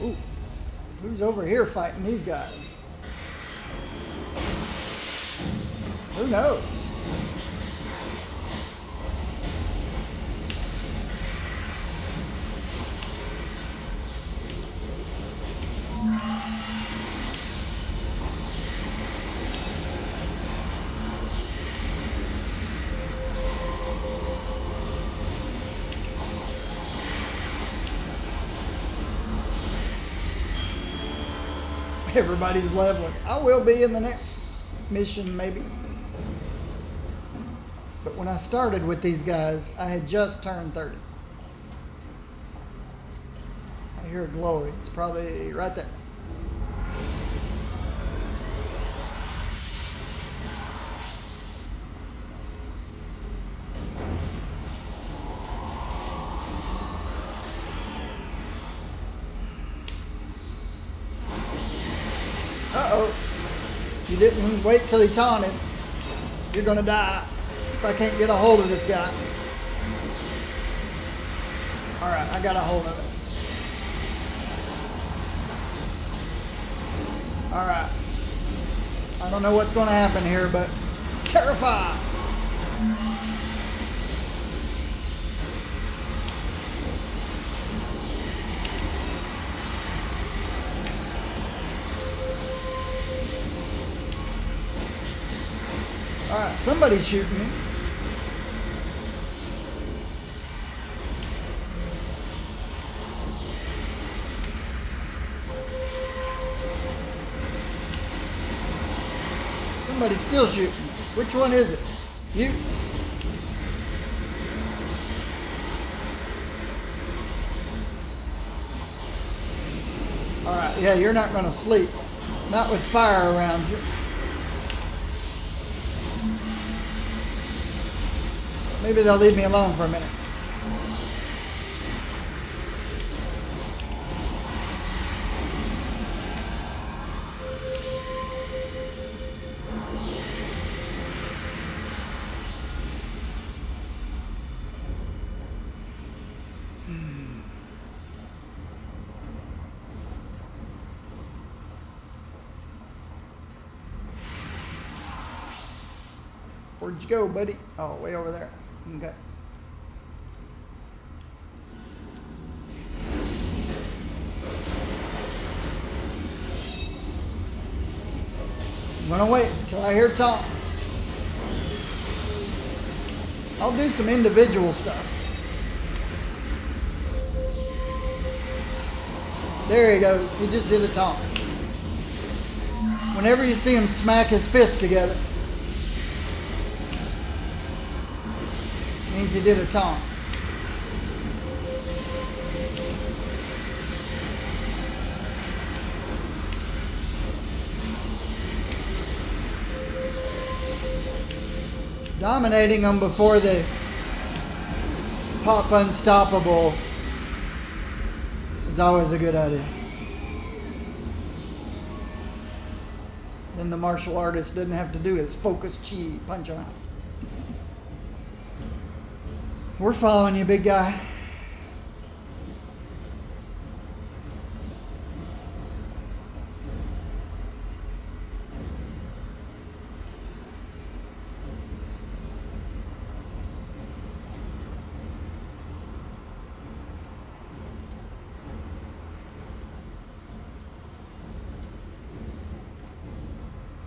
Ooh, who's over here fighting these guys? Who knows? Everybody's leveling. I will be in the next mission, maybe. But when I started with these guys, I had just turned 30. I hear a glory. It's probably right there. Uh-oh. You didn't wait till he taunted. You're gonna die if I can't get a hold of this guy. Alright, I got a hold of it. Alright. I don't know what's gonna happen here, but terrified. Alright, somebody's shooting me. Somebody's still shooting. Which one is it? You? Alright, yeah, you're not going to sleep. Not with fire around you. Maybe they'll leave me alone for a minute. Where'd you go, buddy? Oh, way over there. Okay. I'm gonna wait until I hear talk. I'll do some individual stuff. There he goes. He just did a taunt. Whenever you see him smack his fists together, means he did a taunt. Dominating them before they pop unstoppable is always a good idea. Then the martial artist doesn't have to do his focus chi punch him out. We're following you, big guy.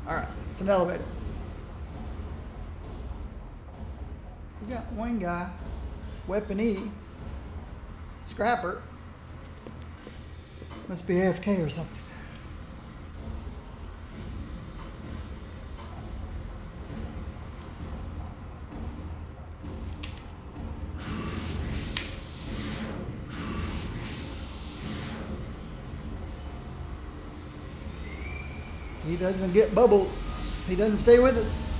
All right, it's an elevator. We got one guy. Weapon E, Scrapper, must be AFK or something. He doesn't get bubbled. He doesn't stay with us.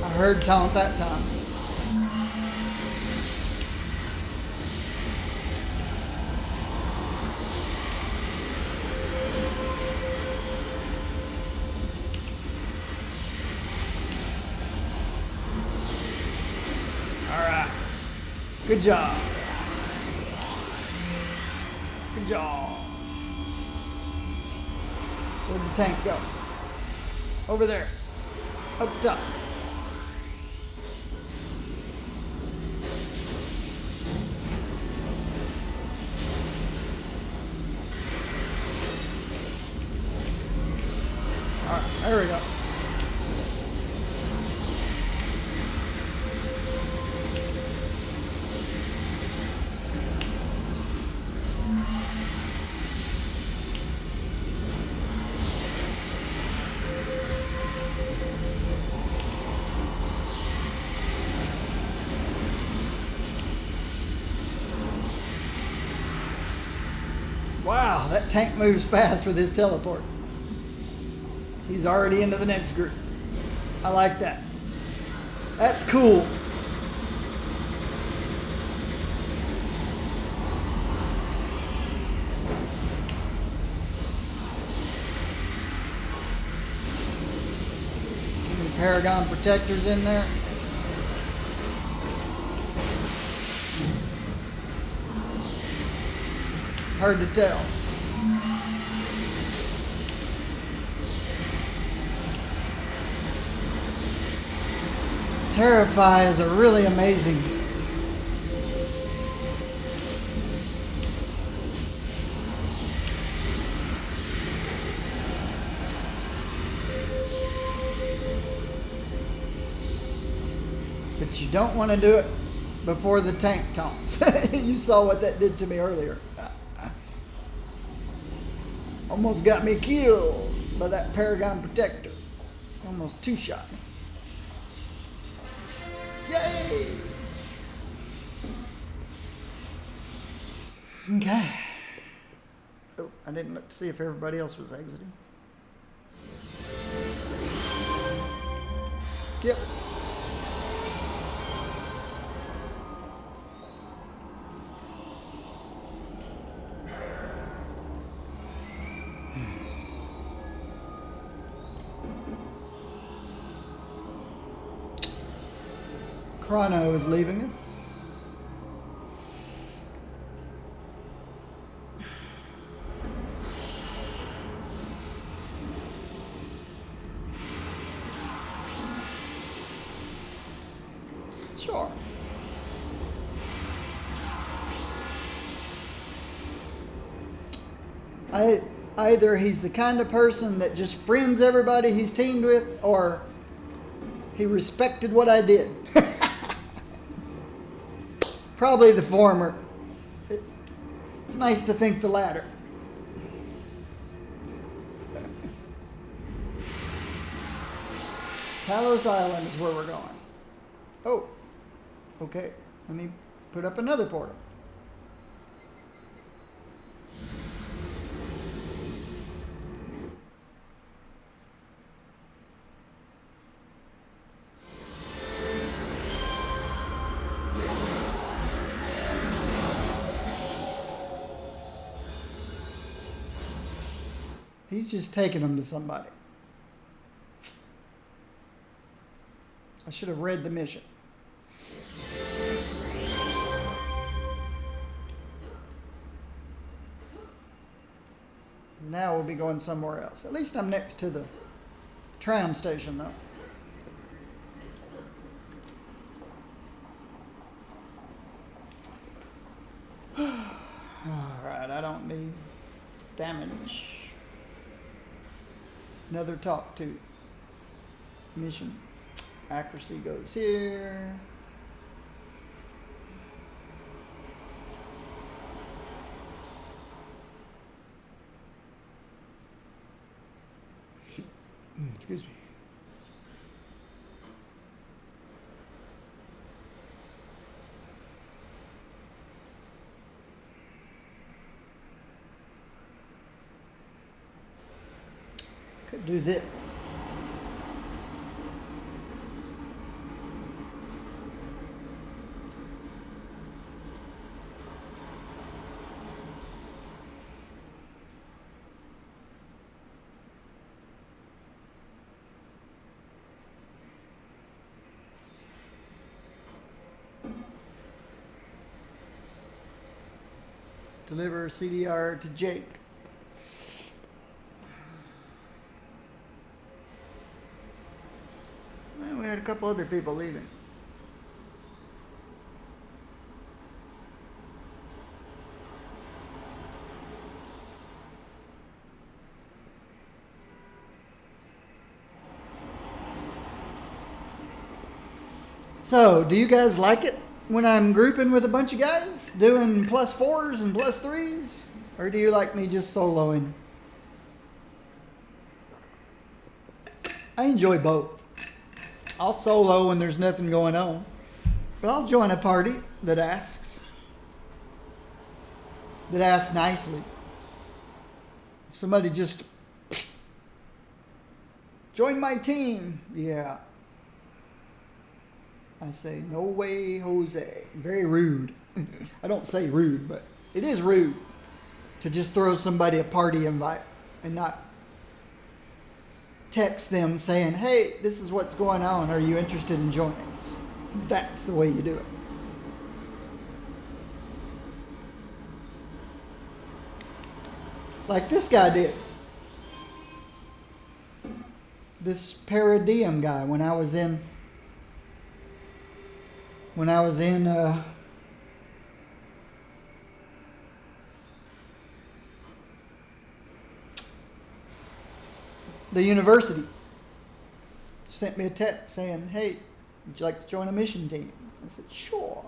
I heard taunt that time. All right. Good job. Good job. Where'd the tank go? Over there. Up top. There we go. Wow, that tank moves fast with his teleport. He's already into the next group. I like that. That's cool. The Paragon protectors in there. Hard to tell. Terrify is a really amazing. But you don't want to do it before the tank taunts. You saw what that did to me earlier. Almost got me killed by that Paragon protector. Almost two-shot me. Yay! Okay. Oh, I didn't look to see if everybody else was exiting. Yep. Chrono is leaving us. Sure. Either he's the kind of person that just friends everybody he's teamed with, or he respected what I did. Probably the former. It's nice to think the latter. Talos Island is where we're going. Oh, okay. Let me put up another portal. He's just taking them to somebody. I should have read the mission. Now we'll be going somewhere else. At least I'm next to the tram station, though. Alright, I don't need damage. Another talk to. Mission accuracy goes here. Excuse me. Could do this. Deliver CDR to Jake. Well, we had a couple other people leaving. So, do you guys like it when I'm grouping with a bunch of guys, doing +4s and +3s? Or do you like me just soloing? I enjoy both. I'll solo when there's nothing going on, but I'll join a party that asks nicely. If somebody just join my team, yeah, I say, no way, Jose. Very rude. I don't say rude, but it is rude to just throw somebody a party invite and not text them saying, hey, this is what's going on. Are you interested in joining us? That's the way you do it. Like this guy did. This Paradigm guy when I was in the university, sent me a text saying, hey, would you like to join a mission team? I said, sure.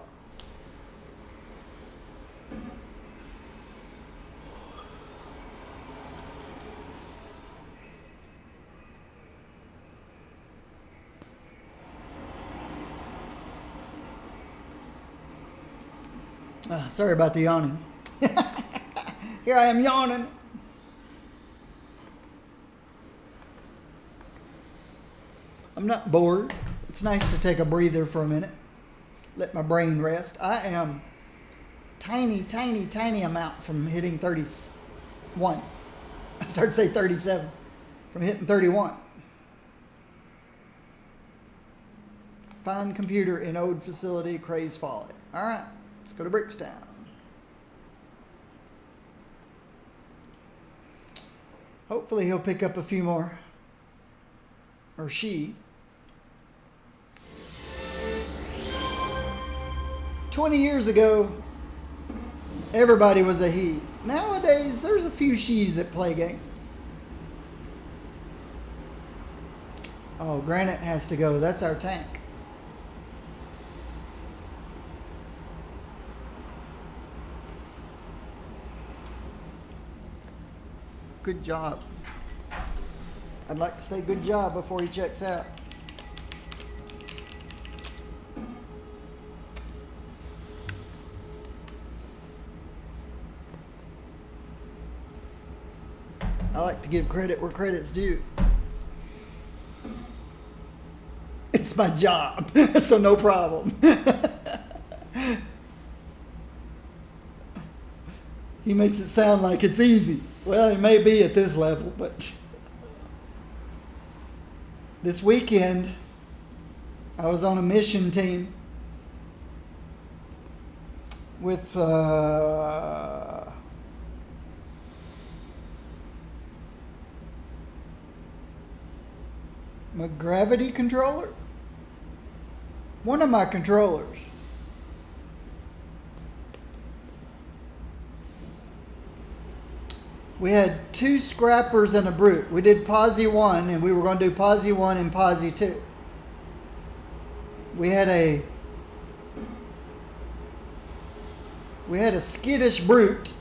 Sorry about the yawning. Here I am yawning. I'm not bored. It's nice to take a breather for a minute. Let my brain rest. I am tiny amount from hitting 31. I started to say 37. From hitting 31. Find computer in Ode facility, Craze Folly. All right, let's go to Brickstown. Hopefully he'll pick up a few more. Or she. 20 years ago, everybody was a he. Nowadays, there's a few she's that play games. Oh, Granite has to go. That's our tank. Good job. I'd like to say good job before he checks out. I like to give credit where credit's due. It's my job, so no problem. He makes it sound like it's easy. Well, it may be at this level, but this weekend I was on a mission team with my gravity controller. One of my controllers. We had 2 scrappers and a brute. We did posse 1 and we were going to do posse 1 and posse 2. We had a skittish brute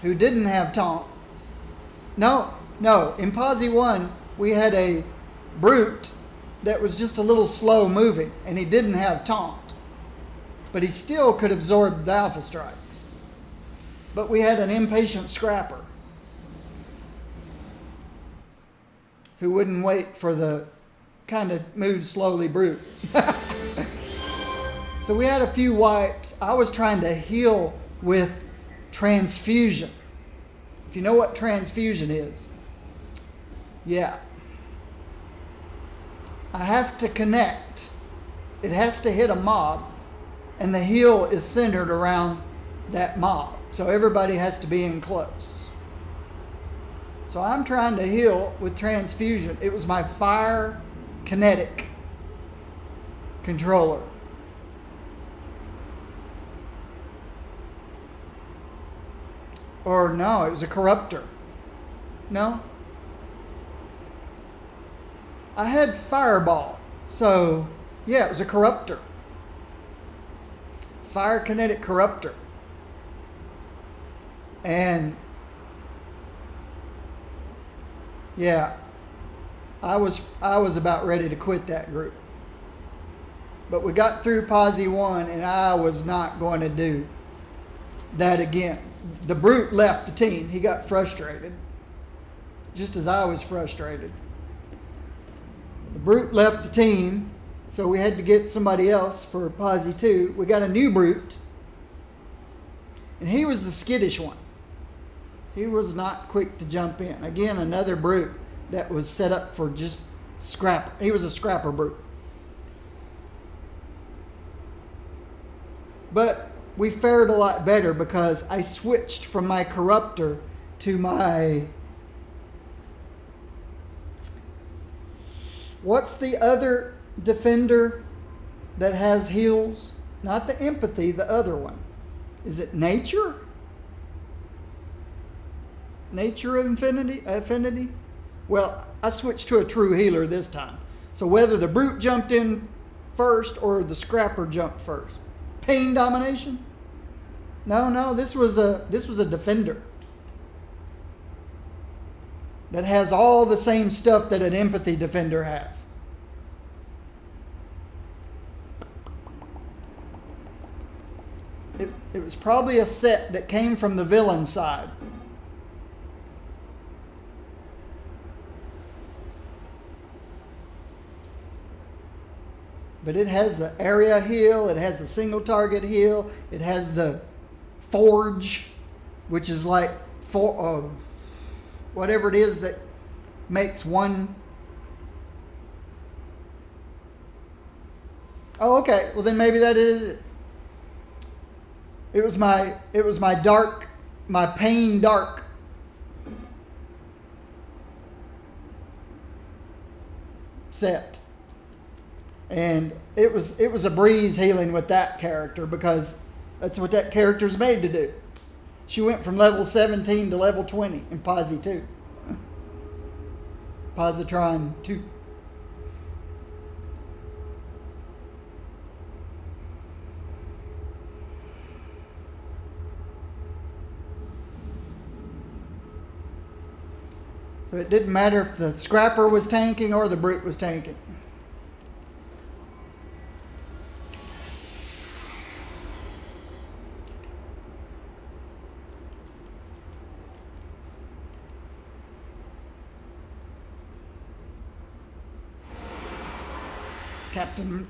who didn't have taunt. No, in posse 1 we had a brute that was just a little slow moving and he didn't have taunt. But he still could absorb the alpha strikes. But we had an impatient scrapper who wouldn't wait for the kind of move slowly brute. So we had a few wipes. I was trying to heal with transfusion. If you know what transfusion is, yeah. I have to connect. It has to hit a mob, and the heal is centered around that mob. So everybody has to be in close. So I'm trying to heal with transfusion. It was my fire kinetic controller. Or no, it was a corruptor. No? I had Fireball. So, yeah, it was a corruptor. Fire kinetic corruptor. And yeah, I was about ready to quit that group. But we got through Posse 1 and I was not going to do that again. The brute left the team. He got frustrated. Just as I was frustrated. The brute left the team, so we had to get somebody else for Posse 2. We got a new brute. And he was the skittish one. He was not quick to jump in. Again, another brute that was set up for just scrap. He was a scrapper brute. But we fared a lot better because I switched from my corruptor to my... What's the other defender that has heals? Not the empathy, the other one. Is it nature? Nature affinity? Well, I switched to a true healer this time. So whether the brute jumped in first or the scrapper jumped first. Pain domination? No, this was a defender that has all the same stuff that an empathy defender has. It was probably a set that came from the villain side. But it has the area heal, it has the single target heal, it has the forge, which is like whatever it is that makes one. Oh, okay. Well, then maybe that is it. It was my pain dark. Set. And it was a breeze healing with that character because that's what that character's made to do. She went from level 17 to level 20 in Posse 2. Positron 2. So it didn't matter if the scrapper was tanking or the brute was tanking.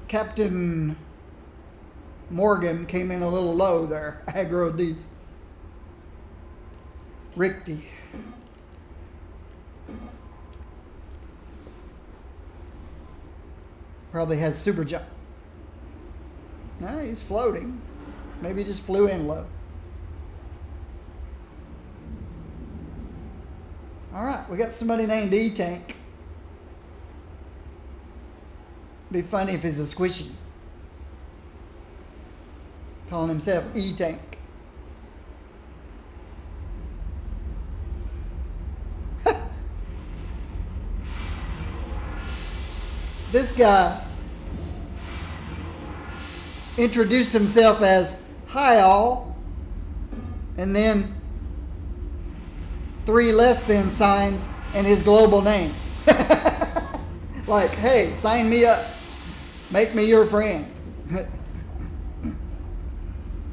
Captain Morgan came in a little low there. Aggroed these. Richter. Probably has super jump. No, he's floating. Maybe he just flew in low. Alright, we got somebody named E-Tank. Be funny if he's a squishy. Calling himself E-Tank. This guy introduced himself as "Hi all," and then 3 less than signs and his global name. Like, hey, sign me up. Make me your friend.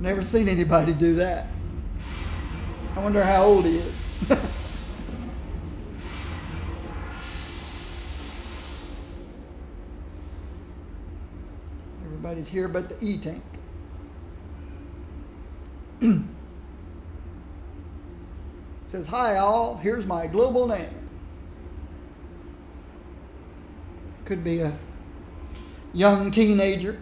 Never seen anybody do that. I wonder how old he is. Everybody's here but the E-Tank. Says, "Hi all, here's my global name." Could be a young teenager.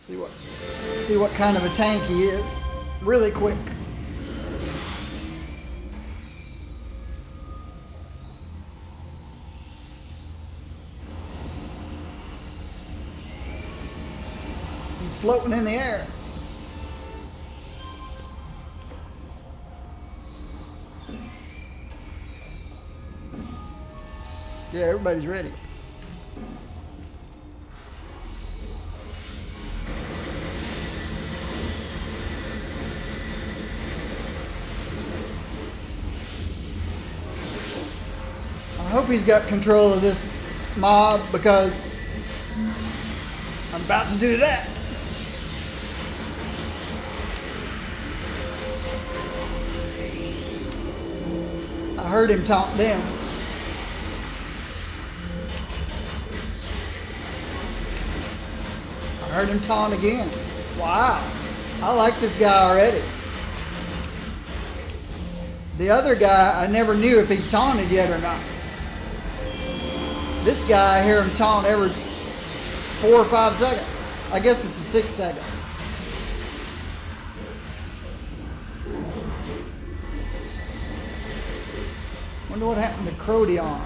See what kind of a tank he is. Really quick. He's floating in the air. Yeah, everybody's ready. I hope he's got control of this mob because I'm about to do that. I heard him taunt them. I heard him taunt again. Wow. I like this guy already. The other guy, I never knew if he taunted yet or not. This guy, I hear him taunt every 4 or 5 seconds. I guess it's a 6 seconds. Wonder what happened to Crodion.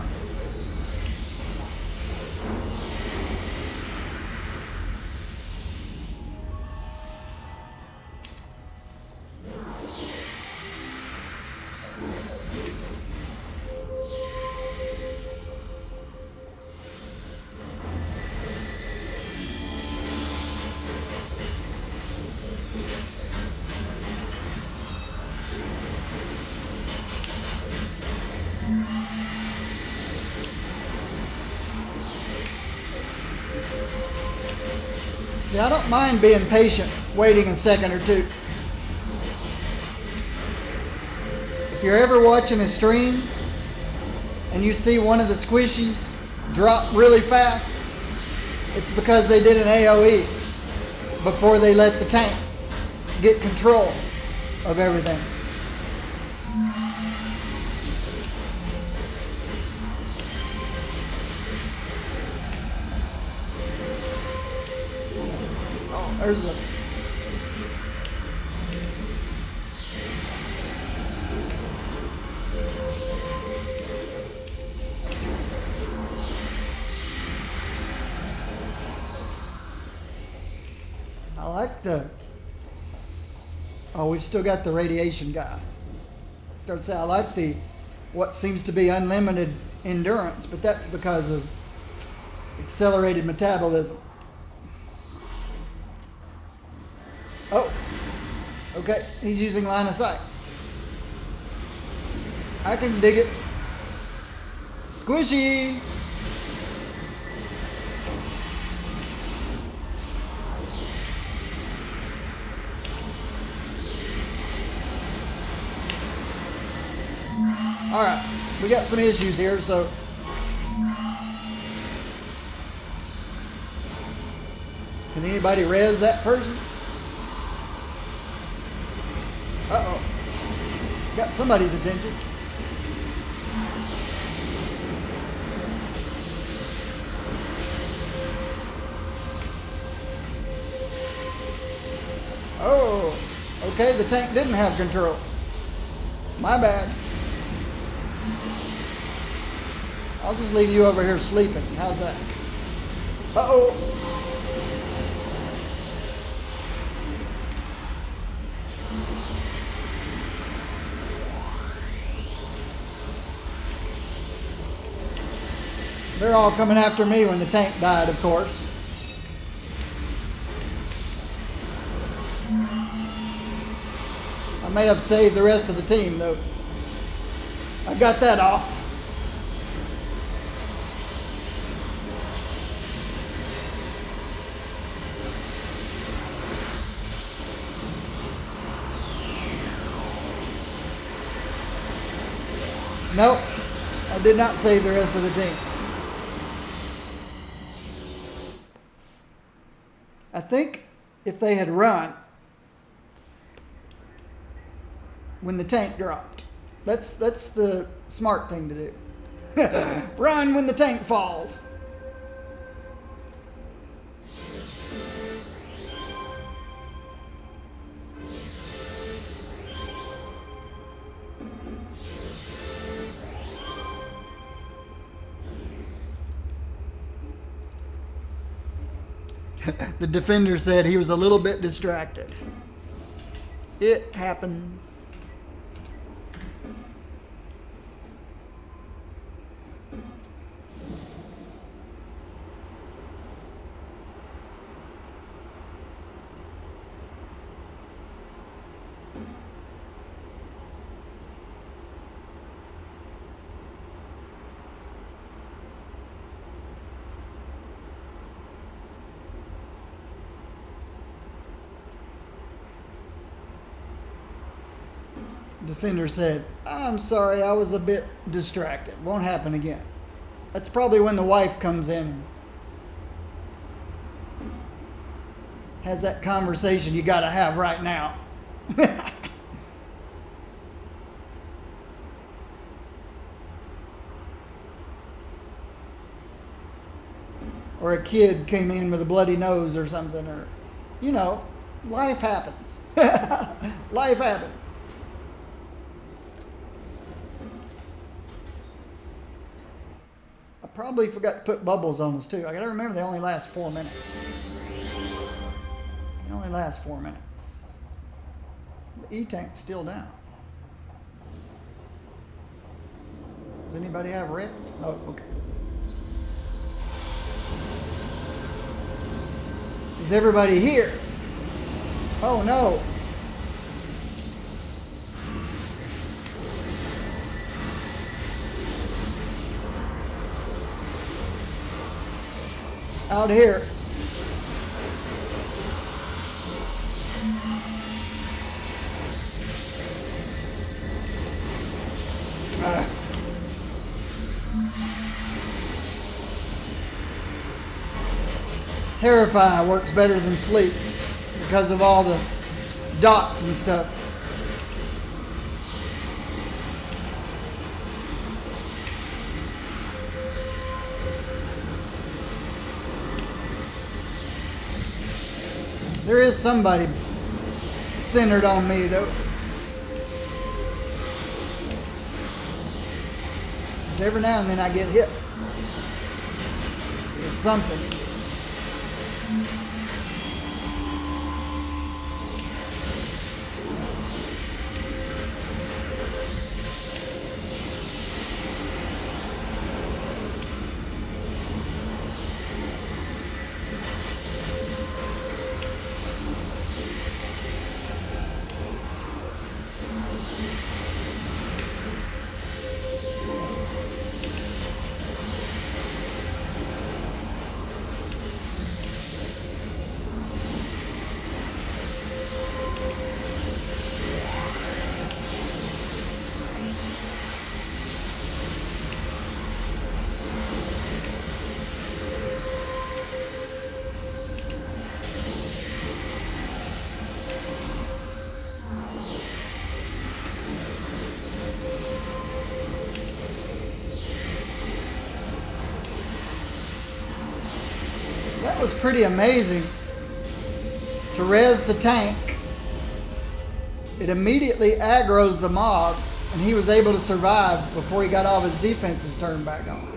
See, I don't mind being patient, waiting a second or two. If you're ever watching a stream and you see one of the squishies drop really fast, it's because they did an AoE before they let the tank get control of everything. There's a I like the we've still got the radiation guy. Start to say I like the what seems to be unlimited endurance, but that's because of accelerated metabolism. Oh, okay, he's using line of sight. I can dig it. Squishy! Alright, we got some issues here, so can anybody res that person? Uh-oh. Got somebody's attention. Oh, okay, the tank didn't have control. My bad. I'll just leave you over here sleeping. How's that? Uh-oh. They're all coming after me when the tank died, of course. I may have saved the rest of the team, though. I got that off. Nope, I did not save the rest of the team. I think if they had run when the tank dropped, that's the smart thing to do. Run when the tank falls. The defender said he was a little bit distracted. It happens. Defender said, I'm sorry, I was a bit distracted. Won't happen again. That's probably when the wife comes in and has that conversation you got to have right now. Or a kid came in with a bloody nose or something, or, you know, life happens. Life happens. I probably forgot to put bubbles on this too. I gotta remember they only last 4 minutes. They only last 4 minutes. The E-tank's still down. Does anybody have reds? Oh, okay. Is everybody here? Oh no. Out here. Terrify works better than sleep because of all the dots and stuff. There is somebody centered on me, though. Every now and then I get hit. It's something. That was pretty amazing. To res the tank, it immediately aggroes the mobs, and he was able to survive before he got all of his defenses turned back on.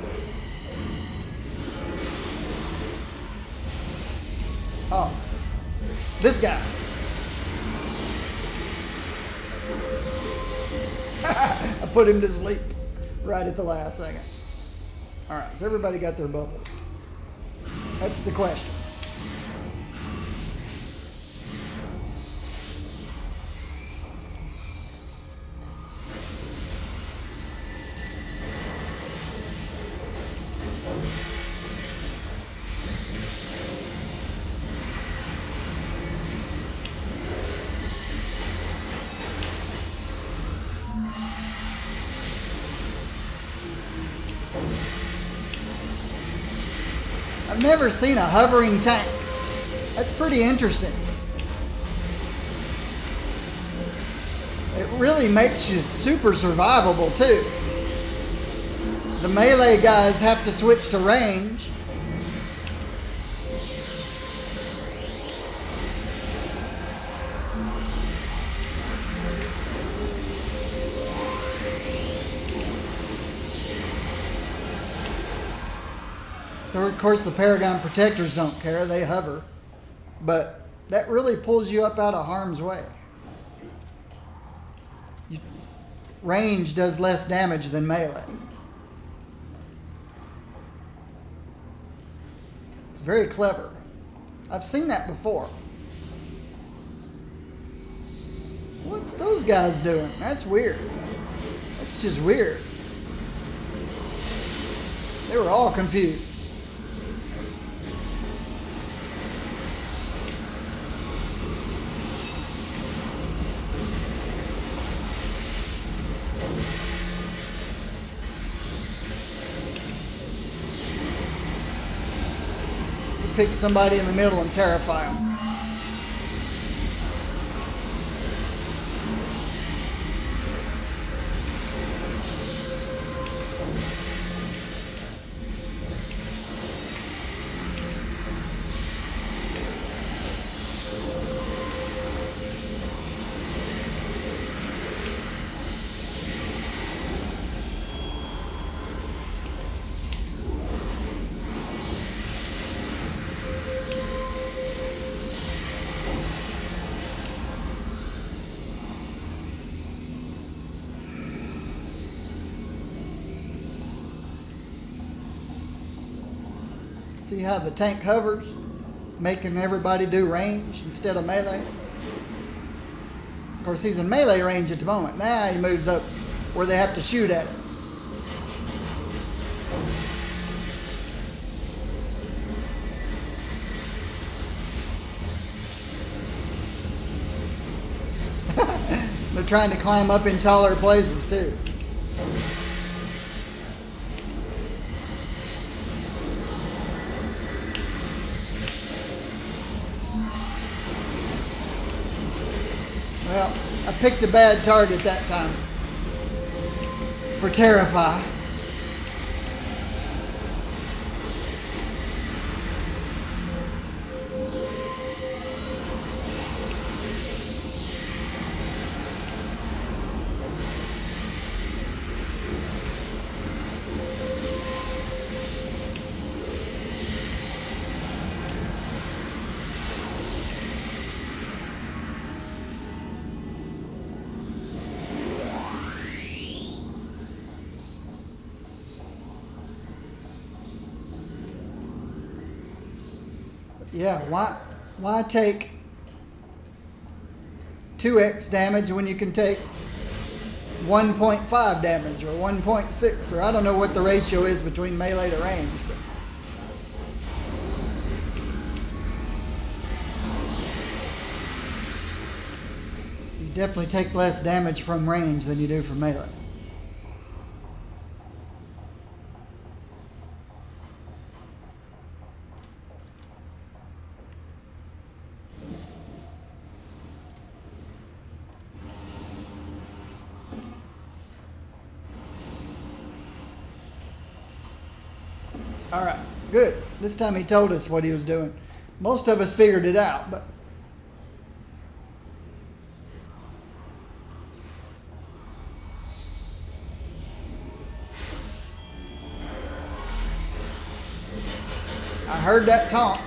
Oh, this guy. I put him to sleep right at the last second. All right, so everybody got their bubbles. That's the question. I've never seen a hovering tank. That's pretty interesting. It really makes you super survivable too. The melee guys have to switch to range. Of course, the Paragon Protectors don't care. They hover. but that really pulls you up out of harm's way. Range does less damage than melee. It's very clever. I've seen that before. What's those guys doing? That's weird. That's just weird. They were all confused. Pick somebody in the middle and terrify them. See how the tank hovers, making everybody do range instead of melee? Of course, he's in melee range at the moment. Now he moves up where they have to shoot at him. They're trying to climb up in taller places, too. Well, I picked a bad target that time for Terrify. Yeah, why take 2x damage when you can take 1.5 damage or 1.6, or I don't know what the ratio is between melee to range. But you definitely take less damage from range than you do from melee. All right, good. This time he told us what he was doing. Most of us figured it out, but I heard that taunt.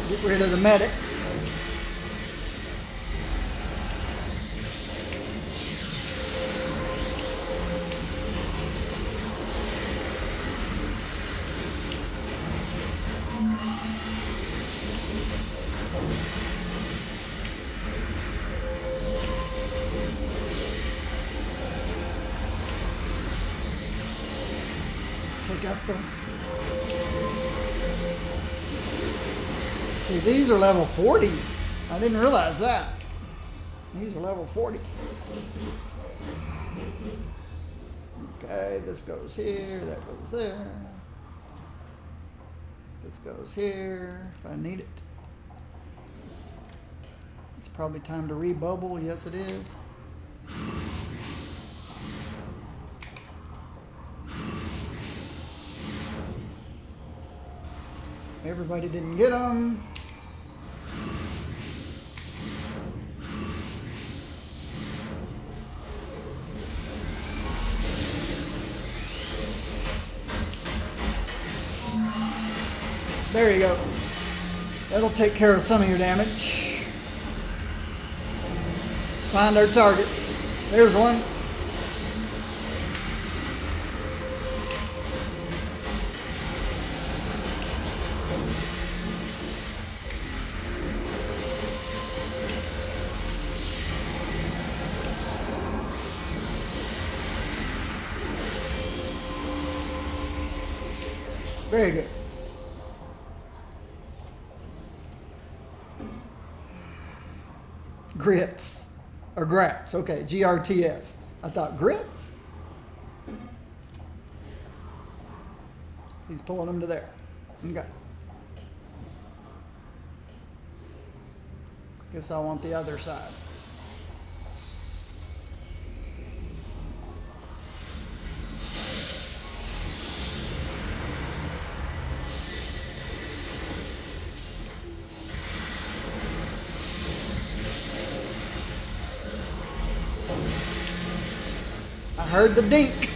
Get rid of the medics. Take out the... See, these are level 40s. I didn't realize that. These are level 40s. Okay, this goes here, that goes there. This goes here, if I need it. It's probably time to rebubble. Yes, it is. Everybody didn't get them. There you go. That'll take care of some of your damage. Let's find our targets. There's one. Very good. Grits. Or grats. Okay, Grts. I thought grits? He's pulling them to there. Okay. Guess I want the other side. I heard the dink.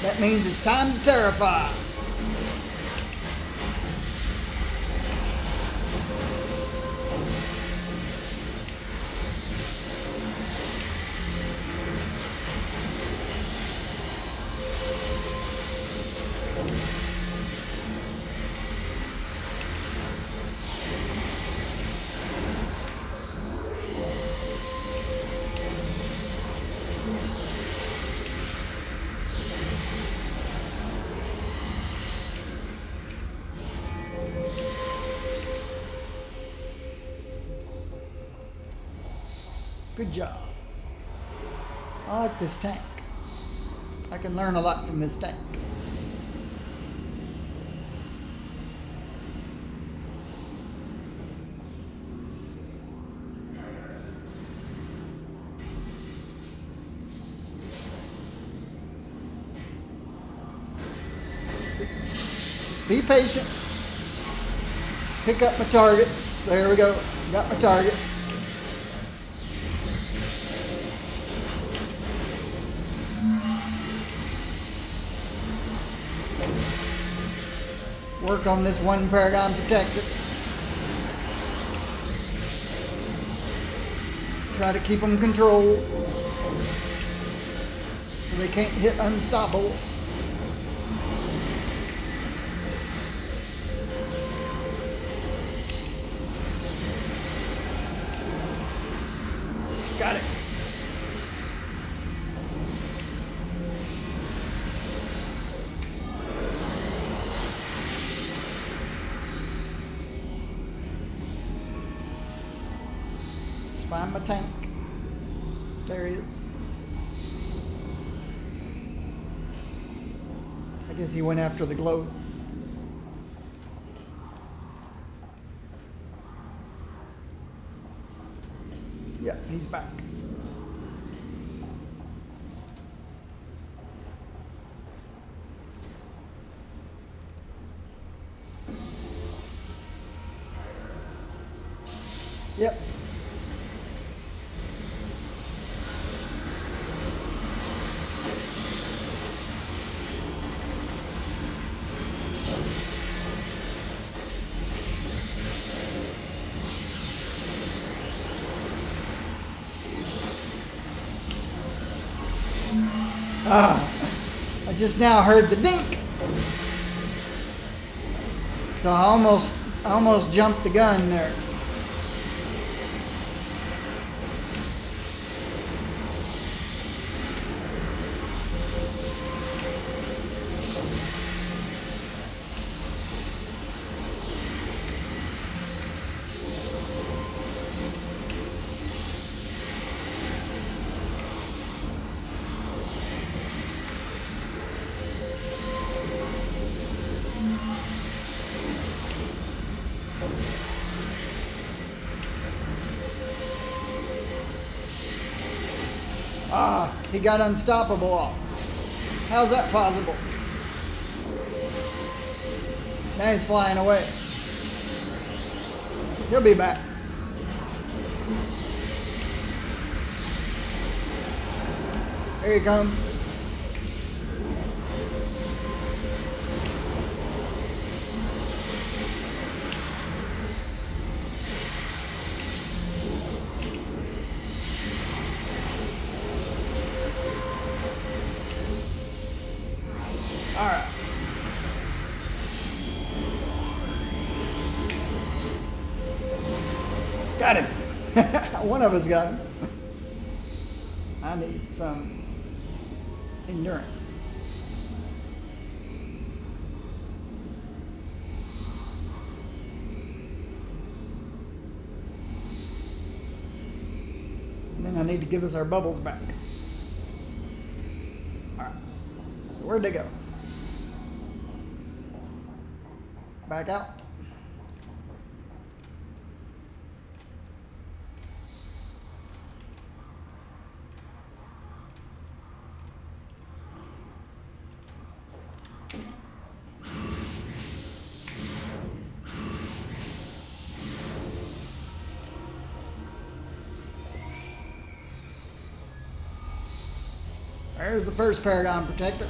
That means it's time to terrify. Good job. I like this tank. I can learn a lot from this tank. Just be patient. Pick up my targets. There we go. Got my target. Work on this one Paragon Protector. Try to keep them controlled so they can't hit unstoppable. Got it. Find my tank. There he is. I guess he went after the glow. Yeah, he's back. Yep. I just now heard the dink. So I almost jumped the gun there. He got unstoppable off. How's that possible? Now he's flying away. He'll be back. Here he comes. All right. Got him. One of us got him. I need some endurance. And then I need to give us our bubbles back. All right. So where'd they go? Back out. There's the first Paragon Protector.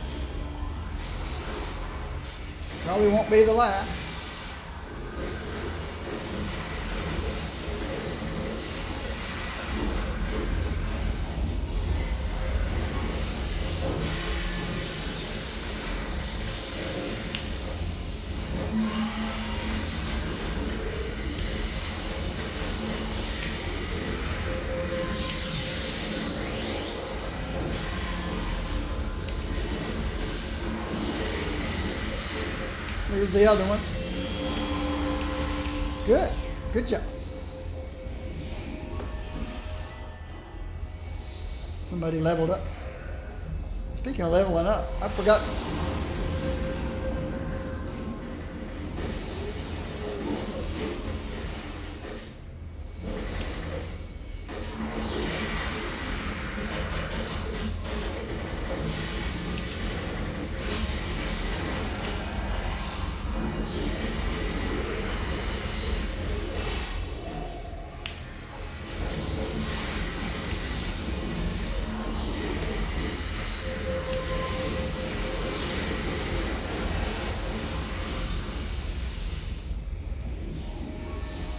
Probably won't be the last. Here's the other one. Good. Good job. Somebody leveled up. Speaking of leveling up, I forgot.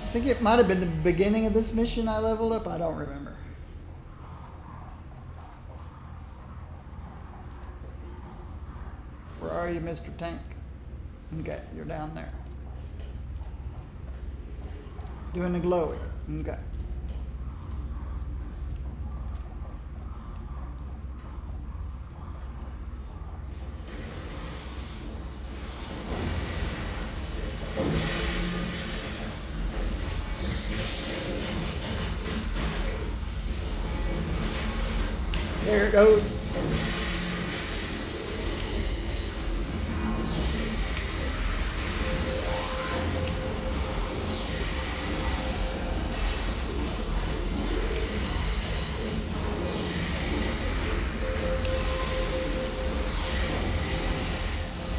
I think it might have been the beginning of this mission I leveled up. I don't remember. Where are you, Mr. Tank? Okay, you're down there. Doing the glowy. Okay. There it goes.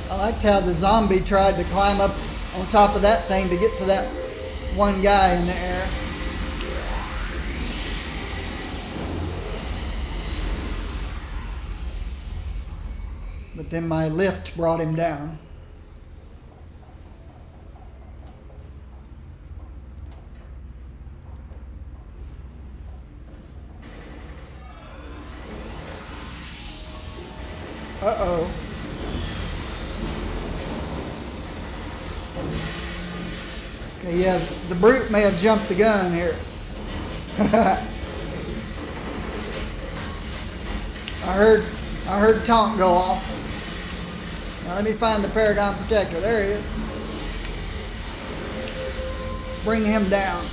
I liked how the zombie tried to climb up on top of that thing to get to that one guy in the air. But then my lift brought him down. Uh-oh. Okay, yeah, the brute may have jumped the gun here. I heard taunt go off. Now let me find the Paragon Protector. There he is. Let's bring him down.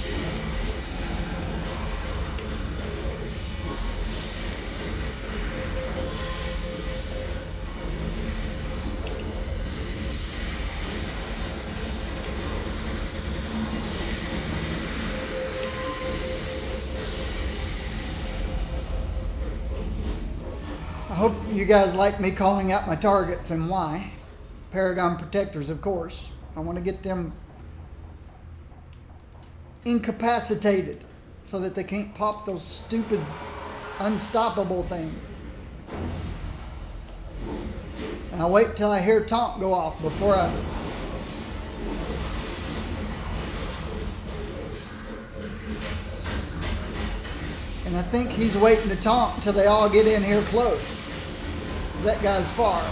I hope you guys like me calling out my targets and why. Paragon Protectors, of course. I want to get them incapacitated so that they can't pop those stupid unstoppable things. And I wait till I hear taunt go off before I... And I think he's waiting to taunt until they all get in here close. 'Cause that guy's far.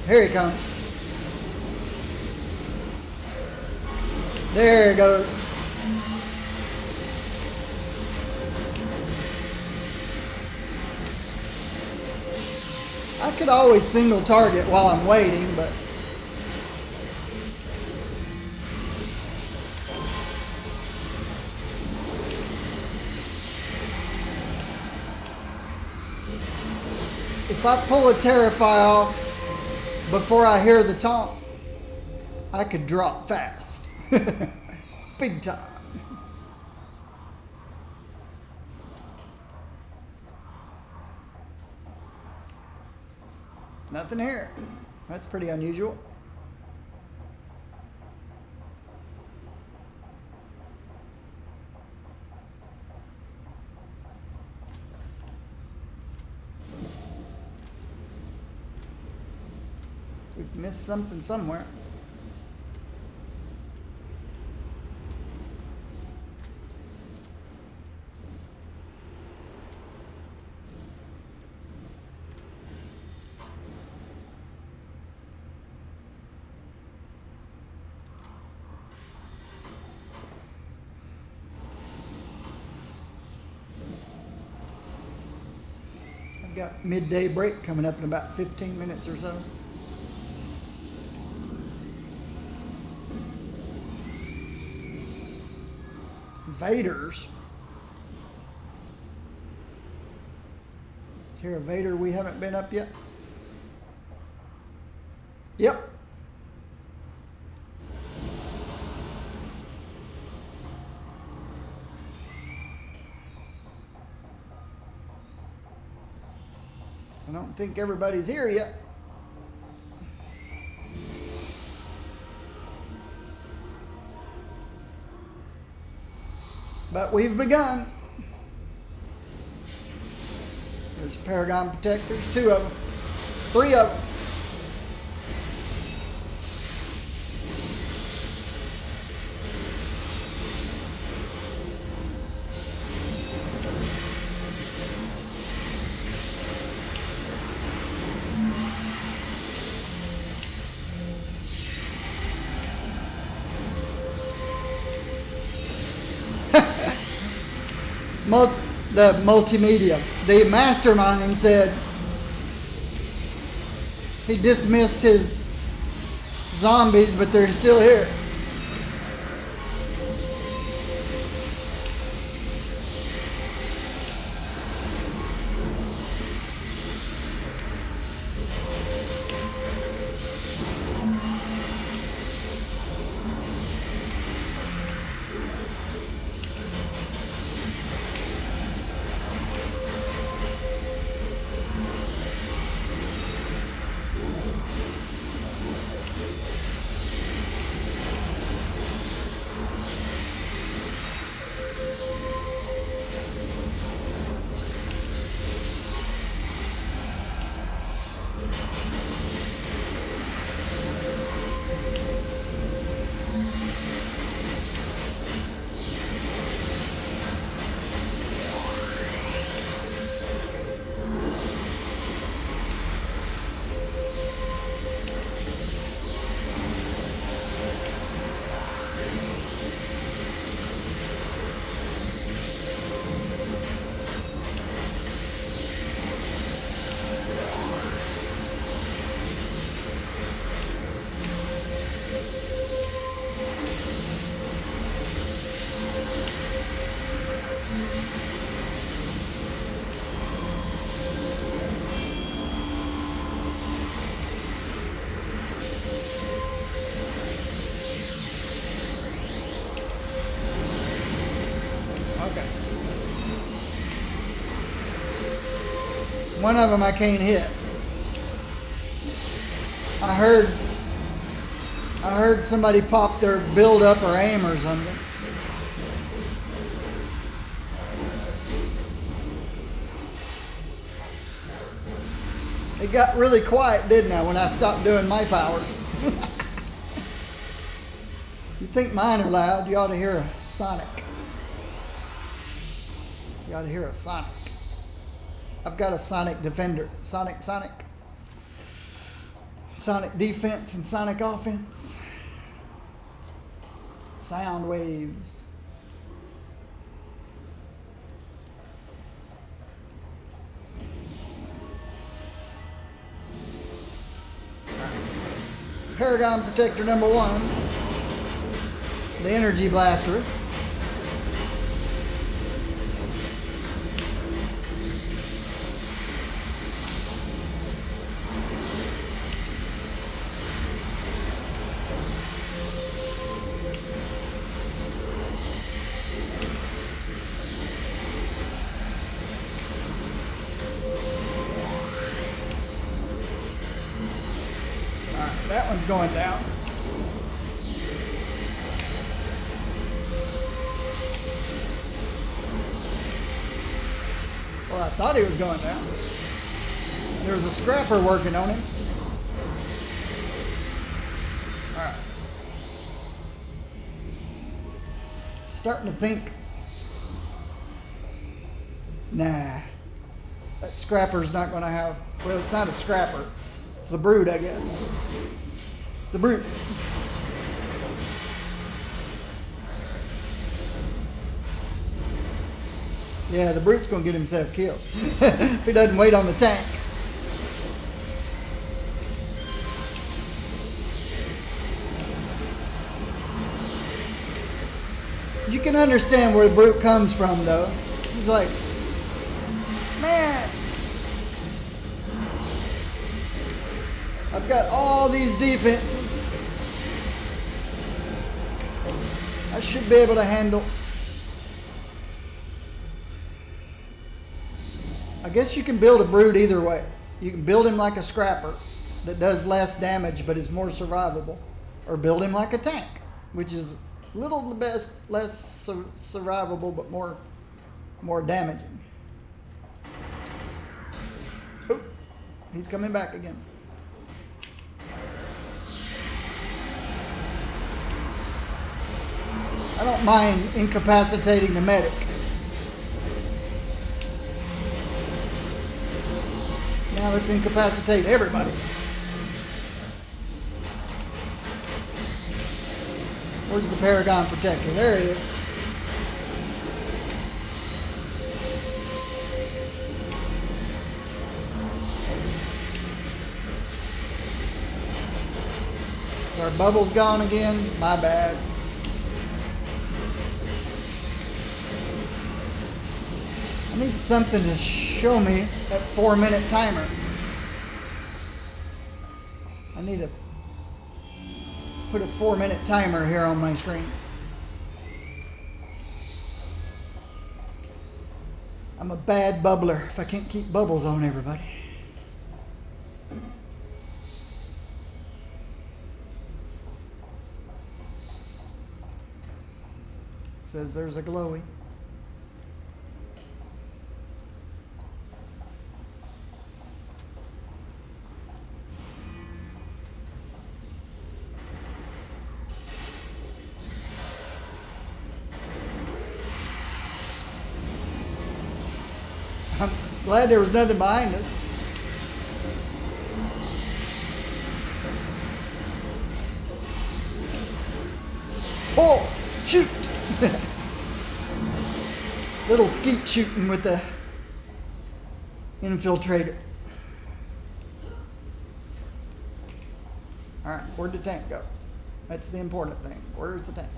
Here he comes. There he goes. I could always single target while I'm waiting, but if I pull a Terrify off before I hear the taunt, I could drop fast. Big time. Nothing here. That's pretty unusual. We've missed something somewhere. I've got midday break coming up in about 15 minutes or so. Vaders. Is here a Vader we haven't been up yet? Yep. I don't think everybody's here yet. But we've begun. There's Paragon Protectors, 2 of them, 3 of them. The multimedia. The mastermind said he dismissed his zombies, but they're still here. One of them I can't hit. I heard somebody pop their build up or aim or something. It got really quiet, didn't it, when I stopped doing my powers? You think mine are loud, you ought to hear a Sonic. You ought to hear a Sonic. I've got a Sonic Defender. Sonic. Sonic defense and Sonic offense. Sound waves. Paragon Protector number 1. The Energy Blaster. That one's going down. Well, I thought he was going down. There was a scrapper working on him. All right. Starting to think, nah, that scrapper's not going to have, well, it's not a scrapper. It's the Brood, I guess. The Brood. Yeah, the Brute's going to get himself killed if he doesn't wait on the tank. You can understand where the Brute comes from, though. He's like, man, I've got all these defenses. I should be able to handle. I guess you can build a Brood either way. You can build him like a scrapper that does less damage but is more survivable, or build him like a tank, which is little the best, less survivable but more damaging. Oh, he's coming back again. I don't mind incapacitating the medic. Now let's incapacitate everybody. Where's the Paragon Protector? There he is. Is our bubbles gone again? My bad. I need something to show me that 4-minute timer. I need to put a 4-minute timer here on my screen. I'm a bad bubbler if I can't keep bubbles on everybody. Says there's a glowy. I'm glad there was nothing behind us. Oh, shoot! Little skeet shooting with the infiltrator. Alright, where'd the tank go? That's the important thing. Where's the tank?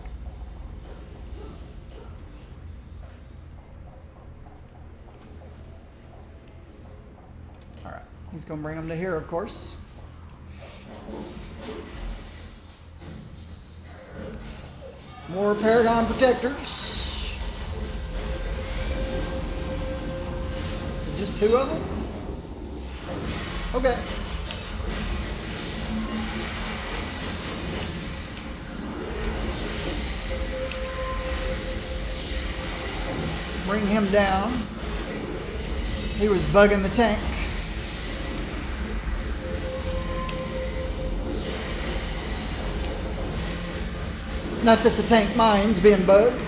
Alright, he's going to bring them to here, of course. More Paragon Protectors. Just 2 of them? Okay. Bring him down. He was bugging the tank. Not that the tank minds being bugged.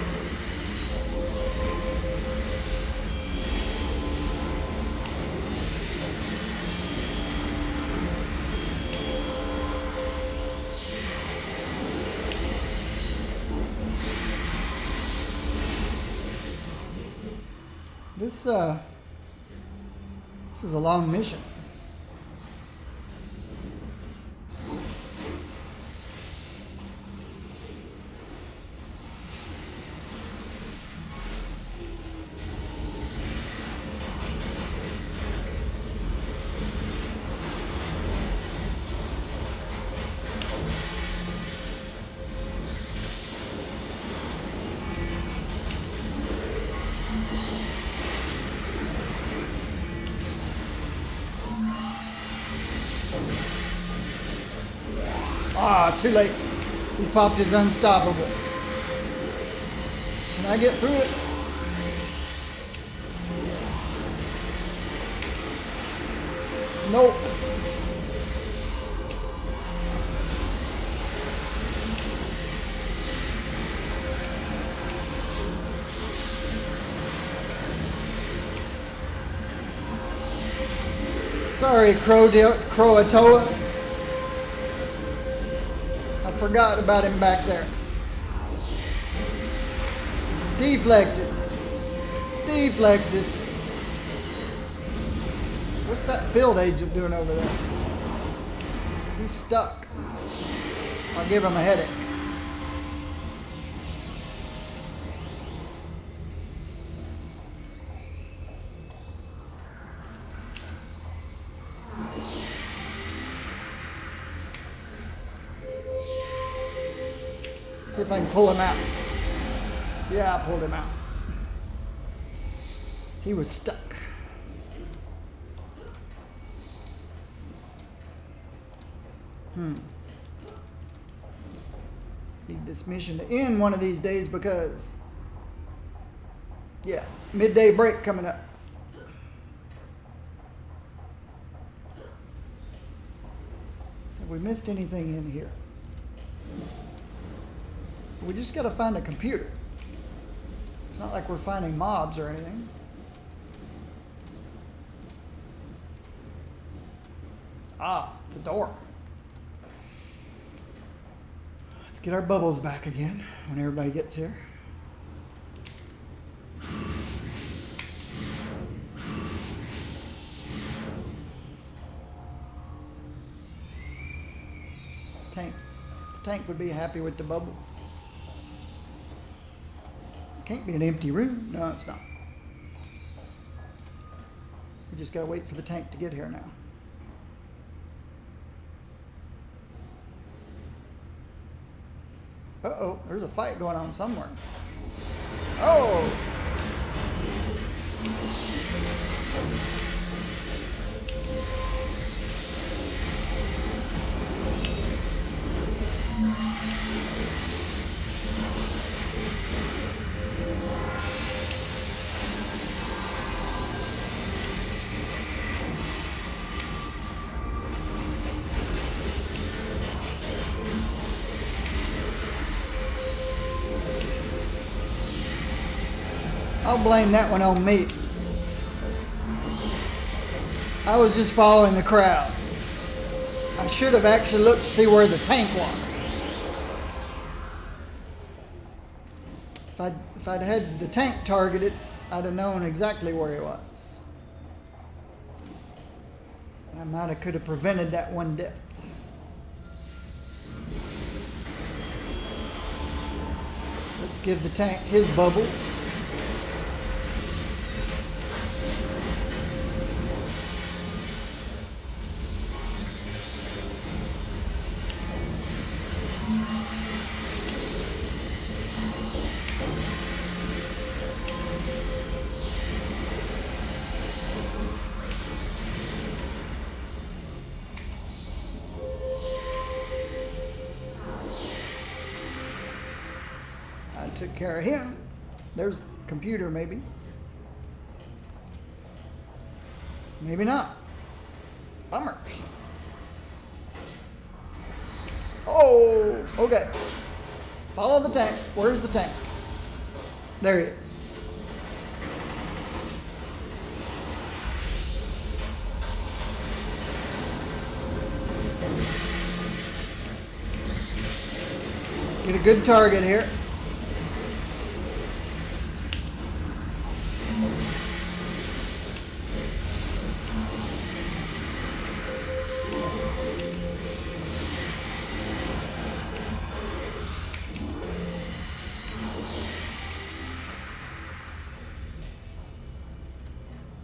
This is a long mission. Ah, too late. He popped his unstoppable. Can I get through it? Nope. Sorry, Croatoa. I forgot about him back there. Deflected. Deflected. What's that field agent doing over there? He's stuck. I'll give him a headache. See if I can pull him out. Yeah, I pulled him out. He was stuck. Need this mission to end one of these days because, yeah, midday break coming up. Have we missed anything in here? We just got to find a computer. It's not like we're finding mobs or anything. Ah, it's a door. Let's get our bubbles back again when everybody gets here. Tank. The tank would be happy with the bubbles. Can't be an empty room. No, it's not. We just gotta wait for the tank to get here now. Uh-oh, there's a fight going on somewhere. Oh! I'll blame that one on me. I was just following the crowd. I should have actually looked to see where the tank was. If I'd had the tank targeted, I'd have known exactly where he was. I might have could have prevented that one death. Let's give the tank his bubble. Took care of him. There's the computer, maybe. Maybe not. Bummer. Oh, okay. Follow the tank. Where's the tank? There he is. Get a good target here.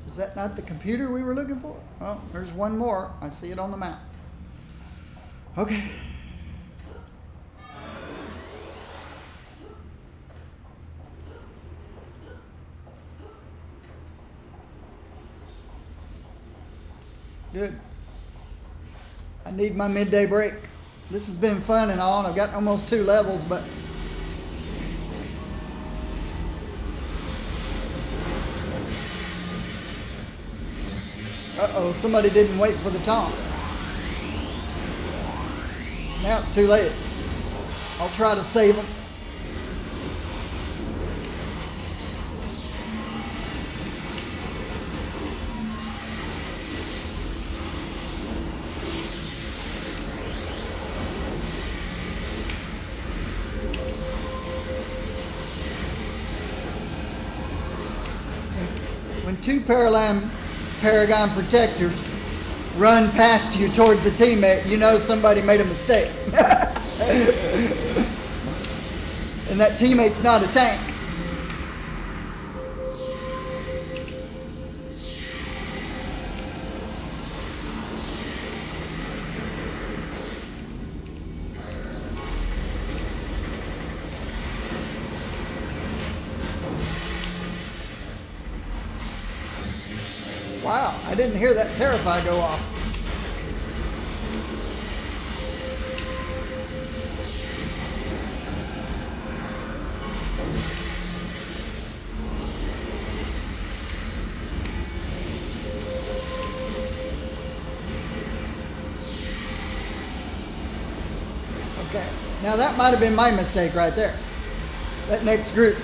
Is that not the computer we were looking for? Oh, there's one more. I see it on the map. Okay. Good. I need my midday break. This has been fun and all, and I've got almost 2 levels, but uh-oh, somebody didn't wait for the taunt. Now it's too late. I'll try to save them. When 2 Paragon protectors run past you towards a teammate, you know somebody made a mistake. And that teammate's not a tank. Wow, I didn't hear that Terrify go off. Okay, now that might have been my mistake right there. That next group.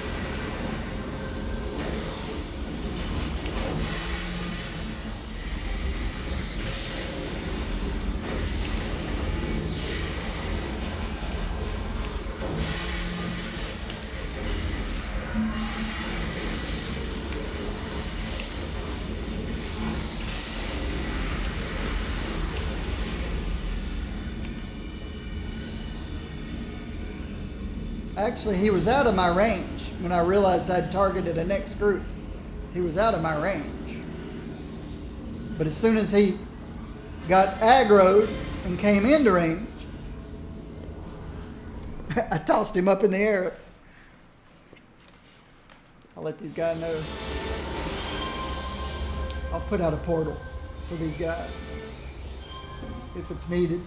Actually, he was out of my range when I realized I'd targeted a next group. He was out of my range. But as soon as he got aggroed and came into range, I tossed him up in the air. I'll let these guys know. I'll put out a portal for these guys if it's needed.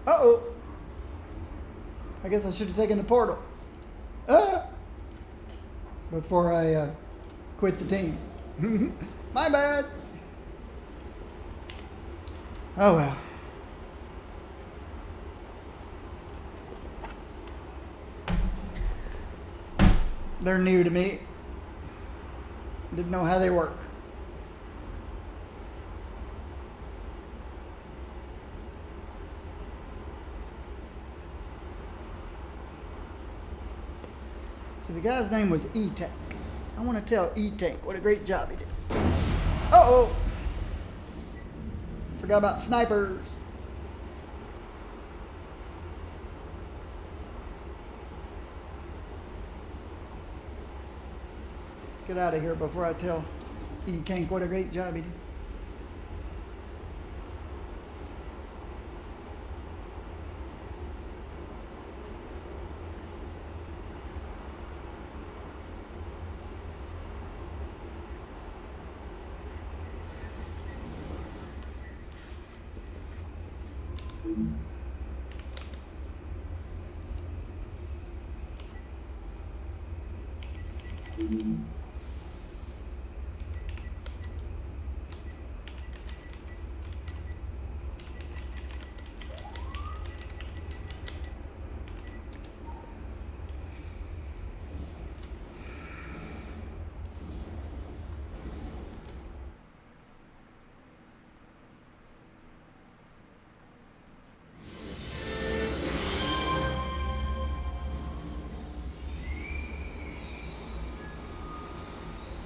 Uh-oh. I guess I should have taken the portal. Before I quit the team. My bad. Oh well. They're new to me. Didn't know how they work. So the guy's name was E-Tank. I want to tell E-Tank what a great job he did. Uh-oh. Forgot about snipers. Let's get out of here before I tell E-Tank what a great job he did.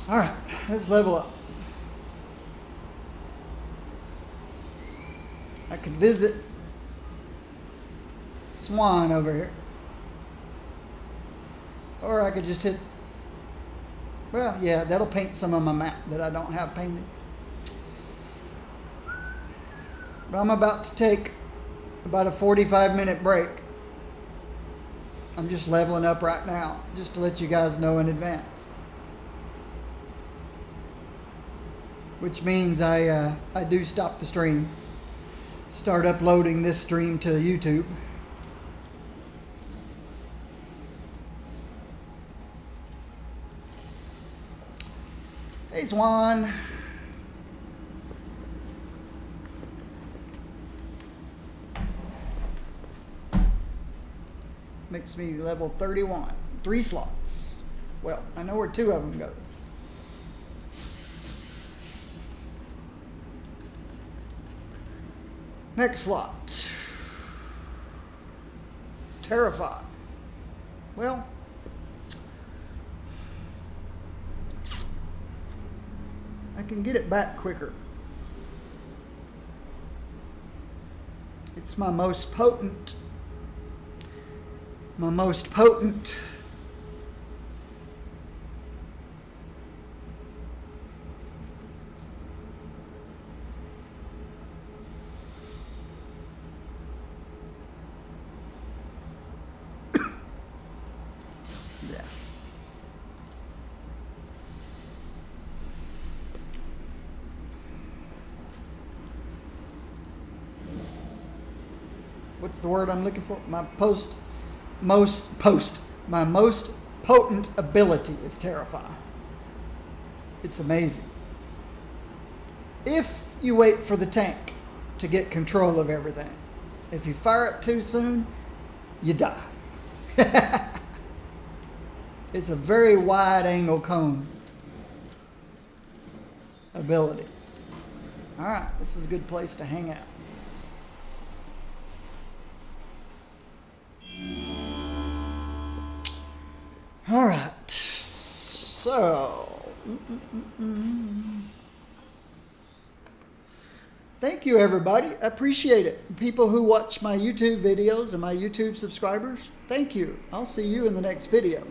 All right, let's level up. I could visit Swan over here. Or I could just hit, well, yeah, that'll paint some of my map that I don't have painted. But I'm about to take about a 45-minute break. I'm just leveling up right now, just to let you guys know in advance. Which means I do stop the stream, start uploading this stream to YouTube. Hey Swan. Makes me level 31. 3 slots. Well, I know where 2 of them goes. Next slot. Terrified. Well, I can get it back quicker. It's my most potent. Yeah. What's the word I'm looking for? My most potent ability is Terrify. It's amazing. If you wait for the tank to get control of everything. If you fire it too soon, you die. It's a very wide angle cone ability. All right, this is a good place to hang out. All right, so thank you everybody. I appreciate it. People who watch my YouTube videos and my YouTube subscribers, thank you. I'll see you in the next video.